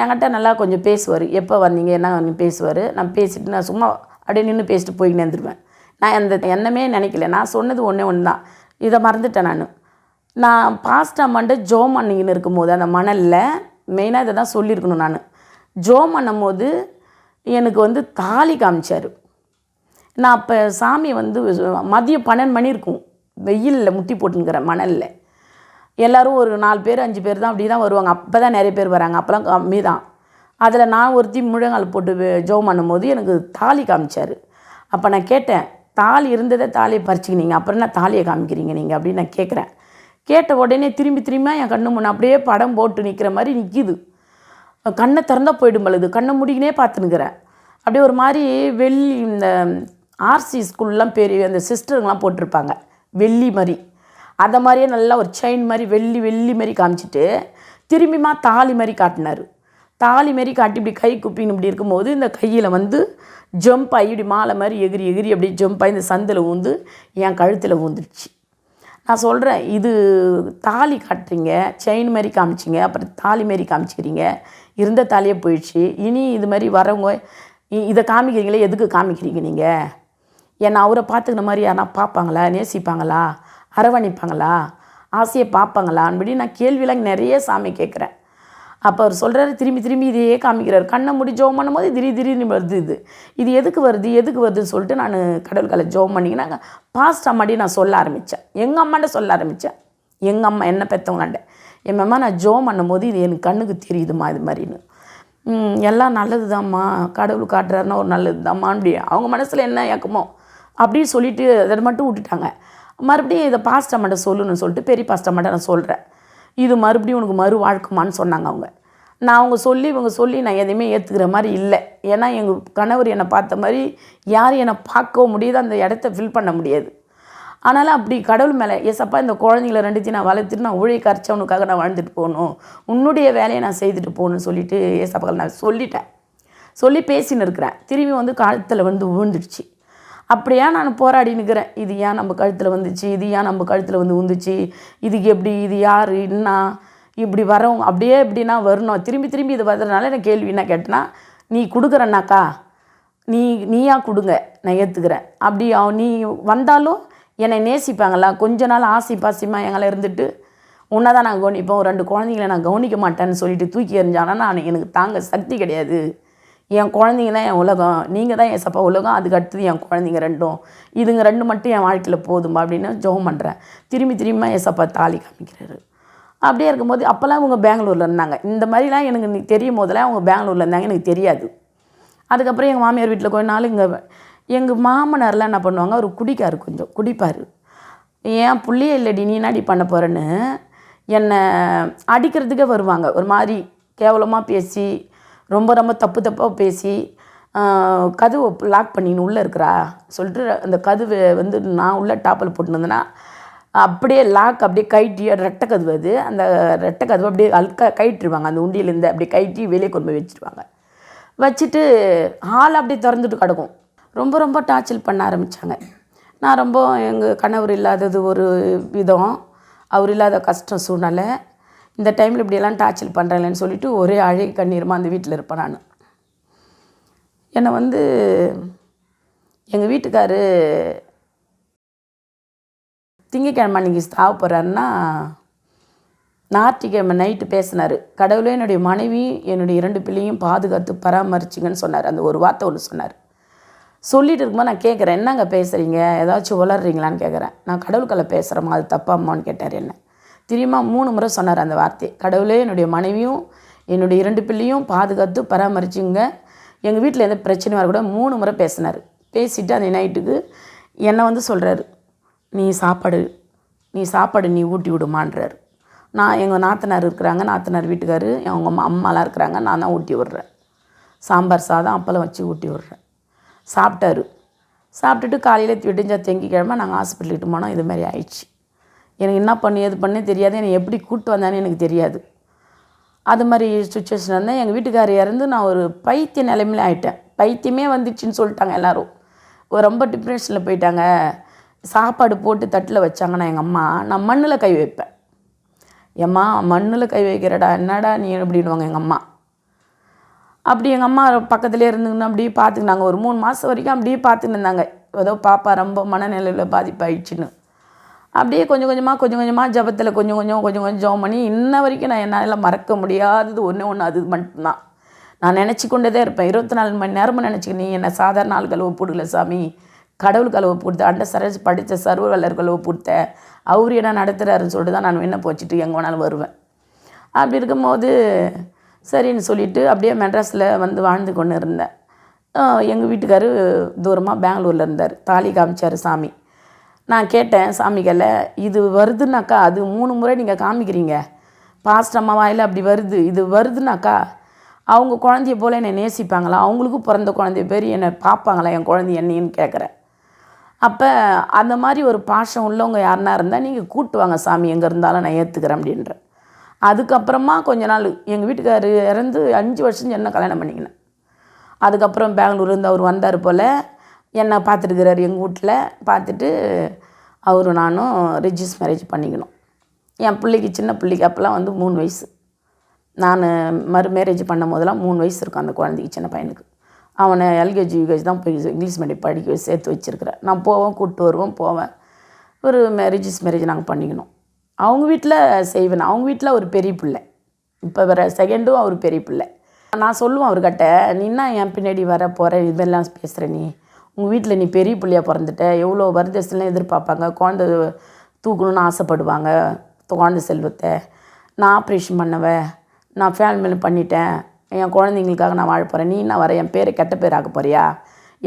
என்கிட்ட நல்லா கொஞ்சம் பேசுவார். எப்போ வந்தீங்க என்ன பேசுவார். நான் பேசிவிட்டு நான் சும்மா அப்படியே நின்று பேசிட்டு போய்க்கினே இருந்துருவேன். நான் அந்த எண்ணமே நினைக்கல. நான் சொன்னது ஒன்று தான், இதை மறந்துட்டேன். நான் பாஸ்டா மண்டை ஜோம் பண்ணிக்கின்னு இருக்கும்போது அந்த மணலில் மெயினாக இதை தான் சொல்லியிருக்கணும். நான் ஜோம் பண்ணும்போது எனக்கு வந்து தாலி காமிச்சார். நான் அப்போ சாமியை வந்து மதியம் 12 மணி இருக்கும், வெயிலில் முட்டி போட்டுங்கிற மணலில். எல்லோரும் ஒரு 4 பேர் 5 பேர் தான் அப்படி தான் வருவாங்க. அப்போ தான் நிறைய பேர் வராங்க, அப்போலாம் கம்மி தான். அதில் நான் ஒருத்தி முழங்கால் போட்டு ஜோம் பண்ணும்போது எனக்கு தாலி காமிச்சார். அப்போ நான் கேட்டேன், தாலி இருந்ததே தாலியை பறிச்சிக்கினீங்க, அப்புறம் என்ன தாலியை காமிக்கிறீங்க நீங்கள் அப்படின்னு நான் கேட்குறேன். கேட்ட உடனே திரும்பி என் கண்ணு முன்னே அப்படியே படம் போட்டு நிற்கிற மாதிரி நிற்கிது. கண்ணை திறந்தால் போயிடும் பொழுது கண்ணை முடிக்கினே பார்த்துன்னுக்கிறேன். அப்படியே ஒரு மாதிரி வெள்ளி இந்த ஆர்சி ஸ்கூல்லாம் பெரிய அந்த சிஸ்டருங்கெலாம் போட்டிருப்பாங்க வெள்ளி மாதிரி, அதை மாதிரியே நல்லா ஒரு செயின் மாதிரி வெள்ளி மாதிரி காமிச்சிட்டு திரும்பிமா தாலி மாதிரி காட்டினார். தாலி மாரி காட்டி இப்படி கை குப்பின்னு இப்படி இருக்கும்போது இந்த கையில் வந்து ஜம்ப் ஆகி இப்படி மாலை மாதிரி எகிரி அப்படி ஜம்ப் ஆகி இந்த சந்தில் ஊந்து என் கழுத்தில் ஊந்துடுச்சு. நான் சொல்கிறேன், இது தாலி காட்டுறீங்க, செயின் மாதிரி காமிச்சிங்க, அப்புறம் தாலி மாரி காமிச்சிக்கிறீங்க, இருந்த தாலியே போயிடுச்சு. இனி இது மாதிரி வரவங்க இதை காமிக்கிறீங்களே, எதுக்கு காமிக்கிறீங்க நீங்கள்? என்னை அவரை பார்த்துக்கிற மாதிரி யாரா பார்ப்பாங்களா, நேசிப்பாங்களா, அரவணைப்பாங்களா, ஆசையை பார்ப்பாங்களான்னு நான் கேள்வியெல்லாம் நிறைய சாமி கேட்குறேன். அப்போ அவர் சொல்கிறாரு, திரும்பி இதையே காமிக்கிறார். கண்ணை மூடி ஜோம் பண்ணும்போது திடீர்னு வருது. இது எதுக்கு வருதுன்னு சொல்லிட்டு நான் கடவுளுக்கால ஜோம் பண்ணிங்கன்னா பாஸ்ட் அம்மாடி நான் சொல்ல ஆரம்பித்தேன். எங்கள் அம்மாண்ட சொல்ல ஆரம்பித்தேன். எங்கள் அம்மா என்ன பெற்றவங்களாண்ட என் அம்மா நான் ஜோம் பண்ணும்போது இது எனக்கு கண்ணுக்கு தெரியுதுமா இது மாதிரின்னு. எல்லாம் நல்லது தான்மா, கடவுள் காட்டுறாருன்னா ஒரு நல்லது தான்மா. அப்படி அவங்க மனசில் என்ன ஏக்கமோ அப்படின்னு சொல்லிவிட்டு அதை மட்டும் விட்டுட்டாங்க. மறுபடியும் இதை பாஸ்ட் அம்மாட்ட சொல்லணும்னு சொல்லிட்டு பெரிய பாஸ்ட் அம்மாட்ட நான் சொல்கிறேன். இது மறுபடியும் உனக்கு மறு வாழ்க்கைமான்னு சொன்னாங்க அவங்க. நான் இவங்க சொல்லி நான் எதையுமே ஏற்றுக்கிற மாதிரி இல்லை. ஏன்னா எங்கள் கணவர் என்னை பார்த்த மாதிரி யாரும் என்னை பார்க்கவும் முடியாது, அந்த இடத்த ஃபில் பண்ண முடியாது. ஆனாலும் அப்படி கடவுள் மேலே ஏசப்பா இந்த குழந்தைங்கள ரெண்டுத்தையும் நான் வளர்த்துட்டு நான் ஊழிய கரைச்சவனுக்காக நான் வாழ்ந்துட்டு போகணும், உன்னுடைய வேலையை நான் செய்துட்டு போகணும்னு சொல்லிட்டு ஏசப்பாக்கள் நான் சொல்லிட்டேன். சொல்லி பேசின்னு இருக்கிறேன். திரும்பி வந்து காலத்தில் வந்து விழுந்துடுச்சு. அப்படியா நான் போராடினுக்கிறேன். இது ஏன் நம்ம கழுத்தில் வந்துச்சு, இது ஏன் நம்ம கழுத்தில் வந்து விழுந்துச்சு, இதுக்கு எப்படி, இது யார் என்ன இப்படி வரவங்க அப்படியே எப்படின்னா வரணும். திரும்பி இது வர்றதுனால எனக்கு கேள்வி என்ன கேட்டேன்னா, நீ கொடுக்குறேன்னாக்கா நீயா கொடுங்க, நான் ஏற்றுக்கிறேன். அப்படி நீ வந்தாலும் என்னை நேசிப்பாங்களா, கொஞ்ச நாள் ஆசி பாசியமாக எங்களை இருந்துட்டு உன்னை தான் நான் கவனிப்போம், 2 குழந்தைங்கள நான் கவனிக்க மாட்டேன்னு சொல்லிட்டு தூக்கி எறிஞ்சானா எனக்கு தாங்க சக்தி கிடையாது. என் குழந்தைங்க தான் என் உலகம், நீங்கள் தான் என் சப்பா உலகம், அதுக்கு அடுத்தது என் குழந்தைங்க 2, இதுங்க 2 மட்டும் என் வாழ்க்கையில் போதுமா அப்படின்னு ஜெபம் பண்ணுறேன். திரும்பி என் சப்பா தாலி காமிக்கிறாரு. அப்படியே இருக்கும்போது அப்போல்லாம் அவங்க பெங்களூரில் இருந்தாங்க. இந்த மாதிரிலாம் எனக்கு தெரியும் போதெல்லாம் அவங்க பெங்களூரில் இருந்தாங்க, எனக்கு தெரியாது. அதுக்கப்புறம் எங்கள் மாமியார் வீட்டில் கொஞ்ச நாள் எங்கள் மாமனார்லாம் என்ன பண்ணுவாங்க, அவர் கொஞ்சம் குடிப்பார். ஏன் புள்ளையே இல்லடி நீ என்னாடி பண்ண போகிறேன்னு என்னை அடிக்கிறதுக்கே வருவாங்க. ஒரு மாதிரி கேவலமாக பேசி ரொம்ப தப்பாக பேசி கதவை லாக் பண்ணின்னு உள்ளே இருக்கிறா சொல்லிட்டு அந்த கதவை வந்து நான் உள்ள டாப்பில் போட்டுருந்தேன்னா அப்படியே லாக் அப்படியே கைட்டி ரெட்டை கதவு, அது அந்த ரெட்டை கதவை அப்படியே கயிட்டுருவாங்க. அந்த உண்டியிலேருந்து அப்படியே கைட்டி வெளியே கொண்டு போய் வச்சுருவாங்க. வச்சுட்டு ஹால் அப்படியே திறந்துட்டு கிடக்கும். ரொம்ப டார்ச்சர் பண்ண ஆரம்பித்தாங்க. நான் ரொம்ப எங்கள் கணவர் இல்லாதது ஒரு விதம், அவர் இல்லாத கஷ்டம் சூழ்நிலை, இந்த டைமில் இப்படியெல்லாம் டார்ச்சர் பண்ணுறேன்னு சொல்லிவிட்டு ஒரே அழகு கண்ணீரமாக அந்த வீட்டில் இருப்பேன் நான். என்னை வந்து எங்கள் வீட்டுக்காரு திங்கக்கிழமை அன்றைக்கி சாவ போகிறாருன்னா ஞாயிற்றுக்கிழமை நைட்டு பேசினார். கடவுளே என்னுடைய மனைவி என்னுடைய 2 பிள்ளையும் பாதுகாத்து பராமரிச்சிங்கன்னு சொன்னார். அந்த ஒரு வார்த்தை ஒன்று சொன்னார். சொல்லிட்டு இருக்கும்போது நான் கேட்குறேன், என்னங்க பேசுகிறீங்க, ஏதாச்சும் உளறீங்களான்னு கேட்குறேன். நான் கடவுளுக்கல்ல பேசுகிறேம்மா, அது தப்பாம்மான்னு கேட்டார். என்ன தெரியுமா 3 முறை சொன்னார் அந்த வார்த்தை. கடவுளே என்னுடைய மனைவியும் என்னுடைய 2 பிள்ளையும் பாதுகாத்து பராமரிச்சிங்க, எங்கள் வீட்டில் எந்த பிரச்சனையும் வரக்கூட 3 முறை பேசினார். பேசிவிட்டு அந்த நைட்டுக்கு என்னை வந்து சொல்கிறாரு, நீ சாப்பாடு நீ ஊட்டி விடுமான்றார். நான் எங்கள் நாத்தனார் இருக்கிறாங்க, நாத்தனார் வீட்டுக்காரு அவங்க அம்மாலாம் இருக்கிறாங்க, நான் தான் ஊட்டி விட்றேன். சாம்பார் சாதம் அப்பளம் வச்சு ஊட்டி விட்றேன். சாப்பிட்டாரு. சாப்பிட்டுட்டு காலையில் விடிஞ்சா திங்கக்கிழமை நாங்கள் ஹாஸ்பிட்டலுக்கு போனோம். இது மாதிரி ஆயிடுச்சு. எனக்கு என்ன பண்ணி எது பண்ணே தெரியாது, என்னை எப்படி கூப்பிட்டு வந்தானே எனக்கு தெரியாது. அது மாதிரி சுச்சுவேஷன் இருந்தேன். எங்கள் வீட்டுக்காரர் இறந்து நான் ஒரு பைத்திய நிலைமையில ஆகிட்டேன். பைத்தியமே வந்துடுச்சின்னு சொல்லிட்டாங்க எல்லோரும். ரொம்ப டிப்ரெஷனில் போயிட்டாங்க. சாப்பாடு போட்டு தட்டில் வச்சாங்கன்னா எங்கள் அம்மா, நான் மண்ணில் கை வைப்பேன். ஏம்மா மண்ணில் கை வைக்கிறடா, என்னடா நீ அப்படின்வாங்க எங்கள் அம்மா. அப்படி எங்கள் அம்மா பக்கத்துலேயே இருந்துங்கன்னு அப்படியே பார்த்துக்கினாங்க. ஒரு 3 மாதம் வரைக்கும் அப்படியே பார்த்துன்னு இருந்தாங்க. ஏதோ பாப்பா ரொம்ப மனநிலையில் பாதிப்பாயிடுச்சுன்னு. அப்படியே கொஞ்சம் கொஞ்சமாக ஜபத்தில் கொஞ்சம் ஜபம் பண்ணி இன்ன வரைக்கும் நான் என்னால் மறக்க முடியாதது ஒன்று அது மட்டும்தான். நான் நினச்சி கொண்டே இருப்பேன். 24 மணி நேரமும் நினச்சிக்க, நீ என்னை சாதாரண ஆள்கள் ஒப்புடுல சாமி, கடவுளுக்கு ஒப்புடுத்த, அண்ட சரஸ் படித்த சர்வ வல்லர்கள் ஒப்புடுத்த, அவர் என்ன நடத்துகிறாருன்னு சொல்லிட்டு தான் நான் விண்ணப்பம் வச்சுட்டு எங்கே வேணாலும் வருவேன். அப்படி இருக்கும்போது சரின்னு சொல்லிவிட்டு அப்படியே மெட்ராஸில் வந்து வாழ்ந்து கொண்டு இருந்தேன். எங்கள் வீட்டுக்காரு தூரமாக பெங்களூரில் இருந்தார். தாலி காமிச்சார் சாமி. நான் கேட்டேன் சாமிகளை, இது வருதுன்னாக்கா அது 3 முறை நீங்கள் காமிக்கிறீங்க, பாஸ்ட் அம்மா வாயில் அப்படி வருது, இது வருதுன்னாக்கா அவங்க குழந்தைய போல் என்னை நேசிப்பாங்களா, அவங்களுக்கும் பிறந்த குழந்தைய பேர் என்னை பார்ப்பாங்களா, என் குழந்தை என்னைன்னு கேட்குறேன். அப்போ அந்த மாதிரி ஒரு பாசம் உள்ளவங்க யாருன்னா இருந்தால் நீங்கள் கூப்பிட்டு வாங்க சாமி, எங்கே இருந்தாலும் நான் ஏற்றுக்கிறேன் அப்படின்றேன். அதுக்கப்புறமா கொஞ்ச நாள் எங்கள் வீட்டுக்காரர் இறந்து 5 வருஷம் என்ன கல்யாணம் பண்ணிக்கினேன். அதுக்கப்புறம் பெங்களூர்லேருந்து அவர் வந்தார் போல், என்னை பார்த்துட்டுக்கிறார் எங்கள் வீட்டில். பார்த்துட்டு அவரும் நானும் ரிஜிஸ்டர் மேரேஜ் பண்ணிக்கணும். என் பிள்ளைக்கு சின்ன பிள்ளைக்கு அப்போல்லாம் வந்து 3 வயசு. நான் மேரேஜ் பண்ணும் போதெல்லாம் 3 வயசு இருக்கும் அந்த குழந்தைக்கு, சின்ன பையனுக்கு. அவனை எல்கேஜி யூகேஜி தான் போய் இங்கிலீஷ் மீடியம் படிக்க சேர்த்து வச்சுருக்கிறேன். நான் போவேன், கூப்பிட்டு வருவேன், போவேன். ஒரு ரிஜிஸ்டர் மேரேஜ் நாங்கள் பண்ணிக்கணும். அவங்க வீட்டில் செய்வேன். அவங்க வீட்டில் ஒரு பெரிய பிள்ளை, இப்போ வேறு செகண்டும் அவர் பெரிய பிள்ளை. நான் சொல்லுவேன் அவர்கிட்ட, நீன்னா என் பின்னாடி வர போகிற இதெல்லாம் பேசுகிற, நீ உங்கள் வீட்டில் நீ பெரிய பிள்ளையாக பிறந்துட்ட, எவ்வளோ வரதட்சணைலாம் எதிர்பார்ப்பாங்க, குழந்தை தூக்கணும்னு ஆசைப்படுவாங்க, குழந்தை செல்வத்தை. நான் ஆப்ரேஷன் பண்ணவேன், நான் ஃபேமிலி பண்ணிட்டேன், என் குழந்தைங்களுக்காக நான் வாழ போகிறேன், நீ என்ன வர என் பேரை கெட்ட பேர் ஆக்க போறியா,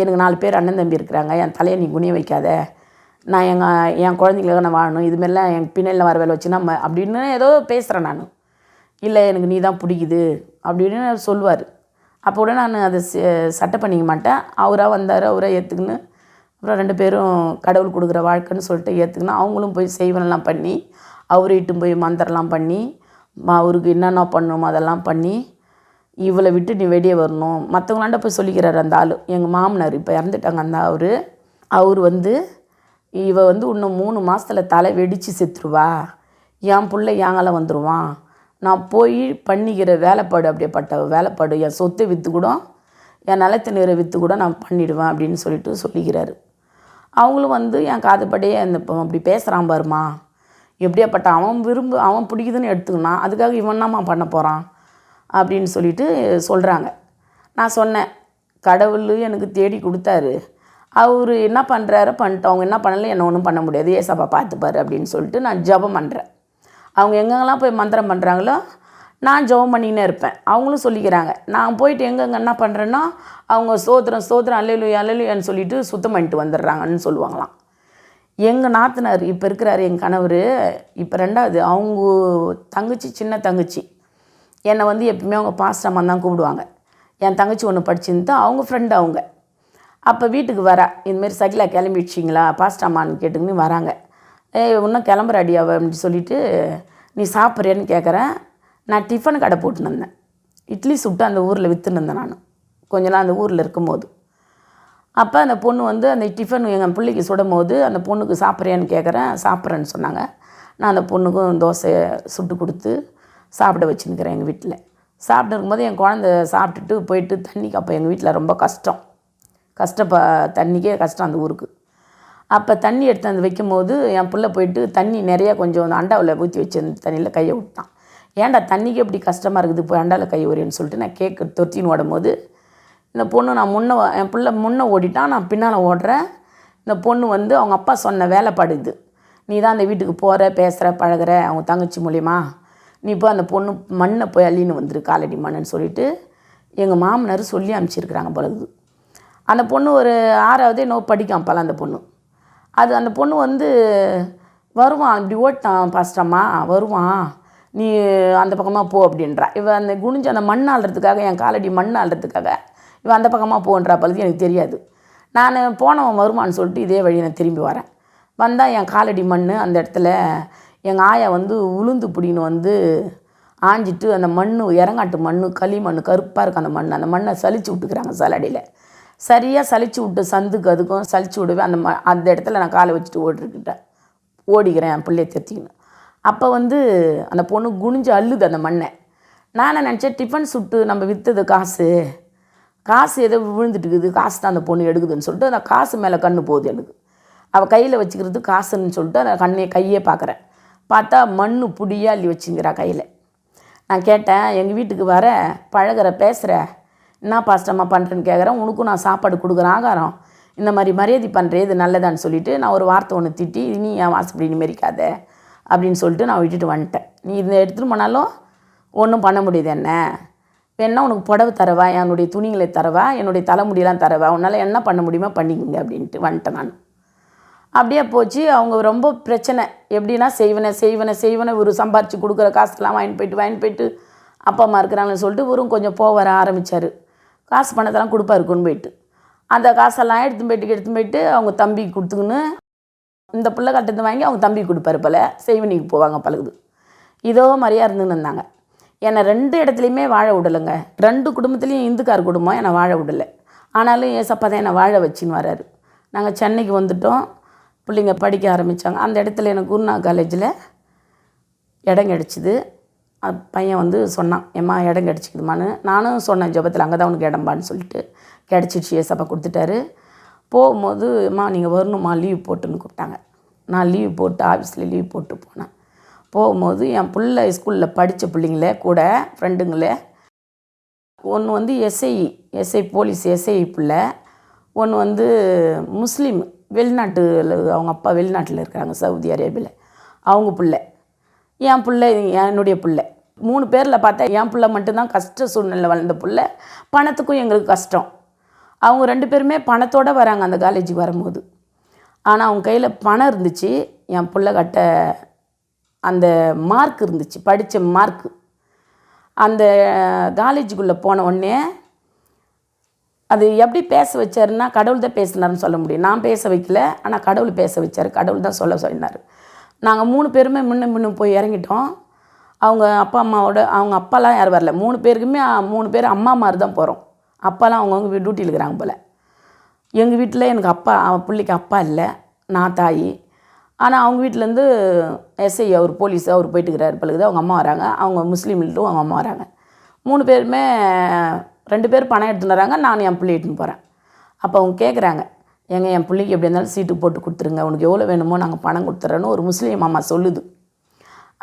எனக்கு 4 பேர் அண்ணன் தம்பி இருக்கிறாங்க, என் தலையை நீ குனிய வைக்காத, நான் என் குழந்தைங்களுக்காக நான் வாழணும், இதுமாரிலாம் என் பின்னாடியில் வர வேலை வச்சு நம்ம அப்படின்னு ஏதோ பேசுகிறேன். நான் இல்லை எனக்கு நீ தான் பிடிக்குது அப்படின்னு சொல்லுவார். அப்போ கூட நான் அதை சட்டை பண்ணிக்க மாட்டேன். அவராக வந்தார், அவராக ஏற்றுக்குன்னு அப்புறம் 2 பேரும் கடவுள் கொடுக்குற வாழ்க்கைன்னு சொல்லிட்டு ஏற்றுக்குன்னு அவங்களும் போய் செய்வனெல்லாம் பண்ணி, அவரை இட்டும் போய் மந்திரம்லாம் பண்ணி, அவருக்கு என்னென்ன பண்ணணுமோ அதெல்லாம் பண்ணி, இவளை விட்டு நீ வெளியே வரணும் மற்றவங்களாண்ட போய் சொல்லிக்கிறார் அந்த ஆள். எங்கள் மாமனார் இப்போ இறந்துட்டாங்க அந்த அவர் வந்து இவ வந்து இன்னும் 3 மாதத்தில் தலை வெடித்து செத்துருவா, என் பிள்ளை ஏங்கால வந்துடுவான், நான் போய் பண்ணிக்கிற வேலைப்பாடு அப்படியேப்பட்ட வேலைப்பாடு, என் சொத்தை விற்று கூட என் நிலத்து நீரை விற்று கூட நான் பண்ணிவிடுவேன் அப்படின்னு சொல்லிக்கிறாரு. அவங்களும் வந்து என் காதுபடியே அந்த அப்படி பேசுகிறான் பாருமா, எப்படியாப்பட்ட அவன் பிடிக்குதுன்னு எடுத்துக்கினான், அதுக்காக இவன்னாம்மா பண்ண போகிறான் அப்படின்னு சொல்லிட்டு சொல்கிறாங்க. நான் சொன்னேன், கடவுள் எனக்கு தேடி கொடுத்தாரு, அவர் என்ன பண்ணுறாரோ பண்ணிட்டோம், அவங்க என்ன பண்ணலை என்ன ஒன்றும் பண்ண முடியாது, ஏசப்பா பார்த்துப்பாரு அப்படின்னு சொல்லிட்டு நான் ஜெபம் பண்ணுறேன். அவங்க எங்கெங்கெல்லாம் போய் மந்திரம் பண்ணுறாங்களோ நான் ஜெபம் பண்ணிக்கினே இருப்பேன். அவங்களும் சொல்லிக்கிறாங்க. நான் போயிட்டு எங்கெங்கே என்ன பண்ணுறேன்னா அவங்க சோத்திரம் அல்லேலூயான்னு சொல்லிட்டு சுத்தம் பண்ணிட்டு வந்துடுறாங்கன்னு சொல்லுவாங்களாம். எங்கள் நாத்தனார் இப்போ இருக்கிறாரு எங்கள் கணவர், இப்போ 2வது அவங்க தங்கச்சி, சின்ன தங்கச்சி என்னை வந்து எப்பவுமே அவங்க பாஸ்டம்மா தான் கூப்பிடுவாங்க. என் தங்கச்சி ஒன்று படிச்சுருந்து அவங்க ஃப்ரெண்டு அவங்க. அப்போ வீட்டுக்கு வரா, இதுமாரி சகிலா கிளம்பிடுச்சிங்களா பாஸ்டம்மான்னு கேட்டுக்கின்னு வராங்க. இன்னும் கிளம்புறாடியாவ அப்படின்னு சொல்லிவிட்டு, நீ சாப்பிட்றியான்னு கேட்குறேன். நான் டிஃபன் கடை போட்டுன்னு இருந்தேன், இட்லி சுட்டு அந்த ஊரில் விற்றுன்னு இருந்தேன் நான் கொஞ்ச நாள் அந்த ஊரில் இருக்கும்போது. அப்போ அந்த பொண்ணு வந்து அந்த டிஃபன் எங்கள் பிள்ளைக்கு சுடும் போது அந்த பொண்ணுக்கு சாப்பிட்றியான்னு கேட்குறேன். சாப்பிட்றேன்னு சொன்னாங்க. நான் அந்த பொண்ணுக்கும் தோசை சுட்டு கொடுத்து சாப்பிட வச்சுன்னுக்கிறேன் எங்கள் வீட்டில். சாப்பிட்டு இருக்கும்போது என் குழந்த சாப்பிட்டுட்டு போயிட்டு தண்ணிக்கு, அப்போ எங்கள் வீட்டில் ரொம்ப கஷ்டம், தண்ணிக்கே கஷ்டம் அந்த ஊருக்கு. அப்போ தண்ணி எடுத்து அந்த வைக்கும்போது என் பிள்ளை போயிட்டு தண்ணி நிறையா கொஞ்சம் அந்த அண்டாவில் ஊற்றி வச்சிருந்த தண்ணியில் கையை விட்டான். ஏன்டா தண்ணிக்கு எப்படி கஷ்டமாக இருக்குது, போய் அண்டாவில் கை உரியன்னு சொல்லிட்டு நான் கேக்கு தொத்தின்னு ஓடும்போது இந்த பொண்ணு என் பிள்ளை முன்னே ஓடிட்டான், நான் பின்னால் ஓடுறேன். இந்த பொண்ணு வந்து அவங்க அப்பா சொன்ன வேலைப்பாடு இது, நீ தான் அந்த வீட்டுக்கு போகிற பேசுகிற பழகிற அவங்க தங்கச்சி மூலியமா, நீ போய் அந்த பொண்ணு மண்ணை போய் அள்ளின்னு வந்துரு, காலடி மண்ணுன்னு சொல்லிவிட்டு எங்கள் மாமனார் சொல்லி அனுப்பிச்சிருக்கிறாங்க பிறகு. அந்த பொண்ணு ஒரு 6வது என்னோ படிக்கும் அப்போல்லாம் அந்த பொண்ணு. அந்த பொண்ணு வந்து வருவான், இப்படி ஓட்டான் பாஸ்டம்மா வருவான், நீ அந்த பக்கமாக போ அப்படின்றா. இவன் அந்த குனிஞ்சு அந்த மண் ஆள்றதுக்காக, என் காலடி மண் ஆள்றதுக்காக இவன் அந்த பக்கமாக போன்றா பழுது எனக்கு தெரியாது. நான் போனவன் வருவான்னு சொல்லிட்டு இதே வழி நான் திரும்பி வரேன். வந்தால் என் காலடி மண் அந்த இடத்துல எங்கள் ஆயா வந்து உளுந்து பிடின்னு வந்து ஆஞ்சிட்டு அந்த மண், இறங்காட்டு மண், களிமண் கருப்பாக இருக்கும் அந்த மண்ணை சலிச்சு விட்டுக்கிறாங்க சலடியில். சரியாக சலிச்சு விட்டு சந்துக்கு அதுக்கும் சலிச்சு விடுவேன். அந்த இடத்துல நான் காலை வச்சுட்டு ஓடிக்கிறேன் என் பிள்ளைய தெத்திக்கின்னு. அப்போ வந்து அந்த பொண்ணு குனிஞ்சு அள்ளுது அந்த மண்ணை. நான் நினச்சேன் டிஃபன் சுட்டு நம்ம விற்றது காசு ஏதோ விழுந்துட்டுக்குது, காசு தான் அந்த பொண்ணு எடுக்குதுன்னு சொல்லிட்டு அந்த காசு மேலே கண்ணு போகுது எனக்கு. அவள் கையில் வச்சுக்கிறது காசுன்னு சொல்லிட்டு அந்த கையே பார்க்குறேன். பார்த்தா மண் புடியாக அள்ளி வச்சுங்கிறா கையில். நான் கேட்டேன், எங்கள் வீட்டுக்கு வர பழகிற பேசுகிற, என்ன பாஸ்டம்மா பண்ணுறேன்னு கேட்குறேன், உனக்கும் நான் சாப்பாடு கொடுக்குறேன் ஆகாரம், இந்த மாதிரி மரியாதை பண்ணுறேன், இது நல்லதான்னு சொல்லிவிட்டு நான் ஒரு வார்த்தை ஒன்று திட்டி, நீ என் வாசப்படி மெரிக்காத அப்படின்னு சொல்லிட்டு நான் விட்டுட்டு வந்துட்டேன். நீ இதை எடுத்துகிட்டு போனாலும் ஒன்றும் பண்ண முடியுது, என்ன வேணா உனக்கு புடவை தரவா, என்னுடைய துணிகளை தரவா, என்னுடைய தலைமுடியெல்லாம் தரவா, உன்னால் என்ன பண்ண முடியுமோ பண்ணிக்கங்க அப்படின்ட்டு வந்துட்டேன் நான். அப்படியே போச்சு. அவங்க ரொம்ப பிரச்சனை. எப்படின்னா செய்வனை ஒரு சம்பாரித்து கொடுக்குற காசுலாம் வாங்கிட்டு போயிட்டு அப்பா அம்மா இருக்கிறாங்கன்னு சொல்லிட்டு இவரும் கொஞ்சம் வர ஆரம்பித்தார். காசு பணத்தெல்லாம் கொடுப்பாரு கொண்டு போயிட்டு. அந்த காசெல்லாம் எடுத்து போயிட்டு அவங்க தம்பிக்கு கொடுத்துக்கின்னு இந்த பிள்ளை கட்டத்தை வாங்கி அவங்க தம்பிக்கு கொடுப்பாரு போல். செய்வனிக்கு போவாங்க பழகுது. இதோ மாதிரியாக இருந்துன்னு இருந்தாங்க. என்னை 2 இடத்துலையுமே வாழ விடலைங்க. 2 குடும்பத்துலேயும் இந்துக்கார குடும்பம் என்னை வாழ விடலை. ஆனாலும் ஏசப்பா தான் என்னை வாழ வச்சின்னு வராரு. நாங்கள் சென்னைக்கு வந்துவிட்டோம். பிள்ளைங்க படிக்க ஆரம்பித்தாங்க. அந்த இடத்துல எனக்கு குருநா காலேஜில் இடம் கிடச்சிது. பையன் வந்து சொன்னான், ஏம்மா இடம் கிடச்சிக்குதுமான்னு. நானும் சொன்னேன் ஜெபத்தில், அங்கே தான் உனக்கு இடம்பான்னு சொல்லிட்டு. கிடச்சிடுச்சு, ஏசப்பா கொடுத்துட்டாரு. போகும்போது அம்மா நீங்கள் வரணுமா லீவ் போட்டுன்னு கூப்பிட்டாங்க. நான் லீவ் போட்டு ஆஃபீஸில் லீவ் போட்டு போனேன். போகும்போது என் பிள்ளை ஸ்கூலில் படித்த பிள்ளைங்களே கூட ஃப்ரெண்டுங்களே, ஒன்று வந்து எஸ்ஐ போலீஸ் எஸ்ஐ பிள்ளை, ஒன்று வந்து முஸ்லீம் வெளிநாட்டில், அவங்க அப்பா வெளிநாட்டில் இருக்கிறாங்க சவுதி அரேபியாவில், அவங்க பிள்ளை, என் பிள்ளை, என்னுடைய பிள்ளை. 3 பேரில் பார்த்தா என் பிள்ளை மட்டும்தான் கஷ்ட சூழ்நிலை வளர்ந்த பிள்ளை. பணத்துக்கும் எங்களுக்கு கஷ்டம். அவங்க 2 பேருமே பணத்தோடு வராங்க அந்த காலேஜுக்கு வரும்போது. ஆனால் அவங்க கையில் பணம் இருந்துச்சு. என் பிள்ளை கட்ட அந்த மார்க் இருந்துச்சு, படித்த மார்க்கு. அந்த காலேஜுக்குள்ளே போன உடனே அது எப்படி பேச வச்சாருன்னா, கடவுள் தான் பேசினார்னு சொல்ல முடியும். நான் பேச வைக்கல, ஆனால் கடவுள் பேச வச்சார். கடவுள் தான் சொல்ல சொன்னார். நாங்கள் 3 பேருமே முன்ன போய் இறங்கிட்டோம். அவங்க அப்பா அம்மாவோட, அவங்க அப்பாலாம் யாரும் வரல. 3 பேருக்குமே 3 பேர் அம்மா மாதிரி தான் போகிறோம். அப்பாலாம் அவங்கவுங்க டியூட்டியில் இருக்கிறாங்க போல். எங்கள் வீட்டில் எனக்கு அப்பா, பிள்ளைக்கு அப்பா இல்லை, நான் தாய். ஆனால் அவங்க வீட்டிலேருந்து எஸ்ஐ அவர் போலீஸ் அவர் போயிட்டுக்கிறாரு பழகுது. அவங்க அம்மா வராங்க. அவங்க முஸ்லீம்ட்டும் அவங்க அம்மா வராங்க. 3 பேருமே 2 பேர் பணம் எடுத்துன்னு வராங்க. நான் என் பிள்ளை எடுத்துன்னு போகிறேன். அப்போ அவங்க கேட்குறாங்க, என் பிள்ளைக்கு எப்படி இருந்தாலும் சீட்டு போட்டு கொடுத்துருங்க, உனக்கு எவ்வளோ வேணுமோ நாங்கள் பணம் கொடுத்துட்றோன்னு ஒரு முஸ்லீம் அம்மா சொல்லுது.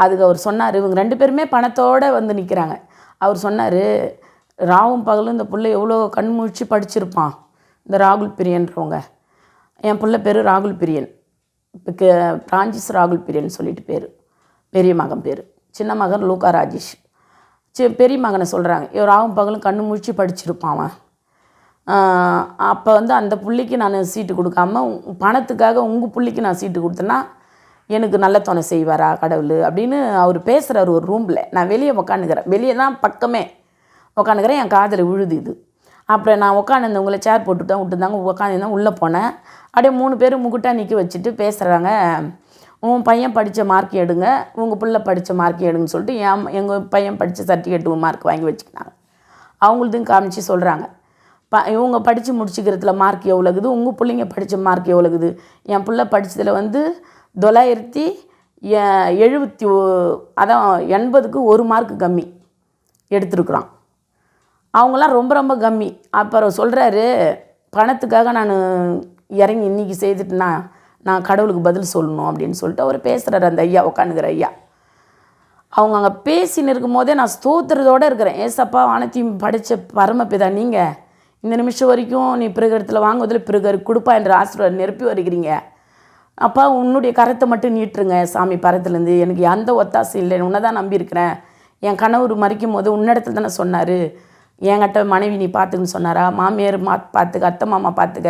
அதுக்கு அவர் சொன்னார், இவங்க 2 பேருமே பணத்தோடு வந்து நிற்கிறாங்க. அவர் சொன்னார், ராவும் பகலும் இந்த பிள்ளை எவ்வளோ கண் முழிச்சு படிச்சிருப்பான், இந்த ராகுல் பிரியன்றவங்க. என் பிள்ளை பேர் ராகுல் பிரியன், இப்போ பிரான்சிஸ் ராகுல் பிரியன் சொல்லிட்டு பேர். பெரிய மகன் பேர். சின்ன மகன் லூக்கா ராஜேஷ். பெரிய மகனை சொல்கிறாங்க, ராவும் பகலும் கண்ணு முழிச்சு படிச்சிருப்பான் அவன். அப்போ வந்து அந்த புள்ளிக்கு நான் சீட்டு கொடுக்காம பணத்துக்காக உங்கள் புள்ளிக்கு நான் சீட்டு கொடுத்தேன்னா எனக்கு நல்ல துணை செய்வாரா கடவுள் அப்படின்னு அவர் பேசுகிறார் ஒரு ரூமில். நான் வெளியே உக்காந்துக்கிறேன். வெளியே தான் பக்கமே உக்காந்துக்கிறேன். என் காதில் விழுது இது. அப்புறம் நான் உட்காந்துருந்தேன். உங்களை சேர் போட்டுவிட்டேன் விட்டுருந்தாங்க. உட்காந்துருந்தேன். உள்ளே போனேன். அப்படியே 3 பேர் முகுட்டா நிற்க வச்சுட்டு பேசுகிறாங்க. உன் பையன் படித்த மார்க் எடுங்க, உங்கள் பிள்ளை படித்த மார்க் எடுங்கன்னு சொல்லிட்டு எங்கள் பையன் படித்த சர்டிஃபிகேட் மார்க் வாங்கி வச்சுக்கினாங்க. அவங்களுக்கும் காமிச்சு சொல்கிறாங்க, இவங்க படித்து முடிச்சுக்கிறதுல மார்க் எவ்வளோக்குது, உங்கள் பிள்ளைங்க படித்த மார்க் எவ்வளோக்குது. என் பிள்ளை படித்ததில் வந்து 970 அதான் 80க்கு 1 மார்க்கு கம்மி எடுத்துருக்குறான். அவங்களாம் ரொம்ப ரொம்ப கம்மி. அப்புறம் சொல்கிறாரு, பணத்துக்காக நான் இறங்கி இன்றைக்கி செய்துட்டுனா நான் கடவுளுக்கு பதில் சொல்லணும் அப்படின்னு சொல்லிட்டு அவர் பேசுகிறாரு. அந்த ஐயா உட்காந்துக்கிற ஐயா அவங்க அங்கே பேசின்னு இருக்கும் போதே நான் ஸ்தோத்திரத்தோடு இருக்கிறேன். ஏசப்பா வானத்தையும் படித்த பரமபிதா, நீங்கள் இந்த நிமிஷம் வரைக்கும் நீ பிறகு வாங்குவதில் பிறகு கொடுப்பா என்ற ஆசீர்வாதம் நிரப்பி வருகிறீங்க. அப்பா உன்னுடைய கரத்தை மட்டும் நீட்டுருங்க சாமி, பரத்துலேருந்து எனக்கு எந்த ஒத்தாசை இல்லை, உன்னை தான் நம்பியிருக்கிறேன். என் கணவர் மறிக்கும் போது உன்னிடத்துல தானே சொன்னார், என்கிட்ட மனைவி நீ பார்த்துக்குன்னு சொன்னாரா, மாமியார் பார்த்துக்க, அத்தை மாமா பார்த்துக்க,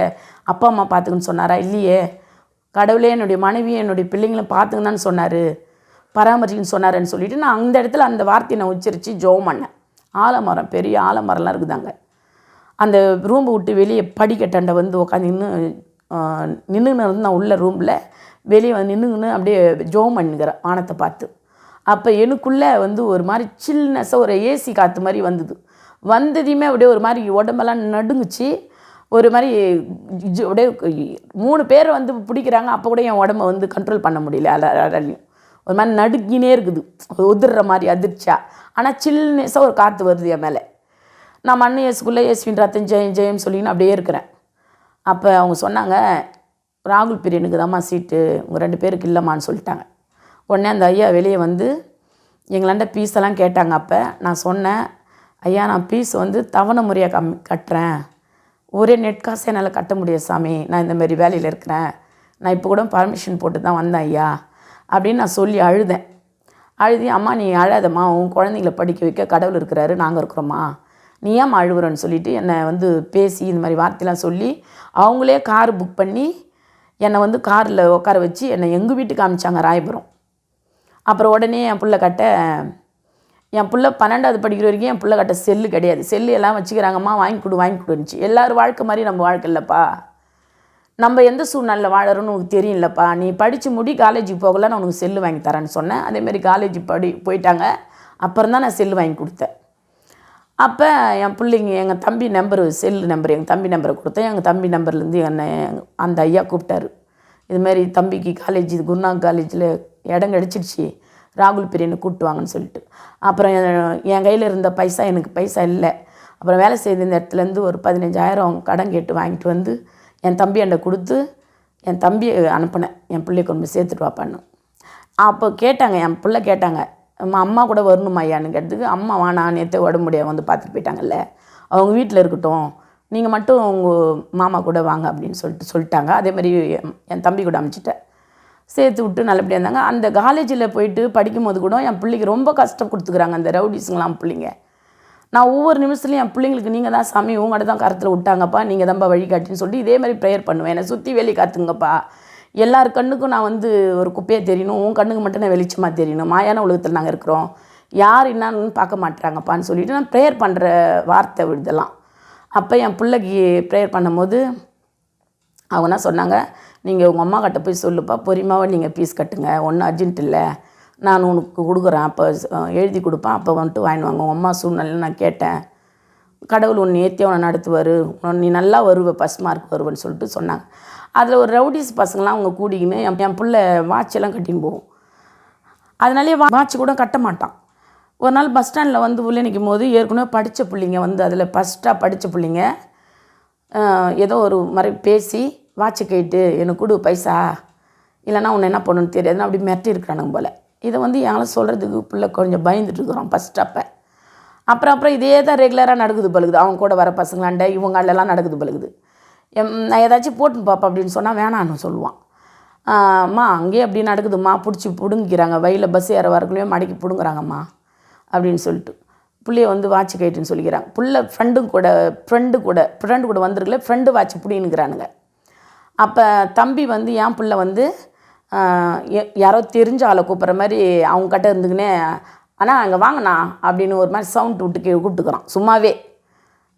அப்பா அம்மா பார்த்துக்குன்னு சொன்னாரா? இல்லையே, கடவுளே என்னுடைய மனைவியும் என்னுடைய பிள்ளைங்களும் பார்த்துங்கன்னு சொன்னார், பராமரிக்குன்னு சொன்னாருன்னு சொல்லிவிட்டு நான் அந்த இடத்துல அந்த வார்த்தையை நான் உச்சரித்து ஜெபம் பண்ணேன். ஆலமரம், பெரிய ஆலமரம்லாம் இருக்குதாங்க. அந்த ரூம்பை விட்டு வெளியே படிக்கட்டாண்ட வந்து உட்காந்து நின்றுன்னு இருந்து நான் உள்ள ரூமில் வெளியே வந்து நின்றுங்கன்னு அப்படியே ஜெபம் பண்ணிக்கிறேன் வானத்தை பார்த்து. அப்போ எனக்குள்ளே வந்து ஒரு மாதிரி சில்னஸாக ஒரு ஏசி காற்று மாதிரி வந்ததையுமே அப்படியே ஒரு மாதிரி உடம்பெல்லாம் நடுங்குச்சு. ஒரு மாதிரி அப்படியே 3 பேர் வந்து பிடிக்கிறாங்க. அப்போ கூட என் உடம்பை வந்து கண்ட்ரோல் பண்ண முடியல. அலையும் ஒரு மாதிரி நடுங்கினே இருக்குது, உதிர்ற மாதிரி அதிர்ச்சியா. ஆனால் சில்னஸாக ஒரு காற்று வருது என் மேலே. நான் மண்ணு ஏசுக்குள்ளே ஏசுவின் ரத்தம் ஜெயம் ஜெயம் சொல்லின்னு அப்படியே இருக்கிறேன். அப்போ அவங்க சொன்னாங்க, ராகுல் பிரியனுக்கு தாம்மா சீட்டு, உங்கள் 2 பேருக்கு இல்லைம்மான்னு சொல்லிட்டாங்க. உடனே அந்த ஐயா வெளியே வந்து எங்களாண்ட பீஸெல்லாம் கேட்டாங்க. அப்போ நான் சொன்னேன், ஐயா நான் பீஸ் வந்து தவணை முறையாக கட்டுறேன், ஒரே நெட் காசு என்னால் கட்ட முடியாது சாமி, நான் இந்தமாரி வேலையில் இருக்கிறேன், நான் இப்போ கூட பர்மிஷன் போட்டு தான் வந்தேன் ஐயா அப்படின்னு நான் சொல்லி அழுதேன். அம்மா நீ அழாதம்மா, உன் குழந்தைங்கள படிக்க வைக்க கடவுள் இருக்கிறாரு, நாங்கள் இருக்கிறோம்மா, நீ ஏன் அழுகுறன்னு சொல்லிவிட்டு என்னை வந்து பேசி இந்த மாதிரி வார்த்தைலாம் சொல்லி அவங்களே கார் புக் பண்ணி என்னை வந்து காரில் உட்கார வச்சு என்னை எங்கள் வீட்டுக்கு அனுப்பிச்சாங்க ராயபுரம். அப்புறம் உடனே என் பிள்ளை கட்ட என் பிள்ளை 12வது படிக்கிற வரைக்கும் என் பிள்ளை கட்ட செல்லு கிடையாது. செல்லு எல்லாம் வச்சுக்கிறாங்கம்மா, வாங்கி கொடுன்னுச்சு. எல்லோரும் வாழ்க்கை மாதிரி நம்ம வாழ்க்கை இல்லைப்பா, நம்ம எந்த சூழ்நிலையில் வாழறோன்னு உனக்கு தெரியும்லப்பா, நீ படித்து முடி, காலேஜுக்கு போகல, நான் உனக்கு செல்லு வாங்கி தரேன்னு சொன்னேன். அதேமாரி காலேஜ் போயிட்டாங்க. அப்புறம் தான் நான் செல்லு வாங்கி கொடுத்தேன். அப்போ என் பிள்ளைங்க எங்கள் தம்பி நம்பரு, செல்லு நம்பர் எங்கள் தம்பி நம்பரை கொடுத்தேன். எங்கள் தம்பி நம்பர்லேருந்து என்னை அந்த ஐயா கூப்பிட்டாரு. இதுமாரி தம்பிக்கு காலேஜ் குருநாக் காலேஜில் இடம் கிடச்சிடுச்சு, ராகுல் பிரியனை கூப்பிட்டு வாங்கன்னு சொல்லிட்டு. அப்புறம் என் கையில் இருந்த பைசா, எனக்கு பைசா இல்லை. அப்புறம் வேலை செய்த இந்த இடத்துலேருந்து ஒரு 15,000 கடன் கேட்டு வாங்கிட்டு வந்து என் தம்பி என்கிட்ட கொடுத்து என் தம்பியை அனுப்பினேன், என் பிள்ளைய கொண்டு போய் சேர்த்துட்டு வாப்பான்னு. அப்போ கேட்டாங்க, என் பிள்ளை கேட்டாங்க, அம்மா கூட வரணுமா ஐயான்னு கேட்டதுக்கு, அம்மா வானா, நேற்று உடம்பு முடியாது வந்து பார்த்துட்டு போயிட்டாங்கல்ல, அவங்க வீட்டில் இருக்கட்டும், நீங்கள் மட்டும் உங்கள் மாமா கூட வாங்க அப்படின்னு சொல்லிட்டாங்க. அதேமாதிரி என் தம்பி கூட அனுப்பிச்சிட்டேன், சேர்த்து விட்டு நல்லபடியாக இருந்தாங்க. அந்த காலேஜில் போயிட்டு படிக்கும்போது கூட என் பிள்ளைக்கு ரொம்ப கஷ்டம் கொடுத்துக்குறாங்க அந்த ரவுடிஸுங்களாம் பிள்ளைங்க. நான் ஒவ்வொரு நிமிஷத்துலையும் என் பிள்ளைங்களுக்கு நீங்கள் தான் சாமி, உங்கள்கிட்ட தான் கருத்தில் விட்டாங்கப்பா, நீங்கள் தான்ப்பா வழிகாட்டின்னு சொல்லிட்டு இதே மாதிரி ப்ரேயர் பண்ணுவேன். என்னை சுற்றி வெளி காத்துங்கப்பா, எல்லார் கண்ணுக்கும் நான் வந்து ஒரு குப்பையாக தெரியணும், உன் கண்ணுக்கு மட்டும் நான் வெளிச்சமாக தெரியணும், மாயான உலகத்தில் நாங்கள் இருக்கிறோம், யார் என்னான்னு பார்க்க மாட்டுறாங்கப்பான்னு சொல்லிவிட்டு நான் ப்ரேயர் பண்ணுற வார்த்தை விடுதலாம். அப்போ என் பிள்ளைக்கு ப்ரேயர் பண்ணும்போது அவங்க என்ன சொன்னாங்க, நீங்கள் உங்கள் அம்மா கிட்ட போய் சொல்லுப்பா, பொறிமாவை நீங்கள் ஃபீஸ் கட்டுங்க, ஒன்றும் அர்ஜென்ட் இல்லை, நான் உனக்கு கொடுக்குறேன், அப்போ எழுதி கொடுப்பேன், அப்போ வந்துட்டு வாங்கிடுவாங்க. உங்கள் அம்மா சூழ்நிலை நான் கேட்டேன், கடவுள் உன்னை ஏற்றி அவனை நடத்துவார், நீ நல்லா வருவ, ஃபஸ்ட் மார்க் வருவேன்னு சொல்லிட்டு சொன்னாங்க. அதில் ஒரு ரவுடிஸ் பசங்களாம் அவங்க கூடிக்கின்னு என் பிள்ளை வாட்செல்லாம் கட்டின்னு போகும். அதனாலே வாட்ச் கூட கட்ட மாட்டான். ஒரு நாள் பஸ் ஸ்டாண்டில் வந்து உள்ளே நிற்கும் போது ஏற்கனவே படித்த பிள்ளைங்க வந்து அதில் ஃபஸ்ட்டாக படித்த பிள்ளைங்க ஏதோ ஒரு மாதிரி பேசி, வாட்சை கேட்டு எனக்கு கொடு பைசா, இல்லைனா உன்னை என்ன பண்ணணுன்னு தெரியாதுன்னு அப்படி மிரட்டி இருக்கிறானுங்க போல். இதை வந்து யாரும் சொல்கிறதுக்கு பிள்ளை கொஞ்சம் பயந்துட்டு இருக்கிறோம் ஃபஸ்ட். அப்புறம் இதே தான் ரெகுலராக நடக்குது பழுகுது, அவங்க கூட வர பசங்களாண்ட இவங்களெல்லாம் நடக்குது பழுகுது. நான் ஏதாச்சும் போட்டுன்னு பாப்பா அப்படின்னு சொன்னால் வேணான்னு சொல்லுவான். அம்மா அங்கேயே அப்படி நடக்குதும்மா, பிடிச்சி பிடுங்கிக்கிறாங்க, வயலில் பஸ் ஏற வரக்குள்ளேயே மடக்கி பிடுங்குறாங்கம்மா அப்படின்னு சொல்லிட்டு பிள்ளைய வந்து வாட்ச் கைட்டுன்னு சொல்லிக்கிறாங்க. ஃப்ரெண்டு கூட வந்துருக்கல, ஃப்ரெண்டு வாட்ச் பிடிங்கிறானுங்க. அப்போ தம்பி வந்து என் பிள்ளை வந்து யாரோ தெரிஞ்ச ஆளை கூப்பிட்ற மாதிரி அவங்க கிட்ட இருந்துக்கினே, ஆனால் அங்கே வாங்கண்ணா அப்படின்னு ஒரு மாதிரி சவுண்ட் விட்டு கூப்பிட்டுக்கிறான் சும்மாவே.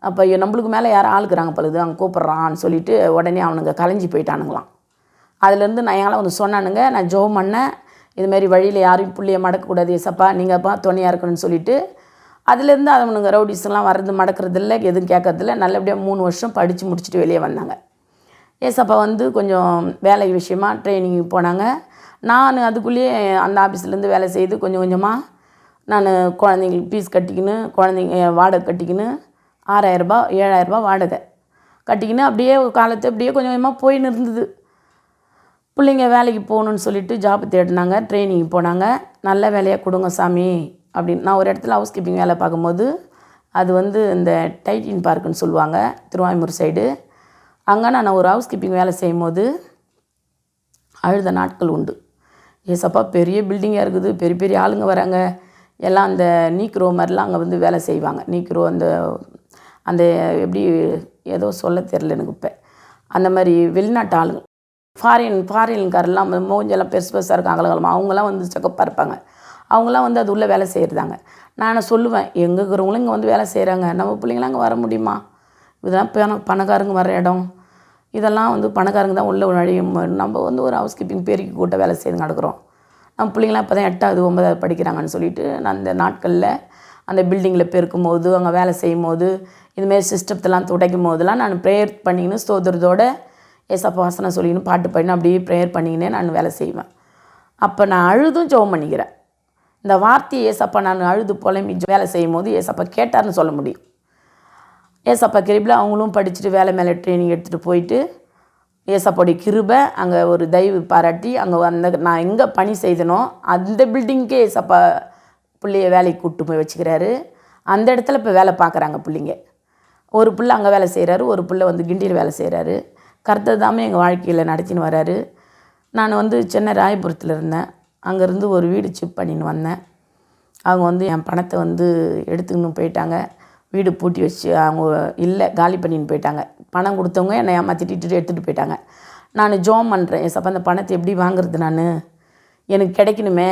அப்போ நம்மளுக்கு மேலே யாரும் ஆளுக்குறாங்க பழுது, அங்கே கூப்பிட்றான்னு சொல்லிவிட்டு உடனே அவனுங்க கலைஞ்சி போயிட்டானுங்களாம். அதுலேருந்து நான் எங்களை வந்து சொன்னானுங்க, நான் ஜெபம் பண்ணேன், இதுமாரி வழியில் யாரையும் பிள்ளைய மடக்கக்கூடாது ஏசப்பா, நீங்கள்ப்பா துணையாக இருக்கணும்னு சொல்லிவிட்டு. அதுலேருந்து அவனுங்க ரவுடிஸ்லாம் வர்றது மடக்கிறதில்ல, எதுவும் கேட்கறதில்ல. நல்லபடியாக 3 வருஷம் படித்து முடிச்சுட்டு வெளியே வந்தாங்க. ஏசப்பா வந்து கொஞ்சம் வேலை விஷயமாக ட்ரைனிங் போனாங்க. நான் அதுக்குள்ளேயே அந்த ஆஃபீஸ்லேருந்து வேலை செய்து கொஞ்சம் கொஞ்சமாக நான் குழந்தைங்களுக்கு ஃபீஸ் கட்டிக்கின்னு, குழந்தைங்க வாடகை கட்டிக்கின்னு, 6,000 7,000 வாடகை கட்டிக்கின்னு அப்படியே காலத்தை அப்படியே கொஞ்சம் கொஞ்சமாக போயின்னு இருந்தது. பிள்ளைங்க வேலைக்கு போகணுன்னு சொல்லிவிட்டு ஜாப் தேடினாங்க, ட்ரைனிங் போனாங்க. நல்ல வேலையாக கொடுங்க சாமி அப்படின்னு. நான் ஒரு இடத்துல ஹவுஸ் கீப்பிங் வேலை பார்க்கும்போது, அது வந்து இந்த டைட்டின் பார்க்குன்னு சொல்லுவாங்க, திருவாய்மூர் சைடு. அங்கே நான் ஒரு ஹவுஸ் கீப்பிங் வேலை செய்யும்போது அழுத நாட்கள் உண்டு. ஏசப்பா பெரிய பில்டிங்காக இருக்குது, பெரிய பெரிய ஆளுங்க வராங்க, எல்லாம் அந்த நீக்ரோ மாதிரிலாம் அங்கே வந்து வேலை செய்வாங்க. நீக்ரோ அந்த அந்த எப்படி ஏதோ சொல்ல தெரில எனக்கு இப்போ, அந்த மாதிரி வெளிநாட்டு ஆளுங்க, ஃபாரின்காரெல்லாம் மூஞ்செல்லாம் பெருசு பெருசாக இருக்காங்க, அகலகலமாக, அவங்களாம் வந்து செக்கப்பாக இருப்பாங்க. அவங்களாம் வந்து அது உள்ளே வேலை செய்கிறதாங்க. நான் சொல்லுவேன், எங்கே இருக்கிறவங்களும் இங்கே வந்து வேலை செய்கிறாங்க, நம்ம பிள்ளைங்களாம் அங்கே வர முடியுமா? இதெல்லாம் பணக்காரங்க வர இடம், இதெல்லாம் வந்து பணக்காரங்க தான் உள்ளே நுழையும். நம்ம வந்து ஒரு ஹவுஸ் கீப்பிங் பெருக்கி கூட்ட வேலை செய்து நடக்கிறோம், நம்ம பிள்ளைங்களாம் இப்போ தான் 8வது 9வது படிக்கிறாங்கன்னு சொல்லிவிட்டு நான் அந்த நாட்களில் அந்த பில்டிங்கில் பெருக்கும் போது, அங்கே வேலை செய்யும் போது, இதுமாரி சிஸ்டத்தெல்லாம் துடைக்கும் போதெல்லாம் நான் ப்ரேயர் பண்ணிக்கின்னு ஸ்தோத்திரத்தோடு ஏசப்பா வாசனை சொல்லிக்கின்னு பாட்டு பண்ணி அப்படியே ப்ரேயர் பண்ணிக்கினே நான் வேலை செய்வேன். அப்போ நான் அழுதும் ஜெபம் பண்ணிக்கிறேன். இந்த வார்த்தையை ஏசப்பா நான் அழுது புலம்பி வேலை செய்யும் போது ஏசப்பா கேட்டார்னு சொல்ல முடியும். ஏசப்பா கிருபையில் அவங்களும் படிச்சுட்டு வேலை மேலே ட்ரைனிங் எடுத்துகிட்டு போயிட்டு, ஏசப்பாவுடைய கிருபை அங்கே ஒரு தயவு பாராட்டி அங்கே நான் எங்கே பணி செய்தனோ அந்த பில்டிங்க்கே ஏசப்பா பிள்ளைய வேலைக்கு கூப்பிட்டு போய் வச்சுக்கிறாரு. அந்த இடத்துல இப்போ வேலை பார்க்குறாங்க பிள்ளைங்க. ஒரு பிள்ளை அங்கே வேலை செய்கிறாரு, ஒரு பிள்ளை வந்து கிண்டியில் வேலை செய்கிறாரு. கர்த்தர் தாமே எங்கள் வாழ்க்கையில் நடத்தின்னு வராரு. நான் வந்து சென்னை ராயபுரத்தில் இருந்தேன், அங்கேருந்து ஒரு வீடு சிப் பண்ணின்னு வந்தேன். அவங்க வந்து என் பணத்தை வந்து எடுத்துக்கின்னு போயிட்டாங்க, வீடு பூட்டி வச்சு அவங்க இல்லை காலி பண்ணின்னு போயிட்டாங்க. பணம் கொடுத்தவங்க என்னை ஏமாற்றிட்டு எடுத்துகிட்டு போயிட்டாங்க. நான் ஜோம் பண்ணுறேன். ஏசப்பா அந்த பணத்தை எப்படி வாங்குறது, நான் எனக்கு கிடைக்கணுமே.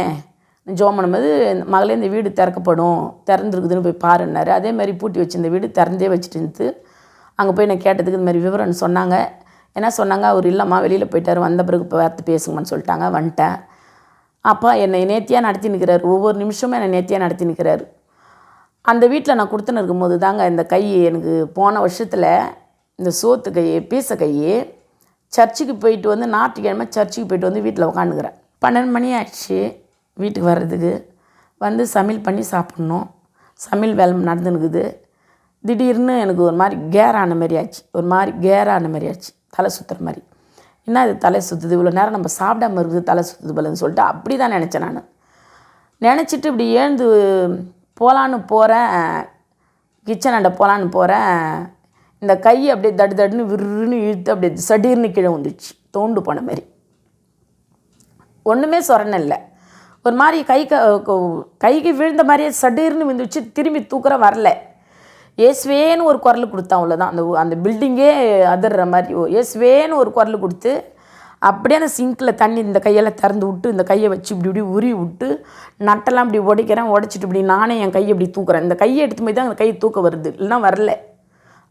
ஜோம் பண்ணும்போது மகளே இந்த வீடு திறக்கப்படும், திறந்துருக்குதுன்னு போய் பாருன்னாரு. அதேமாதிரி பூட்டி வச்சுருந்த வீடு திறந்தே வச்சுட்டு அங்கே போய் நான் கேட்டதுக்கு இந்த மாதிரி விவரம்னு சொன்னாங்க. என்ன சொன்னாங்க, அவர் இல்லைம்மா வெளியில் போயிட்டார், வந்த பிறகு இப்போ வார்த்தை பேசுங்கன்னு சொல்லிட்டாங்க. வந்துட்டேன். அப்பா என்னை நேர்த்தியாக நடத்தி நிற்கிறாரு, ஒவ்வொரு நிமிஷமும் என்னை நேர்த்தியாக நடத்தி நிற்கிறாரு. அந்த வீட்டில் நான் கொடுத்துன்னு இருக்கும்போது தாங்க இந்த கை எனக்கு போன வருஷத்தில் இந்த சோத்து கை பீச கை சர்ச்சுக்கு போயிட்டு வந்து ஞாயிற்றுக்கிழமை சர்ச்சுக்கு போயிட்டு வந்து வீட்டில் உட்காந்துக்கிறேன். 12 மணி ஆயிடுச்சு வீட்டுக்கு வர்றதுக்கு. வந்து சமையல் பண்ணி சாப்பிட்ணும். சமையல் வேலை நடந்துனுக்குது. திடீர்னு எனக்கு ஒரு மாதிரி கேரான மாதிரி ஆச்சு. தலை சுற்றுற மாதிரி. என்ன இது தலை சுற்றுது, இவ்வளோ நேரம் நம்ம சாப்பிடாம இருக்குது, தலை சுற்றுது போலன்னு சொல்லிட்டு அப்படி தான் நினச்சேன். நான் நினச்சிட்டு இப்படி எழுந்து போகலான்னு போகிறேன், கிச்சனாண்ட போகலான்னு போகிறேன். இந்த கை அப்படியே தடுன்னு விருன்னு இழுத்து அப்படியே சடீர்னு கீழே வந்துடுச்சு, தோண்டு போன மாதிரி. ஒன்றுமே சொரணை இல்லை. ஒரு மாதிரி கைக்கு விழுந்த மாதிரியே சடீர்னு விழுந்துச்சு. திரும்பி தூக்குற வரல. ஏசுவேன்னு ஒரு குரல் கொடுத்தான். அவ்வளோதான். அந்த பில்டிங்கே அதிர்ற மாதிரி ஏசுவேன்னு ஒரு குரல் கொடுத்து அப்படியே அந்த சிங்கில் தண்ணி இந்த கையெல்லாம் திறந்து விட்டு இந்த கையை வச்சு இப்படி உருவி விட்டு நட்டெல்லாம் இப்படி உடைச்சிட்டு இப்படி நானே என் கையை இப்படி தூக்குறேன். இந்த கையை எடுத்து போய் தான் அந்த கையை தூக்க வருது, இல்லைன்னா வரல.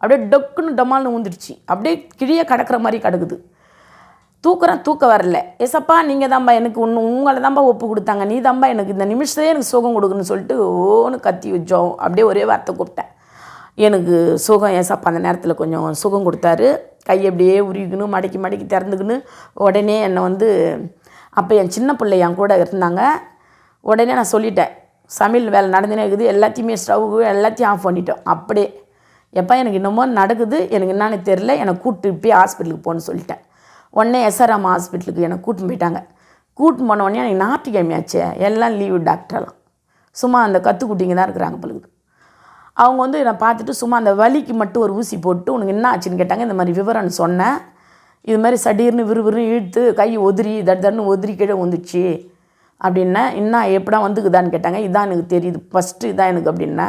அப்படியே டொக்குன்னு டமால்னு ஊந்துடுச்சு. அப்படியே கிழியே கிடக்கிற மாதிரி கிடக்குது. தூக்க வரல. ஏசப்பா நீங்கள் தான்பா எனக்கு உங்களை தான்பா ஒப்பு கொடுத்தாங்க, நீ தான்பா எனக்கு இந்த நிமிஷத்தையே எனக்கு சுகம் கொடுக்குன்னு சொல்லிட்டு ஓன்னு கத்தி வச்சோம். அப்படியே ஒரே வார்த்தை கூப்பிட்டேன். எனக்கு சுகம் ஏசப்பா அந்த நேரத்தில் கொஞ்சம் சுகம் கொடுத்தாரு. கை அப்படியே உருவிக்கணும், மடக்கி திறந்துக்கணும். உடனே என்னை வந்து அப்போ என் சின்ன பிள்ளை என் கூட இருந்தாங்க. உடனே நான் சொல்லிட்டேன், சமையல் வேலை நடந்துனே இருக்குது, எல்லாத்தையுமே ஸ்டவ்வு எல்லாத்தையும் ஆஃப் பண்ணிட்டோம். அப்படியே எப்போ எனக்கு இன்னமும் நடக்குது, எனக்கு என்னன்னு தெரில, என்னை கூப்பிட்டு போய் ஹாஸ்பிட்டலுக்கு போகணுன்னு சொல்லிட்டேன். உடனே எஸ்ஆர்எம் ஹாஸ்பிட்டலுக்கு என்னை கூட்டின்னு போயிட்டாங்க. கூட்டின்னு போன உடனே எனக்கு ஞாயிற்றுக்கிழமையாச்சே, எல்லாம் லீவு. டாக்டரெல்லாம் சும்மா அந்த கற்றுக்குட்டிங்க தான் இருக்கிறாங்க பழுகுது. அவங்க வந்து என்னை பார்த்துட்டு சும்மா அந்த வலிக்கு மட்டும் ஒரு ஊசி போட்டு உனக்கு என்ன ஆச்சுன்னு கேட்டாங்க. இந்த மாதிரி விவரம்னு சொன்னேன். இது மாதிரி சடீர்னு விறுவிறுன்னு இழுத்து கை ஒதிரி தன்னு ஒதிரி கீழே வந்துச்சு அப்படின்னா, இன்னும் எப்படா வந்துக்குதான்னு கேட்டாங்க. இதான் எனக்கு தெரியுது, ஃபஸ்ட்டு இதான் எனக்கு அப்படின்னா.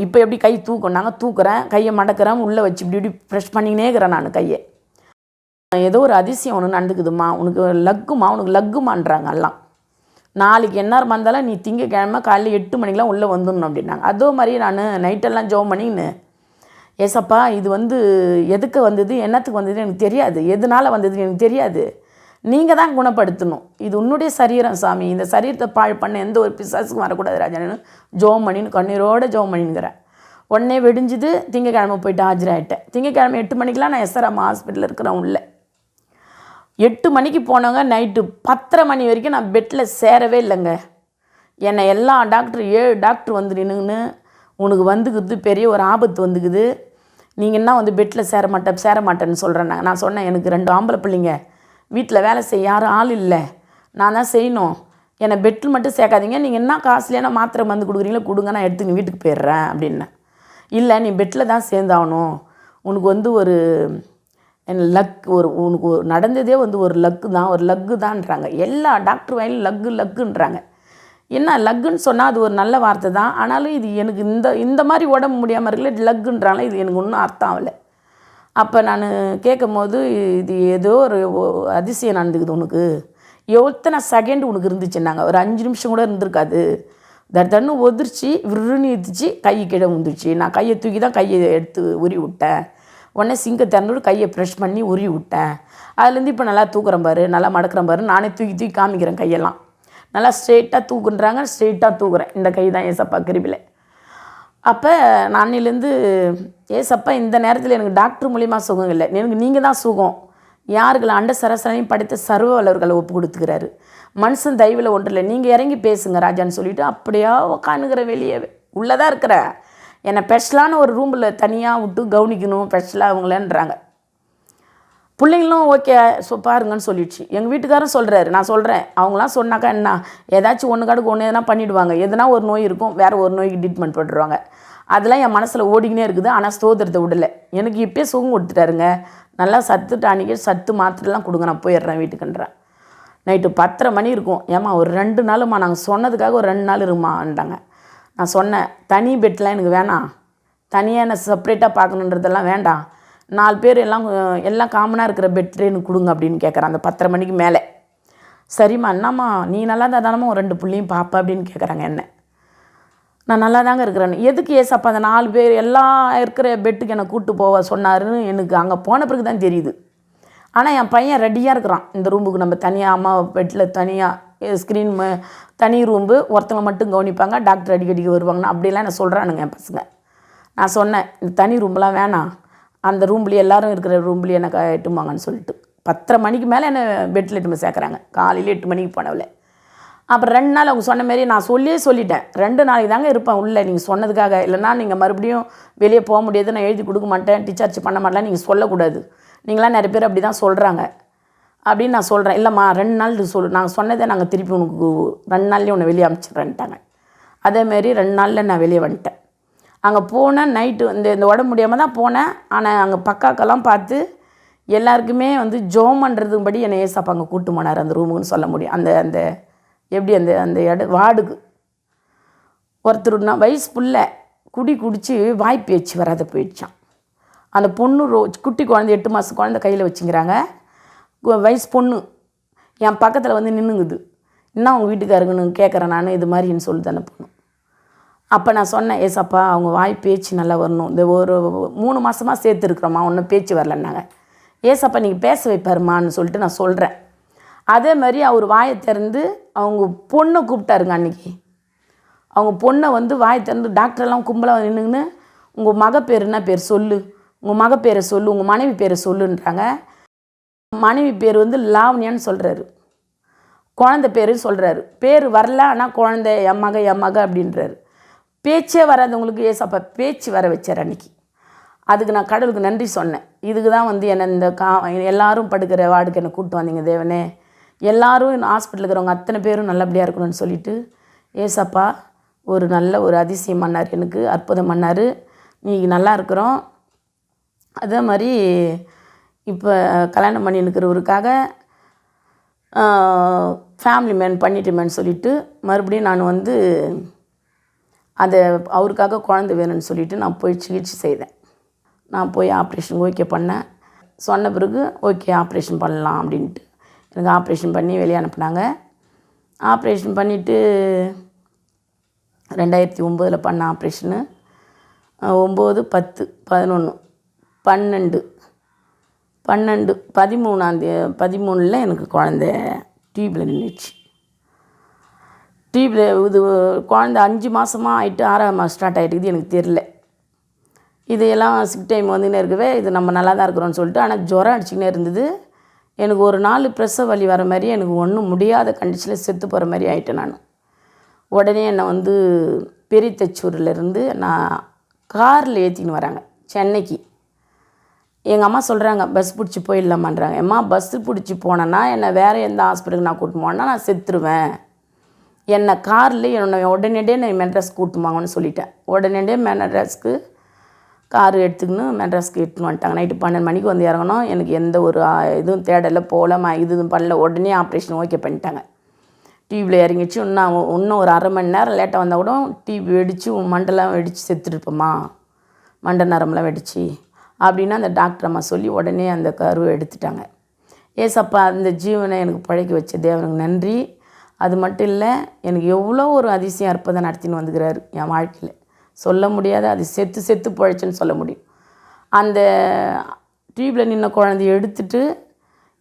இப்போ எப்படி கை தூக்கினாங்க, தூக்குறேன், கையை மடக்கிறேன், உள்ளே வச்சு இப்படி ப்ரெஷ் பண்ணிக்கினே இருக்கிறேன் நான் கையை. ஏதோ ஒரு அதிசயம் ஒன்று நடந்துக்குதுமா, உனக்கு லக்குமான்றாங்க எல்லாம். நாளைக்கு எந்நேரம் வந்தாலும் நீ திங்கக்கிழமை காலையில் 8 மணிக்கெலாம் உள்ளே வந்துடணும் அப்படின்னாங்க. அதே மாதிரி நான் நைட்டெல்லாம் ஜோம் பண்ணின்னு, ஏசப்பா இது வந்து எதுக்கு வந்தது, என்னத்துக்கு வந்தது எனக்கு தெரியாது, எதனால் வந்ததுன்னு எனக்கு தெரியாது, நீங்கள் தான் குணப்படுத்தணும், இது உன்னுடைய சரீரம் சாமி, இந்த சரீரத்தை பாழ் பண்ண எந்த ஒரு பிசாசுக்கும் வரக்கூடாது ராஜான்னு ஜோம் பண்ணின்னு கண்ணீரோடு ஜோம் பண்ணிங்கிறேன். உடனே வெடிஞ்சுது. திங்கக்கிழமை போய்ட்டு ஆஜராகிட்டேன். திங்கக்கிழமை 8 மணிக்கெலாம் நான் எஸ்ஆர்எம் ஹாஸ்பிட்டலில் இருக்கிறேன். உள்ளே 8 மணிக்கு போனவங்க நைட்டு 10:30 மணி வரைக்கும் நான் பெட்டில் சேரவே இல்லைங்க. என்னை எல்லா டாக்டர் 7 டாக்டர் வந்து நின்றுன்னு, உனக்கு வந்துக்குது பெரிய ஒரு ஆபத்து வந்துக்குது, நீங்கள் என்ன வந்து பெட்டில் சேர மாட்டேன்னு சொல்கிறேன். நான் சொன்னேன், எனக்கு 2 ஆம்பளை பிள்ளைங்க, வீட்டில் வேலை செய்ய யாரும் ஆள் இல்லை, நான் தான் செய்யணும், என்னை பெட்டில் மட்டும் சேர்க்காதீங்க, நீங்கள் என்ன காஸ்ட்லியான மாத்திரை மருந்து கொடுக்குறீங்களோ கொடுங்க, நான் எடுத்துங்க வீட்டுக்கு போயிடுறேன் அப்படின்னேன். இல்லை நீ பெட்டில் தான் சேர்ந்தாகணும், உனக்கு வந்து ஒரு உனக்கு நடந்ததே வந்து ஒரு லக்கு தான்ன்றாங்க. எல்லா டாக்டர் வாயிலும் லக்குன்றாங்க. என்ன லக்குன்னு சொன்னால் அது ஒரு நல்ல வார்த்தை தான், ஆனாலும் இது எனக்கு இந்த மாதிரி உடம்பு முடியாமல் இருக்கல லக்குன்றாங்களே, இது எனக்கு ஒன்றும் அர்த்தம் ஆகலை. அப்போ நான் கேட்கும் போது, இது ஏதோ ஒரு அதிசயம் நடந்துக்குது உனக்கு, எத்தனை செகண்ட் உனக்கு இருந்துச்சுன்னாங்க. ஒரு 5 நிமிஷம் கூட இருந்திருக்காது. தன்னு ஒதிர்ச்சி விருன்னு இழுத்துச்சு, கை கீழே வந்துடுச்சு. நான் கையை தூக்கி தான் கையை எடுத்து உருவி விட்டேன். உடனே சிங்கை திறந்து கையை ப்ரெஷ் பண்ணி உருவி விட்டேன். அதுலேருந்து இப்போ நல்லா தூக்குறேன் பாரு, நல்லா மடக்கிறேன் பாரு, நானே தூக்கி காமிக்கிறேன். கையெல்லாம் நல்லா ஸ்ட்ரெயிட்டாக தூக்குன்றாங்க, ஸ்ட்ரெயிட்டாக தூக்குறேன். இந்த கை தான் ஏசப்பா கிருபில. அப்போ நானிலேருந்து ஏசப்பா இந்த நேரத்தில் எனக்கு டாக்டர் மூலிமா சுகம் இல்லை, எனக்கு நீங்கள் தான் சுகம், யாருக்கெல்லாம் அண்ட சரசனையும் படைத்த சர்வ வல்லவர்களை ஒப்பு கொடுத்துக்கிறாரு, மனுஷன் தயவில் ஒன்றும் இல்லை, நீங்கள் இறங்கி பேசுங்க ராஜான்னு சொல்லிவிட்டு அப்படியே உட்காந்துக்கிற வெளியே உள்ளே தான் இருக்கிறேன். என்னை ஸ்பெஷலான ஒரு ரூமில் தனியாக விட்டு கவனிக்கணும் ஸ்பெஷலாக அவங்களேன்றாங்க. பிள்ளைங்களும் ஓகே பாருங்கன்னு சொல்லிடுச்சு. எங்கள் வீட்டுக்காரரும் சொல்கிறாரு, நான் சொல்கிறேன், அவங்களாம் சொன்னாக்கா என்ன ஏதாச்சும் ஒன்று காடுக்கு ஒன்று எதனா பண்ணிவிடுவாங்க, எதனா ஒரு நோய் இருக்கும், வேறு ஒரு நோய்க்கு ட்ரீட்மெண்ட் போட்டுருவாங்க. அதெல்லாம் என் மனசில் ஓடிக்கினே இருக்குது. ஆனால் ஸ்தோத்திரத்தை விடலை. எனக்கு இப்போயே சுகம் கொடுத்துட்டாருங்க, நல்லா சத்து டானிக்கு சத்து மாத்திரைலாம் கொடுங்க, நான் போயிடுறேன் வீட்டுக்குன்றேன். நைட்டு 10:30 மணி இருக்கும். ஏம்மா ஒரு 2 நாளும்மா, நாங்கள் சொன்னதுக்காக ஒரு 2 நாள் இருமான்ட்டாங்க. நான் சொன்னேன், தனி பெட்லாம் எனக்கு வேணாம், தனியாக என்ன செப்ரேட்டாக பார்க்கணுன்றதெல்லாம் வேண்டாம், 4 பேர் எல்லாம் காமனாக இருக்கிற பெட் எனக்கு கொடுங்க அப்படின்னு கேட்குறேன் அந்த 10:30 மணிக்கு மேலே. சரிம்மா என்னம்மா நீ நல்லா இருந்தால் தானம்மா ஒரு 2 பிள்ளையும் பாப்பா அப்படின்னு கேட்குறாங்க என்ன. நான் நல்லா தாங்க இருக்கிறேன். எதுக்கு ஏசப்பா அந்த 4 பேர் எல்லாம் இருக்கிற பெட்டுக்கு என்னை கூப்பிட்டு போக சொன்னாருன்னு எனக்கு அங்கே போன பிறகு தான் தெரியுது. ஆனால் என் பையன் ரெடியாக இருக்கிறான். இந்த ரூமுக்கு நம்ம தனியாக அம்மா பெட்டில் தனியாக ஸ்க்ரீன் தனி ரூம்பு ஒருத்தவங்க மட்டும் கவனிப்பாங்க, டாக்டர் அடிக்கடிக்கு வருவாங்கன்னு அப்படிலாம் என்ன சொல்கிறானுங்க என் பசங்க. நான் சொன்னேன் இந்த தனி ரூம்லாம் வேணாம், அந்த ரூம்லேயே எல்லோரும் இருக்கிற ரூம்லேயே எனக்கு எட்டுமாங்கன்னு சொல்லிட்டு 10:30 மணிக்கு மேலே என்னை பெட்டில் எட்டுமே சேர்க்குறாங்க. காலையில் 8 மணிக்கு போனவில்லை. அப்புறம் 2 நாள் அவங்க சொன்ன மாரி நான் சொல்லிட்டேன் 2 நாளைக்கு தாங்க இருப்பேன் உள்ளே நீங்கள் சொன்னதுக்காக, இல்லைனா நீங்கள் மறுபடியும் வெளியே போக முடியாது, நான் எழுதி கொடுக்க மாட்டேன், டிஸ்சார்ஜ் பண்ண மாட்டேன் நீங்கள் சொல்லக்கூடாது, நீங்களாம் நிறைய பேர் அப்படி தான் சொல்கிறாங்க அப்படின்னு நான் சொல்கிறேன். இல்லைம்மா 2 நாள் நாங்கள் சொன்னதை நாங்கள் திருப்பி உனக்கு 2 நாள்லேயே உன்னை வெளியே அனுப்பிச்சிட்றேன்ட்டாங்க. அதேமாரி 2 நாளில் நான் வெளியே வந்துட்டேன். அங்கே போனேன் நைட்டு இந்த உடம்பு முடியாமல் தான் போனேன். ஆனால் அங்கே பக்காக்கெல்லாம் பார்த்து எல்லாருக்குமே ஜோம் பண்ணுறதுபடி என்னை ஏசப்பா அங்கே கூப்பிட்டு போனார் அந்த ரூமுன்னு சொல்ல முடியும். அந்த எப்படி அந்த வார்டுக்கு ஒருத்தர் வயசு புள்ள குடிச்சு வாய் பேச்சு வராத போயிடுச்சான். அந்த பொண்ணு குட்டி குழந்தை 8 மாதம் குழந்தை கையில் வச்சுங்கிறாங்க. வயசு பொண்ணு என் பக்கத்தில் நின்றுங்குது. இன்னும் அவங்க வீட்டுக்காருங்கன்னு கேட்குறேன் நான் இது மாதிரின்னு சொல்லுது அந்த பொண்ணு. அப்போ நான் சொன்னேன் ஏசப்பா அவங்க வாய் பேச்சு நல்லா வரணும், இந்த ஒரு 3 மாதமாக சேர்த்துருக்குறோம்மா ஒன்றும் பேச்சு வரலன்னாங்க. ஏசப்பா நீங்கள் பேச வைப்பாருமான்னு சொல்லிட்டு நான் சொல்கிறேன். அதே மாதிரி அவர் வாயை திறந்து அவங்க பொண்ணை கூப்பிட்டாருங்க அன்றைக்கி. அவங்க பொண்ணை வாயை திறந்து டாக்டரெல்லாம் கும்பலாக நின்றுன்னு உங்கள் மக பேர் என்ன பேர் சொல்லு, உங்கள் மக பேரை சொல்லு, உங்கள் மனைவி பேரை சொல்லுன்றாங்க. மனைவி பேர் லாவண்யான்னு சொல்கிறாரு, குழந்தை பேர் சொல்கிறாரு. பேர் வரல ஆனால் குழந்தை என் மக அப்படின்றாரு. பேச்சே வராதவங்களுக்கு ஏசப்பா பேச்சு வர வச்சார் அன்றைக்கி. அதுக்கு நான் கடவுளுக்கு நன்றி சொன்னேன். இதுக்கு தான் என்னை இந்த எல்லோரும் படுக்கிற வார்டுக்கு என்னை கூப்பிட்டு வந்தீங்க தேவனே, எல்லோரும் ஹாஸ்பிட்டலில் இருக்கிறவங்க அத்தனை பேரும் நல்லபடியாக இருக்கணும்னு சொல்லிவிட்டு ஏசப்பா ஒரு நல்ல ஒரு அதிசயம் பண்ணார், எனக்கு அற்புதம் பண்ணார். நீ நல்லா இருக்கிறோம். அதே மாதிரி இப்போ கல்யாணம் பண்ணி இருக்கிறவருக்காக ஃபேமிலி மேன் பண்ணிட்டுமேன்னு சொல்லிவிட்டு மறுபடியும் நான் அதை அவருக்காக குழந்தை வேணும்னு சொல்லிவிட்டு நான் போய் சிகிச்சை செய்தேன். நான் போய் ஆப்ரேஷன் ஓகே பண்ணேன். சொன்ன பிறகு ஓகே ஆப்ரேஷன் பண்ணலாம் அப்படின்ட்டு எனக்கு ஆப்ரேஷன் பண்ணி வெளியே அனுப்புனாங்க. ஆப்ரேஷன் பண்ணிவிட்டு 2009 பண்ண ஆப்ரேஷனு 9, 10, 11, 12, 13 எனக்கு குழந்த டியூப்பில் நின்றுச்சு. டியூப்பில் இது குழந்த 5 மாதமாக ஆகிட்டு 6ஆம் மாதம் ஸ்டார்ட் ஆகிட்டுக்குது, எனக்கு தெரில. இதையெல்லாம் சிக் டைம் இருக்கவே இது நம்ம நல்லா தான் இருக்கிறோன்னு சொல்லிட்டு, ஆனால் ஜுரம் அடிச்சுக்கினே இருந்தது. எனக்கு ஒரு நாள் பிரசவ வலி வர மாதிரி எனக்கு ஒன்றும் முடியாத கண்டிஷனில் செத்து போகிற மாதிரி ஆகிட்டேன் நான். உடனே என்னை பெரியத்தச்சூர்லேருந்து நான் காரில் ஏற்றின்னு வராங்க சென்னைக்கு. எங்கள் அம்மா சொல்கிறாங்க பஸ் பிடிச்சி போயிடலாமான்றாங்க. அம்மா பஸ்ஸு பிடிச்சி போனேன்னா என்னை வேறு எந்த ஹாஸ்பிட்டலுக்கு நான் கூட்டின்னு போனேன்னா நான் செத்துருவேன், என்னை காரில் உடனடியே நான் மெட்ராஸ் கூட்டின்னு சொல்லிட்டேன். உடனடியே மெட்ராஸ்க்கு கார் எடுத்துக்கின்னு மெட்ராஸ்க்கு எடுத்துன்னு வந்துட்டாங்க. நைட்டு 12 மணிக்கு இறங்கணும். எனக்கு எந்த ஒரு இதுவும் தேடலை போகல, இதுவும் பண்ணல. உடனே ஆப்ரேஷன் ஓகே பண்ணிட்டாங்க. டியூப்பில் இறங்கிச்சு. இன்னும் ஒரு 1/2 மணி நேரம் லேட்டாக வந்தால் கூட டியூப் வெடித்து மண்டெல்லாம் வெடித்து செத்துருப்போம்மா, மண்டை நரம்பெலாம் வெடிச்சு அப்படின்னா அந்த டாக்டர் அம்மா சொல்லி உடனே அந்த கருவை எடுத்துட்டாங்க. ஏசப்பா அந்த ஜீவனை எனக்கு பழக்கி வச்ச தேவனுக்கு நன்றி. அது மட்டும் இல்லை, எனக்கு எவ்வளோ ஒரு அதிசயம் அற்புதம் நடத்தின்னு வந்துக்கிறாரு என் வாழ்க்கையில். சொல்ல முடியாத, அது செத்து பிழைச்சுன்னு சொல்ல முடியும். அந்த டியூப்பில் நின்ன குழந்தைய எடுத்துட்டு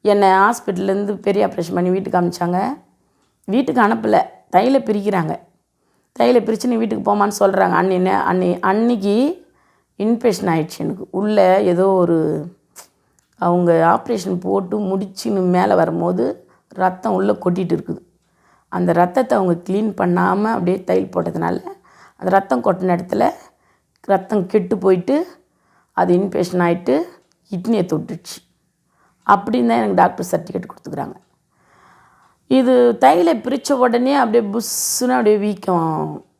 என்னை ஹாஸ்பிட்டல்லேருந்து பெரிய ஆப்ரேஷன் பண்ணி வீட்டுக்கு அனுப்பிச்சாங்க. வீட்டுக்கு அனுப்பலை, தையில பிரிக்கிறாங்க. தையில பிரித்து நீ வீட்டுக்கு போமான்னு சொல்கிறாங்க. அன்னைக்கு இன்ஃபெக்ஷன் ஆகிடுச்சு எனக்கு. உள்ளே ஏதோ ஒரு அவங்க ஆப்ரேஷன் போட்டு முடிச்சுன்னு மேலே வரும்போது ரத்தம் உள்ளே கொட்டிகிட்டு இருக்குது. அந்த ரத்தத்தை அவங்க க்ளீன் பண்ணாமல் அப்படியே தையல் போட்டதுனால அந்த ரத்தம் கொட்டின இடத்துல ரத்தம் கெட்டு போயிட்டு அது இன்ஃபெக்ஷன் ஆகிட்டு கிட்னியை தொட்டுச்சு. அப்படின்னு தான் எனக்கு டாக்டர் சர்டிஃபிகேட் கொடுத்துக்குறாங்க. இது தையில பிரித்த உடனே அப்படியே புஷ்ஷுன்னு அப்படியே வீக்கம்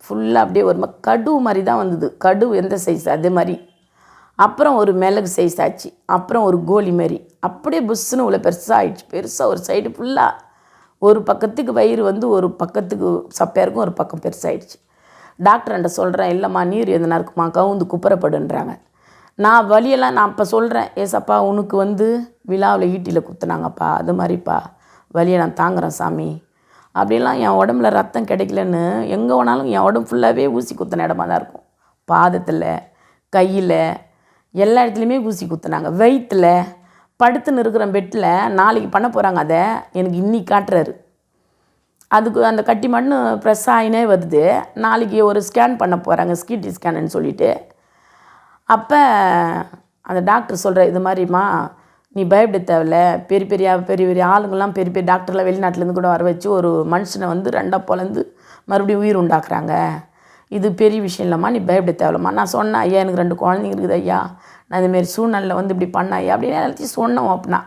ஃபுல்லாக அப்படியே ஒரு கடு மாதிரி தான் வந்தது. கடு எந்த சைஸ் அதே மாதிரி. அப்புறம் ஒரு மிளகு சைஸ் ஆச்சு. அப்புறம் ஒரு கோலி மாதிரி அப்படியே புஷ்ஷுன்னு உள்ள பெருசாக ஆகிடுச்சு. பெருசாக ஒரு சைடு ஃபுல்லாக ஒரு பக்கத்துக்கு வயிறு ஒரு பக்கத்துக்கு சப்பையாக இருக்கும், ஒரு பக்கம் பெருசாகிடுச்சு. டாக்டர் என்கிட்ட சொல்கிறேன், இல்லைம்மா நீர் எதுனா இருக்குமா, கவுந்து குப்புறப்படுன்றாங்க. நான் வலியெல்லாம் நான் அப்போ சொல்கிறேன், ஏசப்பா உனக்கு வந்து விழாவில் ஈட்டியில் குத்துனாங்கப்பா, அது மாதிரிப்பா வலியை நான் தாங்குகிறேன் சாமி. அப்படிலாம் என் உடம்புல ரத்தம் கிடைக்கலன்னு எங்கே வேணாலும் என் உடம்பு ஃபுல்லாகவே ஊசி குத்தின இடமா தான் இருக்கும். பாதத்தில், கையில், எல்லா இடத்துலையுமே ஊசி குத்துனாங்க. வயிற்றில் படுத்துன்னு இருக்கிற பெட்டில் நாளைக்கு பண்ண போகிறாங்க, அதை எனக்கு இன்னைக்கு காட்டுறாரு. அதுக்கு அந்த கட்டி மண் ப்ரெஸ் ஆகினே வருது. நாளைக்கு ஒரு ஸ்கேன் பண்ண போகிறாங்க, ஸ்கிடி ஸ்கேனுன்னு சொல்லிவிட்டு. அப்போ அந்த டாக்டர் சொல்கிற, இது மாதிரிம்மா நீ பயப்பட தேவையில்ல, பெரிய பெரிய ஆளுங்கள்லாம் பெரிய பெரிய டாக்டர்லாம் வெளிநாட்டிலேருந்து கூட வர வச்சு ஒரு மனுஷனை வந்து ரெண்டாக பொழந்து மறுபடியும் உயிர் உண்டாக்குறாங்க. இது பெரிய விஷயம் இல்லைம்மா, நீ பயப்பட தேவையில்லம்மா. நான் சொன்னேன், ஐயா எனக்கு 2 குழந்தைங்க இருக்குது ஐயா, நான் இதுமாரி சூழ்நிலையில் வந்து இப்படி பண்ண ஐயா அப்படின்னு எல்லாத்தையும் சொன்னோம். அப்படின்னா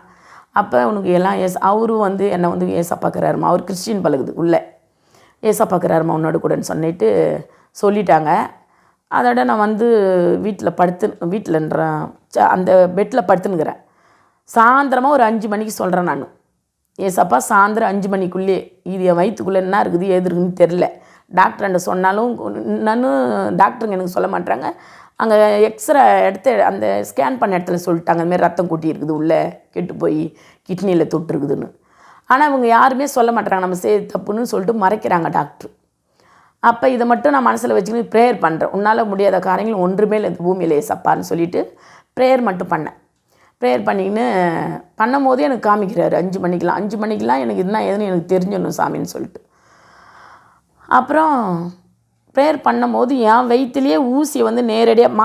அப்போ உனக்கு எல்லாம் அவரும் வந்து என்னை வந்து ஏசப்பாக்குறாருமா, அவர் கிறிஸ்டின் பழகுது உள்ளே, ஏசப்பாக்குறாருமா உன்னோட கூடன்னு சொல்லிட்டு சொல்லிட்டாங்க. அதோட நான் வந்து வீட்டிலன்ற அந்த பெட்டில் படுத்துனுக்கிறேன். சாயந்தரமாக ஒரு 5 மணிக்கு சொல்கிறேன் நான், ஏசப்பா சாயந்தரம் 5 மணிக்குள்ளே இது என் வயிற்றுக்குள்ளே என்ன இருக்குது ஏது இருக்குதுன்னு தெரில. டாக்டர்கிட்ட சொன்னாலும் டாக்டருங்க எனக்கு சொல்ல மாட்டாங்க. அங்கே எக்ஸ்ரே எடுத்து அந்த ஸ்கேன் பண்ண இடத்துல சொல்லிட்டாங்க, அதுமாரி ரத்தம் கொட்டி இருக்குது, உள்ளே கெட்டு போய் கிட்னியில் தொட்டுருக்குதுன்னு. ஆனால் இவங்க யாருமே சொல்ல மாட்டாங்க, நம்ம தப்புன்னு சொல்லிட்டு மறைக்கிறாங்க டாக்டர். அப்போ இதை மட்டும் நான் மனசில் வச்சுக்கிட்டு ப்ரேயர் பண்ணுறேன். உன்னால் முடியாத காரியங்கள் ஒன்றுமே இல்லை இந்த பூமியில் ஏசப்பான்னு சொல்லிவிட்டு ப்ரேயர் மட்டும் பண்ணேன். ப்ரேயர் பண்ணிக்கின்னு பண்ணும் போதே எனக்கு காமிக்கிறாரு 5 மணிக்கெலாம் எனக்கு என்ன ஏதுன்னு எனக்கு தெரிஞ்சிடணும் சாமின்னு சொல்லிட்டு. அப்புறம் ப்ரேயர் பண்ணும் போது என் வயிற்றுலேயே ஊசியை வந்து நேரடியாக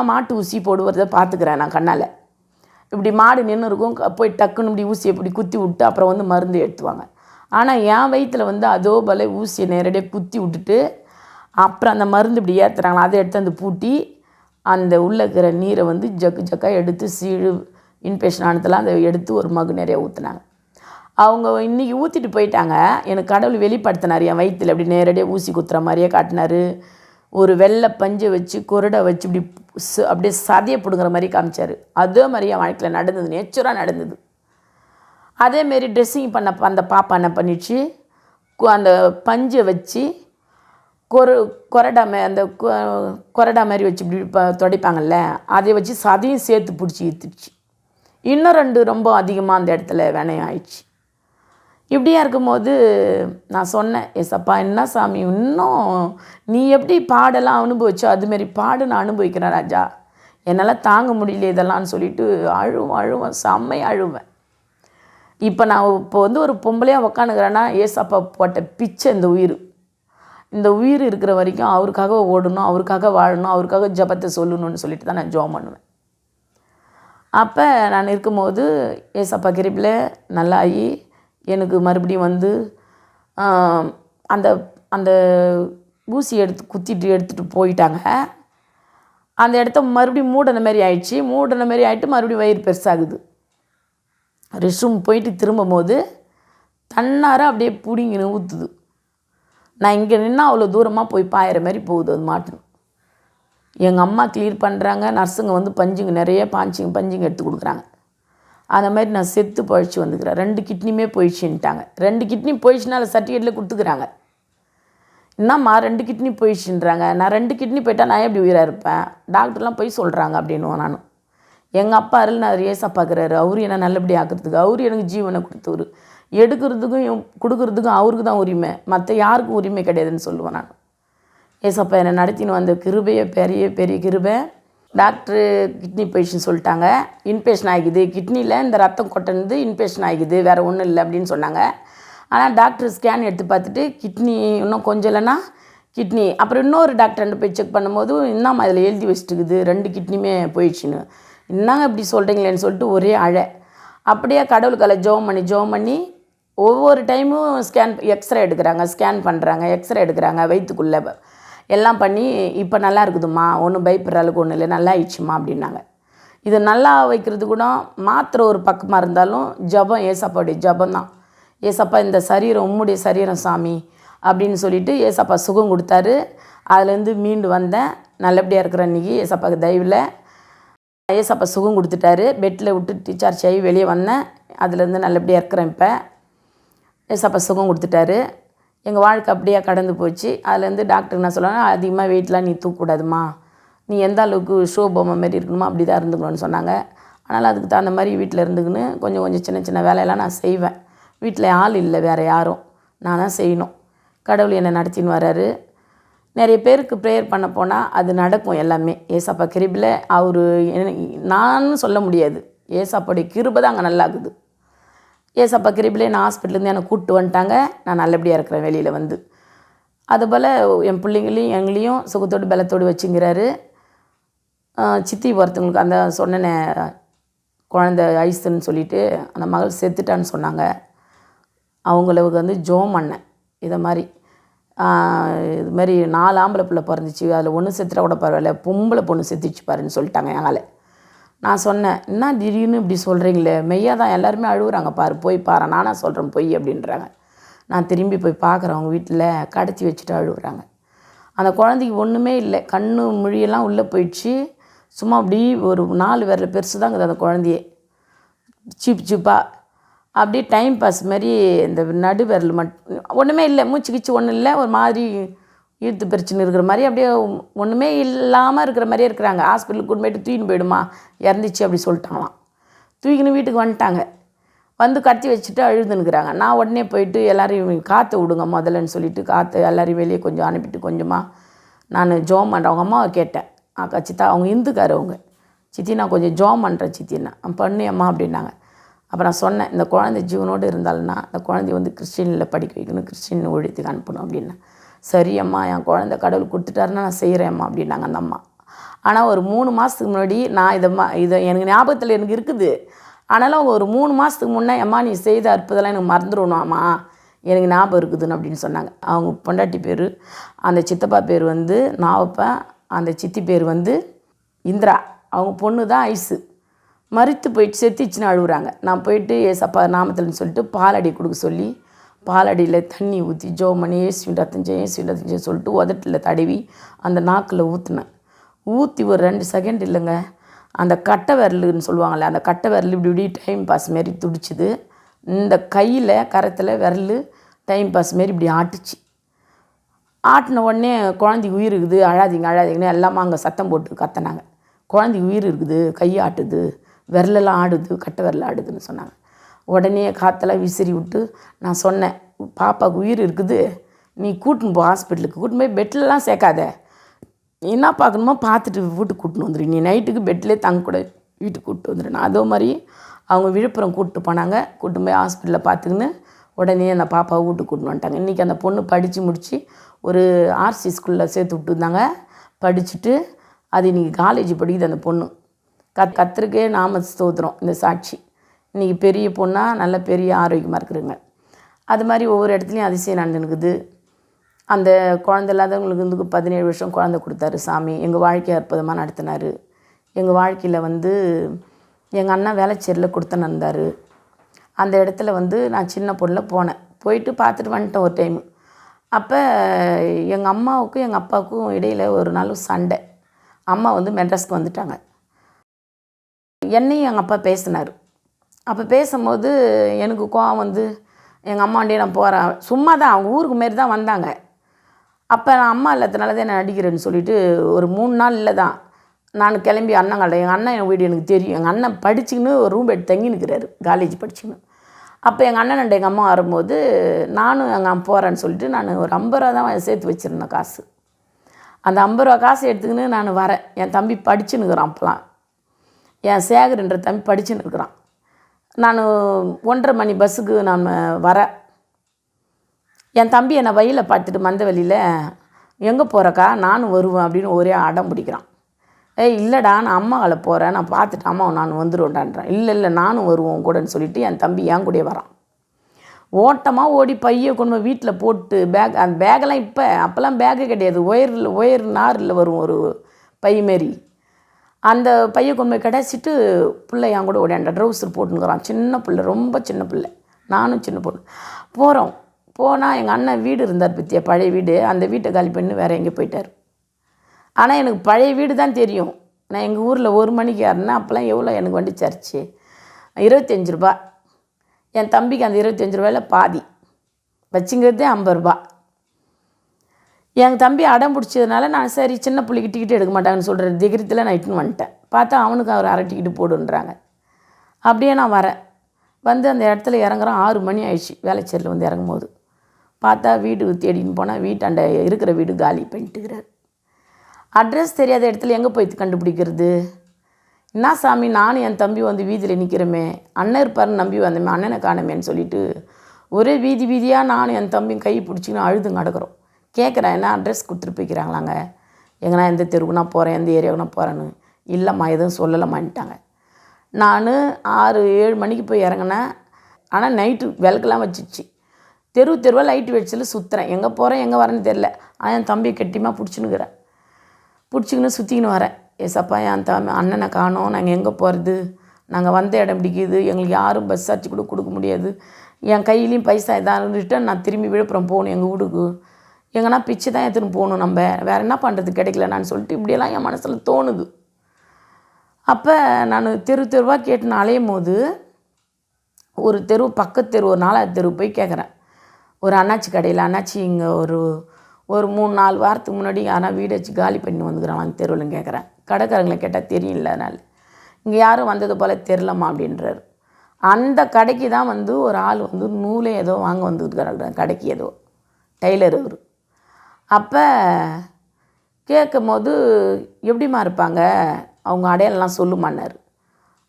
மாட்டு ஊசி போடுவதை பார்த்துக்கிறேன் நான் கண்ணால். இப்படி மாடு நின்று இருக்கும், போய் டக்குன்னு இப்படி ஊசியை இப்படி குத்தி விட்டு அப்புறம் வந்து மருந்து எடுத்துவாங்க. ஆனால் என் வயிற்றில் வந்து அதோ போல் ஊசியை நேரடியாக குத்தி விட்டுட்டு அப்புறம் அந்த மருந்து இப்படி ஏற்றுறாங்களா, அதை எடுத்து அந்த பூட்டி அந்த உள்ளே இருக்கிற நீரை வந்து ஜக்காக எடுத்து இன்ஃபெக்ஷன் ஆனதெல்லாம் அதை எடுத்து ஒரு மகு நிறைய ஊற்றுனாங்க. அவங்க இன்றைக்கி ஊற்றிட்டு போயிட்டாங்க. எனக்கு கடவுள் வெளிப்படுத்தினார், என் வயிற்றில் அப்படி நேரடியாக ஊசி குத்துற மாதிரியே காட்டினார். ஒரு வெள்ளை பஞ்சை வச்சு கொரடை வச்சு இப்படி அப்படியே சதையை பிடுங்குற மாதிரி காமிச்சார். அதே மாதிரி என் வாழ்க்கையில் நடந்தது, நேச்சுராக நடந்தது. அதேமாரி ட்ரெஸ்ஸிங் பண்ண அந்த பாப்பா என்ன பண்ணிடுச்சு, அந்த பஞ்சை வச்சு கொரடா மாதிரி வச்சு இப்படி துடைப்பாங்கல்ல, அதை வச்சு சதையும் சேர்த்து பிடிச்சி இழுத்துடுச்சு. இன்னும் 2 ரொம்ப அதிகமாக அந்த இடத்துல வினையம் ஆயிடுச்சு. இப்படியா இருக்கும்போது நான் சொன்னேன், ஏசப்பா என்ன சாமி இன்னும் நீ எப்படி பாடெல்லாம் அனுபவிச்சோ அதுமாரி பாடு நான் அனுபவிக்கிறேன் ராஜா, என்னால் தாங்க முடியல இதெல்லாம்னு சொல்லிட்டு அழுவேன், செம்மையாக அழுவேன். நான் வந்து ஒரு பொம்பளையாக உக்காந்துக்கிறேன்னா ஏசப்பா போட்ட பிச்சை இந்த உயிர் இருக்கிற வரைக்கும் அவருக்காக ஓடணும், அவருக்காக வாழணும், அவருக்காக ஜபத்தை சொல்லணும்னு சொல்லிட்டு தான் நான் ஜெபம் பண்ணுவேன். அப்போ நான் இருக்கும்போது ஏசப்பா கிருபையில் நல்லாகி எனக்கு மறுபடியும் வந்து அந்த அந்த ஊசி எடுத்துகிட்டு போயிட்டாங்க. அந்த இடத்த மறுபடியும் மூடின மாதிரி ஆகிட்டு மறுபடியும் வயிறு பெருசாகுது. ரெஸ்ட் ரூம் போயிட்டு திரும்பும்போது தன்னார அப்படியே பிடிங்கின்னு ஊற்றுது. நான் இங்கே நின்னா அவ்வளோ தூரமாக போய் பாயிற மாதிரி போகுது அது மாட்டுன்னு. எங்கள் அம்மா க்ளீர் பண்ணுறாங்க, நர்ஸுங்க வந்து நிறைய பஞ்சிங்க எடுத்து கொடுக்குறாங்க. அந்த மாதிரி நான் செத்து பழிச்சு வந்துக்கிறேன். 2 கிட்னியுமே போயிடுச்சுன்ட்டாங்க. 2 கிட்னி போயிடுச்சுனால சர்டிஃபிகேட்டில் கொடுத்துக்கிறாங்க. என்னம்மா 2 கிட்னி போயிடுச்சுன்றாங்க. நான் 2 கிட்னி போயிட்டால் நான் எப்படி உயிராக இருப்பேன், டாக்டர்லாம் போய் சொல்கிறாங்க அப்படின்னுவோம் நான். எங்கள் அப்பா அருள்நாதர் ஏசப்பாக்குறாரு, அவரு என்னை நல்லபடியாக ஆக்கிறதுக்கு, அவரு எனக்கு ஜீவனை கொடுத்தவர், எடுக்கிறதுக்கும் கொடுக்குறதுக்கும் அவருக்கு தான் உரிமை, மற்ற யாருக்கும் உரிமை கிடையாதுன்னு சொல்லுவேன் நான். ஏசப்பா என்னை நடத்தின்னு வந்த கிருபையை பெரிய கிருபை. டாக்டரு கிட்னி போயிடுச்சுன்னு சொல்லிட்டாங்க, இன்ஃபெக்ஷன் ஆகிக்குது கிட்னியில், இந்த ரத்தம் கொட்டினது இன்ஃபெக்ஷன் ஆகிக்குது, வேறு ஒன்றும் இல்லை அப்படின்னு சொன்னாங்க. ஆனால் டாக்டர் ஸ்கேன் எடுத்து பார்த்துட்டு கிட்னி இன்னும் கொஞ்சம் இல்லைன்னா கிட்னி, அப்புறம் இன்னொரு டாக்டர்கிட்ட போய் செக் பண்ணும்போது இன்னும் அதில் எழுதி வச்சுட்டுக்குது 2 கிட்னியுமே போயிடுச்சுன்னு. என்னங்க இப்படி சொல்கிறீங்களேன்னு சொல்லிட்டு ஒரே அழை. அப்படியே கடவுளுக்கால ஜெபம் பண்ணி ஒவ்வொரு டைமும் எக்ஸ்ரே எடுக்கிறாங்க வயிற்றுக்குள்ளே எல்லாம் பண்ணி, இப்போ நல்லா இருக்குதும்மா, ஒன்றும் பயப்படுற அளவுக்கு ஒன்றும் இல்லை, நல்லா ஆயிடுச்சுமா அப்படின்னாங்க. இது நல்லா வைக்கிறது கூட மாத்திரை ஒரு பக்கமாக இருந்தாலும் ஜபம், ஏசப்பாவுடைய ஜபம் தான். ஏசப்பா இந்த சரீரம் உம்முடைய சரீரம் சாமி அப்படின்னு சொல்லிட்டு ஏசப்பா சுகம் கொடுத்தாரு. அதுலேருந்து மீண்டு வந்தேன், நல்லபடியாக இருக்கிறேன். இன்றைக்கி ஏசப்பாவுக்கு தயவில் ஏசப்பா சுகம் கொடுத்துட்டாரு. பெட்டில் விட்டு டிஸ்சார்ஜ் ஆகி வெளியே வந்தேன், அதுலேருந்து நல்லபடியாக இருக்கிறேன். இப்போ ஏசப்பா சுகம் கொடுத்துட்டாரு. எங்கள் வாழ்க்கை அப்படியே கடந்து போச்சு. அதுலேருந்து டாக்டர் என்ன சொல்லுவாங்க, அதிகமாக வெயிட்லாம் நீ தூக்கக்கூடாதுமா, நீ எந்த அளவுக்கு ஷோ பொம்மை மாரி இருக்கணுமோ அப்படி தான் இருந்துக்கணும்னு சொன்னாங்க. அதனால் அதுக்கு தகுந்த மாதிரி வீட்டில் இருந்துக்கின்னு கொஞ்சம் கொஞ்சம் சின்ன சின்ன வேலையெல்லாம் நான் செய்வேன். வீட்டில் ஆள் இல்லை வேறு யாரும், நான் தான் செய்யணும். கடவுள் என்னை நடத்தின்னு வர்றாரு. நிறைய பேருக்கு ப்ரேயர் பண்ண போனால் அது நடக்கும் எல்லாமே. ஏசப்பா கிருபையில் அவர் நானும் சொல்ல முடியாது, ஏசப்பாவுடைய கிருபை தான் அங்கே நல்லா இருக்குது. ஏசப்பா கிருபையிலே நான் ஹாஸ்பிட்டலேருந்து என்னை கூப்பிட்டு வந்துட்டாங்க. நான் நல்லபடியாக இருக்கிறேன் வெளியில் வந்து. அதுபோல் என் பிள்ளைங்களையும் எங்களையும் சுகத்தோடு பலத்தோடு வச்சுங்கிறாரு. சித்தி ஒருத்தவங்களுக்கு அந்த சொன்னேனே குழந்த ஐஸுன்னு சொல்லிவிட்டு அந்த மகள் செத்துட்டான்னு சொன்னாங்க. அவங்களுக்கு வந்து ஜோம் பண்ணேன். இது மாதிரி 4 ஆம்பளை பிள்ளை பிறந்துச்சு, அதில் ஒன்று செத்துட்டா கூட பரவாயில்ல, பொம்பளை பொண்ணு செத்துச்சு பாருன்னு சொல்லிட்டாங்க எங்களை. நான் சொன்னேன், என்ன திடீர்னு இப்படி சொல்கிறீங்களே, மெய்யாக தான் எல்லாருமே அழுகுறாங்க பாரு, போய் பாரு, நானாக சொல்கிறேன் பொய் அப்படின்றாங்க. நான் திரும்பி போய் பார்க்குறேன், அவங்க வீட்டில் கடத்தி வச்சுட்டு அழுகுறாங்க. அந்த குழந்தைக்கு ஒன்றுமே இல்லை, கண்ணு மொழியெல்லாம் உள்ளே போயிடுச்சு. சும்மா அப்படி ஒரு 4 விரல் பெருசு தான் இருக்குது அந்த குழந்தையே, சீப்பாக அப்படியே டைம் பாஸ் மாதிரி. இந்த நடு விரல் மட்டும் ஒன்றுமே இல்லை, மூச்சு கிச்சு ஒன்றும் இல்லை, ஒரு மாதிரி இழுத்து பிரச்சனை இருக்கிற மாதிரி, அப்படியே ஒன்றுமே இல்லாமல் இருக்கிற மாதிரியே இருக்கிறாங்க. ஹாஸ்பிட்டலுக்கு கொண்டு போய்ட்டு தூக்கின்னு போயிடுமா, இறந்துச்சு அப்படி சொல்லிட்டாங்களாம். தூக்கின்னு வீட்டுக்கு வந்துட்டாங்க. வந்து கடத்தி வச்சுட்டு அழுதுன்னுக்குறாங்க. நான் உடனே போயிட்டு எல்லோரையும் காற்று விடுங்க முதல்லன்னு சொல்லிவிட்டு காற்று எல்லோரையும் வெளியே கொஞ்சம் அனுப்பிட்டு கொஞ்சமாக நான் ஜோம் பண்ணுறேன். அவங்க அம்மாவை கேட்டேன், அக்கா சித்தா, அவங்க இந்துக்காரு அவங்க, சித்தி நான் கொஞ்சம் ஜோம் பண்ணுறேன் சித்தின்னா. பண்ணு அம்மா அப்படின்னாங்க. அப்போ நான் சொன்னேன், இந்த குழந்தை ஜீவனோடு இருந்தாலும்னா அந்த குழந்தைய வந்து கிறிஸ்டினில் படிக்க வைக்கணும், கிறிஸ்டின் ஒழித்துக்கு அனுப்பணும் அப்படின்னேன். சரி அம்மா, என் குழந்தை கடவுள் கொடுத்துட்டாருன்னா நான் செய்கிறேம்மா அப்படின்னாங்க அந்த அம்மா. ஆனால் ஒரு 3 மாதத்துக்கு முன்னாடி நான் இதை எனக்கு ஞாபகத்தில் எனக்கு இருக்குது. ஆனாலும் அவங்க ஒரு 3 மாதத்துக்கு முன்னே, அம்மா நீ செய்த அற்புதம்லாம் எனக்கு மறந்துடணும்மா, எனக்கு ஞாபகம் இருக்குதுன்னு அப்படின்னு சொன்னாங்க. அவங்க பொண்டாட்டி பேர், அந்த சித்தப்பா பேர் வந்து நாவப்பன், அந்த சித்தி பேர் வந்து இந்திரா. அவங்க பொண்ணு தான் ஐஸு. மறித்து போயிட்டு செத்துச்சுன்னு அழுகுறாங்க. நான் போயிட்டு ஏசப்பா நாமத்தில்னு சொல்லிட்டு பாலடி கொடுக்க சொல்லி பாலடியில் தண்ணி ஊற்றி ஜோம் பண்ணி ஏசுவின் ரத்தம் செய்யும் சொல்லிட்டு உதட்டில் தடவி அந்த நாக்கில் ஊற்றினேன். ஊற்றி ஒரு 2 செகண்ட் இல்லைங்க, அந்த கட்டை விரலுன்னு சொல்லுவாங்கள்ல, அந்த கட்டை விரல் இப்படி டைம் பாஸ் மாரி துடிச்சுது. இந்த கையில் கரத்தில் விரல் டைம் பாஸ் மாரி இப்படி ஆட்டுச்சு. ஆட்டின உடனே குழந்தைக்கு உயிர் இருக்குது, அழாதீங்கன்னு எல்லாமே அங்கே சத்தம் போட்டு கத்தினாங்க. குழந்தைக்கு உயிர் இருக்குது, கை ஆட்டுது, விரலெல்லாம் ஆடுது, கட்டை விரல் ஆடுதுன்னு சொன்னாங்க. உடனே காற்றெல்லாம் விசிறி விட்டு நான் சொன்னேன், பாப்பாவுக்கு உயிர் இருக்குது, நீ கூட்டின்னு போ ஹாஸ்பிட்டலுக்கு, கூட்டின்னு போய் பெட்லலாம் சேர்க்காத, நீ என்ன பார்க்கணுமோ பார்த்துட்டு வீட்டுக்கு கூட்டின்னு வந்துடு, நீ நைட்டுக்கு பெட்லேயே தங்கக்கூட வீட்டுக்கு கூப்பிட்டு வந்துடு. நான் அதே மாதிரி அவங்க விழுப்புரம் கூப்பிட்டு போனாங்க. கூப்பிட்டு போய் ஹாஸ்பிட்டலில் பார்த்துக்கின்னு உடனே அந்த பாப்பாவை வீட்டுக்கு கூட்டின்னு வந்துட்டாங்க. இன்றைக்கி அந்த பொண்ணு படித்து முடித்து ஒரு ஆர்சி ஸ்கூலில் சேர்த்து விட்டுருந்தாங்க. படிச்சுட்டு அது இன்றைக்கி காலேஜ் படிக்குது அந்த பொண்ணு. கர்த்தருக்கே நாம ஸ்தோத்திரம். இந்த சாட்சி இன்றைக்கி பெரிய பொண்ணாக நல்ல பெரிய ஆரோக்கியமாக இருக்கிறாங்க. அது மாதிரி ஒவ்வொரு இடத்துலையும் அதிசயம் நடந்துனுக்குது. அந்த குழந்தை இல்லாதவங்களுக்கு வந்து 17 வருஷம் குழந்தை கொடுத்தாரு சாமி. எங்கள் வாழ்க்கையை அற்புதமாக நடத்தினார். எங்கள் வாழ்க்கையில் வந்து எங்கள் அண்ணன் வேளச்சேரியில் கொடுத்துன்னு இருந்தார். அந்த இடத்துல வந்து நான் சின்ன பொண்ணில் போனேன். போயிட்டு பார்த்துட்டு வந்துட்டேன் ஒரு டைமு. அப்போ எங்கள் அம்மாவுக்கும் எங்கள் அப்பாவுக்கும் இடையில் ஒரு நாள் சண்டை. அம்மா வந்து மெட்ராஸ்க்கு வந்துட்டாங்க. என்னையும் எங்கள் அப்பா பேசினார். அப்போ பேசும்போது எனக்கு கோவம் வந்து எங்கள் அம்மாண்டே நான் போகிறேன், சும்மா தான் அவங்க ஊருக்கு மாரி தான் வந்தாங்க. அப்போ நான் அம்மா இல்லாதனால தான் நான் நடிக்கிறேன்னு சொல்லிவிட்டு ஒரு 3 நாள் இல்லை தான் நான் கிளம்பி அண்ணங்கள்ட்ட, எங்கள் அண்ணன் என் வீடு எனக்கு தெரியும், எங்கள் அண்ணன் படிச்சுக்கின்னு ஒரு ரூம் எடுத்து தங்கி நிற்கிறாரு காலேஜ் படிச்சுக்கின்னு. அப்போ எங்கள் அண்ணன் எங்கள் அம்மா வரும்போது நானும் எங்கள் அம்மா போகிறேன்னு சொல்லிட்டு நான் ஒரு 50 ரூபா தான் சேர்த்து வச்சுருந்தேன் காசு. அந்த 50 ரூபா காசு எடுத்துக்கின்னு நான் வரேன். என் தம்பி படிச்சுன்னு இருக்கிறான். அப்போலாம் என் சேகர்ன்ற தம்பி படிச்சுன்னு இருக்கிறான். நான் 1:30 மணி பஸ்ஸுக்கு நான் வரேன். என் தம்பி என்னை வழியில் பார்த்துட்டு மந்த வழியில், எங்கே போகிறக்கா, நானும் வருவேன் அப்படின்னு ஒரே அடம் பிடிக்கிறான். இல்லைடா நான் அம்மாவில் போகிறேன், நான் பார்த்துட்டு அம்மா நான் வந்துடுவேன்டான்றேன். இல்லை நானும் வருவோம் கூடன்னு சொல்லிவிட்டு என் தம்பி என் கூடயே வரான். ஓட்டமாக ஓடி பையை கொண்டு போய் வீட்டில் போட்டு அந்த பேக்கெல்லாம் அப்போல்லாம் பேக்கு கிடையாது, ஒயர் நாரில் வரும் ஒரு பை மாரி, அந்த பையை கொண்டு போய் கிடச்சிட்டு பிள்ளை என் கூட ஓடியாண்ட ட்ரௌசர் போட்டுன்னுக்குறான். சின்ன பிள்ளை, ரொம்ப சின்ன பிள்ளை, நானும் சின்ன பொண்ணு. போனால் எங்கள் அண்ணன் வீடு இருந்தார் பற்றியா, பழைய வீடு, அந்த வீட்டை காலி பண்ணி வேறு எங்கே போயிட்டார். ஆனால் எனக்கு பழைய வீடு தான் தெரியும். நான் எங்கள் ஊரில் 1 மணிக்கு ஏறினா அப்போல்லாம் எவ்வளோ எனக்கு வண்டி சார்ஜு, 25 ரூபா. என் தம்பிக்கு அந்த 25 ரூபாயில் பாதி வச்சுங்கிறதே 50 ரூபா. என் தம்பி அடம் பிடிச்சதுனால நான் சரி சின்ன பிள்ளைக்கு டிக்கெட் எடுக்க மாட்டாங்கன்னு சொல்கிற திகிரத்தில் நான் இட்டுன்னு வந்துட்டேன். பார்த்தா அவனுக்கு அவர் அரை டிக்கெட்டு போடுன்றாங்க. அப்படியே நான் வரேன். வந்து அந்த இடத்துல இறங்குறோம். 6 மணி ஆயிடுச்சு. வேளச்சேரியில் வந்து இறங்கும்போது பார்த்தா வீடு தேடின்னு போனால் வீட்டாண்ட இருக்கிற வீடு காலி பண்ணிட்டுக்கிறார். அட்ரஸ் தெரியாத இடத்துல எங்கே போய் கண்டுபிடிக்கிறது? என்ன சாமி, நானும் என் தம்பி வந்து வீதியில் நிற்கிறோமே, அண்ணன் இருப்பாருன்னு நம்பி வந்தோமே, அண்ணனை காணமேன்னு சொல்லிட்டு ஒரே வீதி வீதியாக நானும் என் தம்பியும் கை பிடிச்சின்னு அழுது நடக்கிறோம். கேட்குறேன், என்ன அட்ரஸ் கொடுத்துட்டு போய்க்கிறாங்களாங்க, எங்கன்னா எந்த தெருவுக்கு நான் போகிறேன், எந்த ஏரியாவுக்கு நான் போகிறேன்னு. இல்லைம்மா எதுவும் சொல்லலைம்மான்ட்டாங்க. நான் 6-7 மணிக்கு போய் இறங்கினேன். ஆனால் நைட்டு விளக்கெல்லாம் வச்சிச்சு. தெருவாக லைட்டு வச்சுல சுற்றுறேன். எங்கே போகிறேன் எங்கே வரேன்னு தெரில. ஆனால் என் தம்பியை கெட்டியமாக பிடிச்சின்னுக்கிறேன். பிடிச்சிக்கின்னு சுற்றிக்கின்னு வரேன். ஏசப்பா, என் அண்ணனை காணோம், நாங்கள் எங்கே போகிறது, நாங்கள் வந்த இடம் பிடிக்குது, எங்களுக்கு யாரும் பஸ் சார்ஜ் கூட கொடுக்க முடியாது, என் கையிலையும் பைசா இதான் ரிட்டன் நான் திரும்பி விழுப்புரம் போகணும் எங்கள் வீட்டுக்கு, எங்கன்னா பிச்சு தான் எடுத்துன்னு போகணும், நம்ம வேறு என்ன பண்ணுறது கிடைக்கலனான்னு சொல்லிட்டு இப்படியெல்லாம் என் மனசில் தோணுது. அப்போ நான் தெருவாக கேட்டு நான் அலையும் போது ஒரு தெரு பக்கத்து தெரு, ஒரு 4வது தெரு போய் கேட்குறேன். ஒரு அண்ணாச்சி கடையில், அண்ணாச்சி இங்கே ஒரு 3-4 வாரத்துக்கு முன்னாடி யாரா வீடு வச்சு காலி பண்ணி வந்துக்கிறான் அந்த தெருவில்னு கேட்குறேன். கடைக்காரங்களை கேட்டால் தெரியல, அதனால் இங்கே யாரும் வந்தது போல் தெரிலம்மா அப்படின்றாரு. அந்த கடைக்கு தான் வந்து ஒரு ஆள் வந்து நூலே ஏதோ வாங்க வந்துருக்கிறாங்க கடைக்கு, ஏதோ டெய்லர் அவர். அப்போ கேட்கும் போது எப்படிமா இருப்பாங்க, அவங்க அடையாளம்லாம் சொல்லுமான்னார்.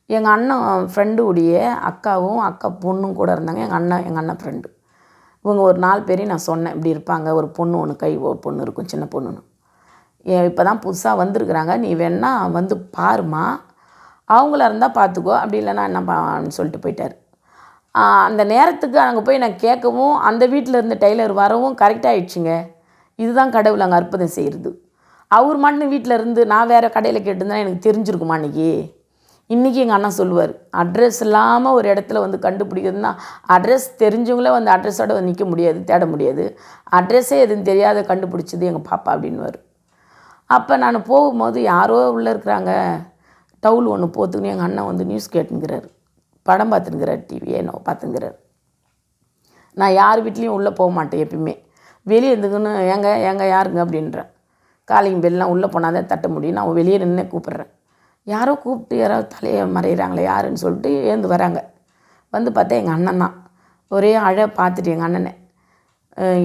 எங்கள் அண்ணன் ஃப்ரெண்டு உடைய அக்காவும் அக்கா பொண்ணும் கூட இருந்தாங்க. எங்கள் அண்ணன் ஃப்ரெண்டு இவங்க ஒரு 4 பேரையும் நான் சொன்னேன், இப்படி இருப்பாங்க, ஒரு பொண்ணு ஒன்று கை பொண்ணு இருக்கும், சின்ன பொண்ணுன்னு, இப்போ தான் புதுசாக வந்திருக்குறாங்க, நீ வேணா வந்து பாருமா, அவங்கள இருந்தால் பார்த்துக்கோ, அப்படி இல்லைன்னா என்னப்பான்னு சொல்லிட்டு போயிட்டார். அந்த நேரத்துக்கு அங்கே போய் நான் கேட்கவும் அந்த வீட்டில் இருந்த டெய்லர் வரவும் கரெக்டாக ஆகிடுச்சிங்க. இதுதான் கடவுள் அங்கே அற்புதம் செய்கிறது. அவர் மட்டும் வீட்டில் இருந்து நான் வேறு கடையில் கேட்டிருந்தேன் எனக்கு தெரிஞ்சிருக்குமா இன்றைக்கி எங்கள் அண்ணன் சொல்லுவார், அட்ரஸ் இல்லாமல் ஒரு இடத்துல வந்து கண்டுபிடிக்கிறதுனா, அட்ரஸ் தெரிஞ்சவங்களே வந்து அட்ரஸோடு வந்து நிற்க முடியாது, தேட முடியாது, அட்ரஸே எதுவும் தெரியாத கண்டுபிடிச்சது எங்கள் பாப்பா அப்படின்னுவார். அப்போ நான் போகும்போது யாரோ உள்ளே இருக்கிறாங்க, டவுல் ஒன்று போத்துக்குன்னு எங்கள் அண்ணன் வந்து நியூஸ் கேட்டுங்கிறார், படம் பார்த்துங்கிறார், டிவியே என்ன பார்த்துங்கிறார். நான் யார் வீட்லேயும் உள்ளே போக மாட்டேன் எப்பயுமே, வெளியே இருந்துக்குன்னு எங்க யாருங்க அப்படின்றேன். காலிங் பெல்லாம் உள்ளே போனால் தான் தட்ட முடியும், நான் வெளியே நின்று கூப்பிட்றேன். யாரோ கூப்பிட்டு யாரோ தலையை மறைகிறாங்களே யாருன்னு சொல்லிட்டு ஏந்து வராங்க. வந்து பார்த்தா எங்கள் அண்ணன் தான். ஒரே அழை பார்த்துட்டு எங்கள் அண்ணனை,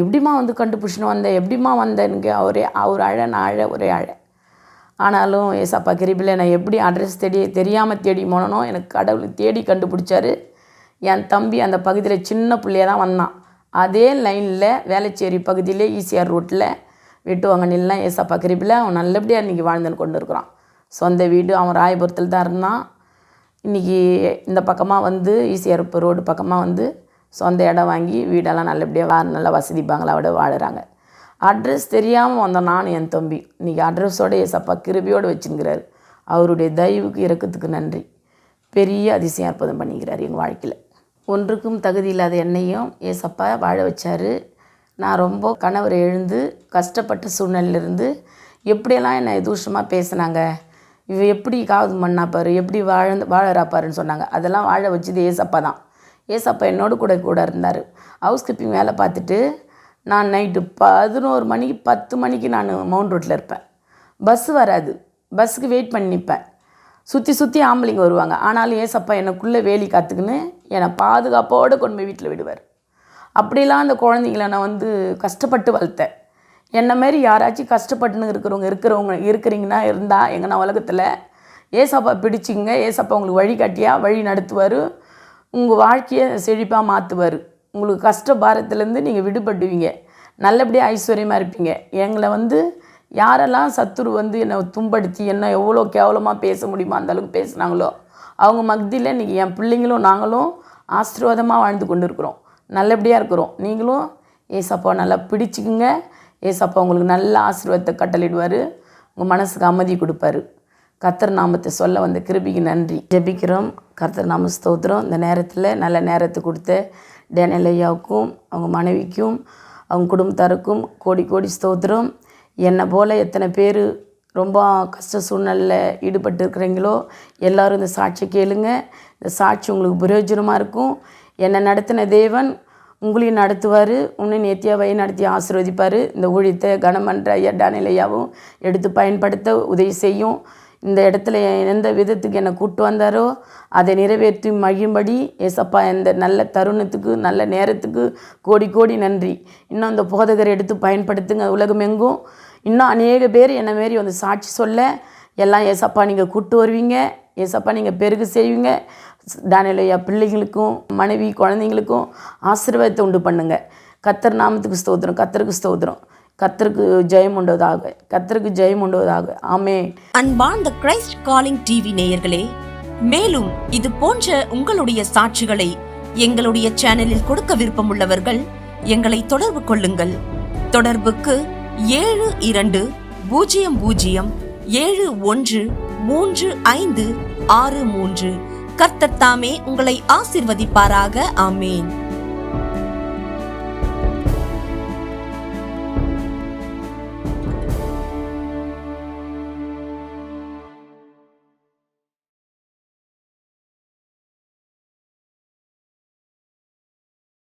எப்படிம்மா வந்து கண்டுபிடிச்சின்னு வந்தேன், எப்படிம்மா வந்தேனுங்க, அவர் அழை நான் அழை, ஒரே அழை. ஆனாலும் ஏசப்பா கிருபையில் நான் எப்படி அட்ரஸ் தெரியாமல் தேடி போனனோ எனக்கு கடவுள் தேடி கண்டுபிடிச்சாரு. என் தம்பி அந்த பகுதியில் சின்ன பிள்ளையாக தான் வந்தான். அதே லைனில் வேளச்சேரி பகுதியில் ஈசிஆர் ரோட்டில் வெட்டுவாங்க நில்லாம். ஏசப்பா கிருபையில் அவன் நல்லபடியாக இன்றைக்கி வாழ்ந்துன்னு கொண்டு இருக்கிறான். சொந்த வீடு அவன் ராயபுரத்தில் தான் இருந்தான். இன்றைக்கி இந்த பக்கமாக வந்து ஈசிஆர் ரோடு பக்கமாக வந்து சொந்த இடம் வாங்கி வீடெல்லாம் நல்லபடியாக நல்ல வசதி பங்களாவோட வாழுறாங்க. அட்ரஸ் தெரியாமல் வந்தோம் நானும் என் தம்பி. இன்றைக்கி அட்ரஸோடு ஏசப்பா கிருபையோடு வச்சுங்கிறார். அவருடைய தயவுக்கு இறக்கத்துக்கு நன்றி. பெரிய அதிசயம் அற்புதம் பண்ணிக்கிறார் எங்கள் வாழ்க்கையில். ஒன்றுக்கும் தகுதி இல்லாத என்னையும் ஏசப்பா வாழ வச்சார். நான் ரொம்ப கணவர் எழுந்து கஷ்டப்பட்ட சூழ்நிலையிலேருந்து எப்படியெல்லாம் என்னை தூஷமாக பேசினாங்க, இவ எப்படி காது மண்ணா பாரு, எப்படி வாழறாப்பாருன்னு சொன்னாங்க. அதெல்லாம் வாழ வச்சது ஏசப்பா தான். ஏசப்பா என்னோடு கூட இருந்தார். ஹவுஸ் கீப்பிங் வேலை பார்த்துட்டு நான் நைட்டு 11 மணிக்கு 10 மணிக்கு நான் மவுண்ட் ரோட்டில் இருப்பேன். பஸ்ஸு வராது, பஸ்ஸுக்கு வெயிட் பண்ணி நிற்பேன். சுற்றி ஆம்பளைங்க வருவாங்க. ஆனாலும் ஏசப்பா எனக்குள்ளே வேலி காத்துக்குன்னு என்னை பாதுகாப்போடு கொண்டு போய் வீட்டில் விடுவார். அப்படிலாம் அந்த குழந்தைங்கள நான் வந்து கஷ்டப்பட்டு வளர்த்தேன். என்ன மாரி யாராச்சும் கஷ்டப்பட்டுன்னு இருக்கிறீங்கன்னா இருந்தால் எங்கன்னா உலகத்தில் ஏசப்பா பிடிச்சிங்க. ஏசப்பா உங்களுக்கு வழி நடத்துவார். உங்கள் வாழ்க்கையை செழிப்பாக மாற்றுவார். உங்களுக்கு கஷ்ட பாரத்துலேருந்து நீங்கள் விடுபடுவீங்க. நல்லபடியாக ஐஸ்வர்யமாக இருப்பீங்க. எங்களை வந்து யாரெல்லாம் சத்துரு வந்து என்னை துன்படுத்தி என்ன எவ்வளோ கேவலமாக பேச முடியுமோ அந்தளவுக்கு பேசுனாங்களோ அவங்க மத்தியில் இன்றைக்கி என் பிள்ளைங்களும் நாங்களும் ஆசீர்வாதமாக வாழ்ந்து கொண்டு இருக்கிறோம். நல்லபடியாக இருக்கிறோம். நீங்களும் ஏசப்பா நல்லா பிடிச்சிக்குங்க. ஏசப்பா உங்களுக்கு நல்ல ஆசீர்வாதத்தை கட்டளிடுவார். உங்கள் மனசுக்கு அமைதி கொடுப்பாரு. கர்த்தர் நாமத்தை சொல்ல வந்த கிருபைக்கு நன்றி. ஜெபிக்கிறோம். கர்த்தர் நாம ஸ்தோத்திரம். இந்த நேரத்தில் நல்ல நேரத்தை கொடுத்த டேனியல் ஐயாவுக்கும் அவங்க மனைவிக்கும் அவங்க குடும்பத்தாருக்கும் கோடி ஸ்தோத்திரம். என்னை போல் எத்தனை பேர் ரொம்ப கஷ்ட சூழ்நிலையில் ஈடுபட்டு இருக்கிறீங்களோ எல்லோரும் இந்த சாட்சியை கேளுங்க. இந்த சாட்சி உங்களுக்கு பிரயோஜனமாக இருக்கும். என்னை நடத்தின தேவன் உங்களையும் நடத்துவார், உன்னை நேர்த்தியாக வழி நடத்தி ஆசீர்வதிப்பார். இந்த ஊழியத்தை கனமன்ற ஐயா டேனியல் ஐயாவும் எடுத்து பயன்படுத்த உதவி செய்யும். இந்த இடத்துல எந்த விதத்துக்கு என்னை கூப்பிட்டு வந்தாரோ அதை நிறைவேற்றி மகிழும்படி ஏசப்பா இந்த நல்ல தருணத்துக்கு நல்ல நேரத்துக்கு கோடி கோடி நன்றி. இன்னும் இந்த போதகரை எடுத்து பயன்படுத்துங்க. உலகமெங்கும் இன்னும் அநேக பேர் என்னை மாரி வந்து சாட்சி சொல்ல எல்லாம் ஏசப்பா நீங்கள் கூப்பிட்டு வருவீங்க. ஏசப்பா நீங்கள் பெருகு செய்வீங்க. டேனியல் ஐயா பிள்ளைங்களுக்கும் மனைவி குழந்தைங்களுக்கும் ஆசீர்வாதத்தை உண்டு பண்ணுங்க. கர்த்தர் நாமத்துக்கு ஸ்தோத்திரம், கர்த்தருக்கு ஸ்தோத்திரம். கர்த்தருக்கு ஜெயம் உண்டுவதாக, கர்த்தருக்கு ஜெயம் உண்டுவதாக. ஆமென். அன்பார்ந்த கிரைஸ்ட் காலிங் டிவி நேயர்களே, மேலும் இது போன்ற உங்களுடைய சாட்சிகளை எங்களுடைய சேனலில் கொடுக்க விருப்பமுள்ளவர்கள் எங்களை தொடர்பு கொள்ளுங்கள். தொடர்புக்கு 7200713563. கர்த்தர் தாமே உங்களை ஆசீர்வதிப்பாராக. ஆமென்.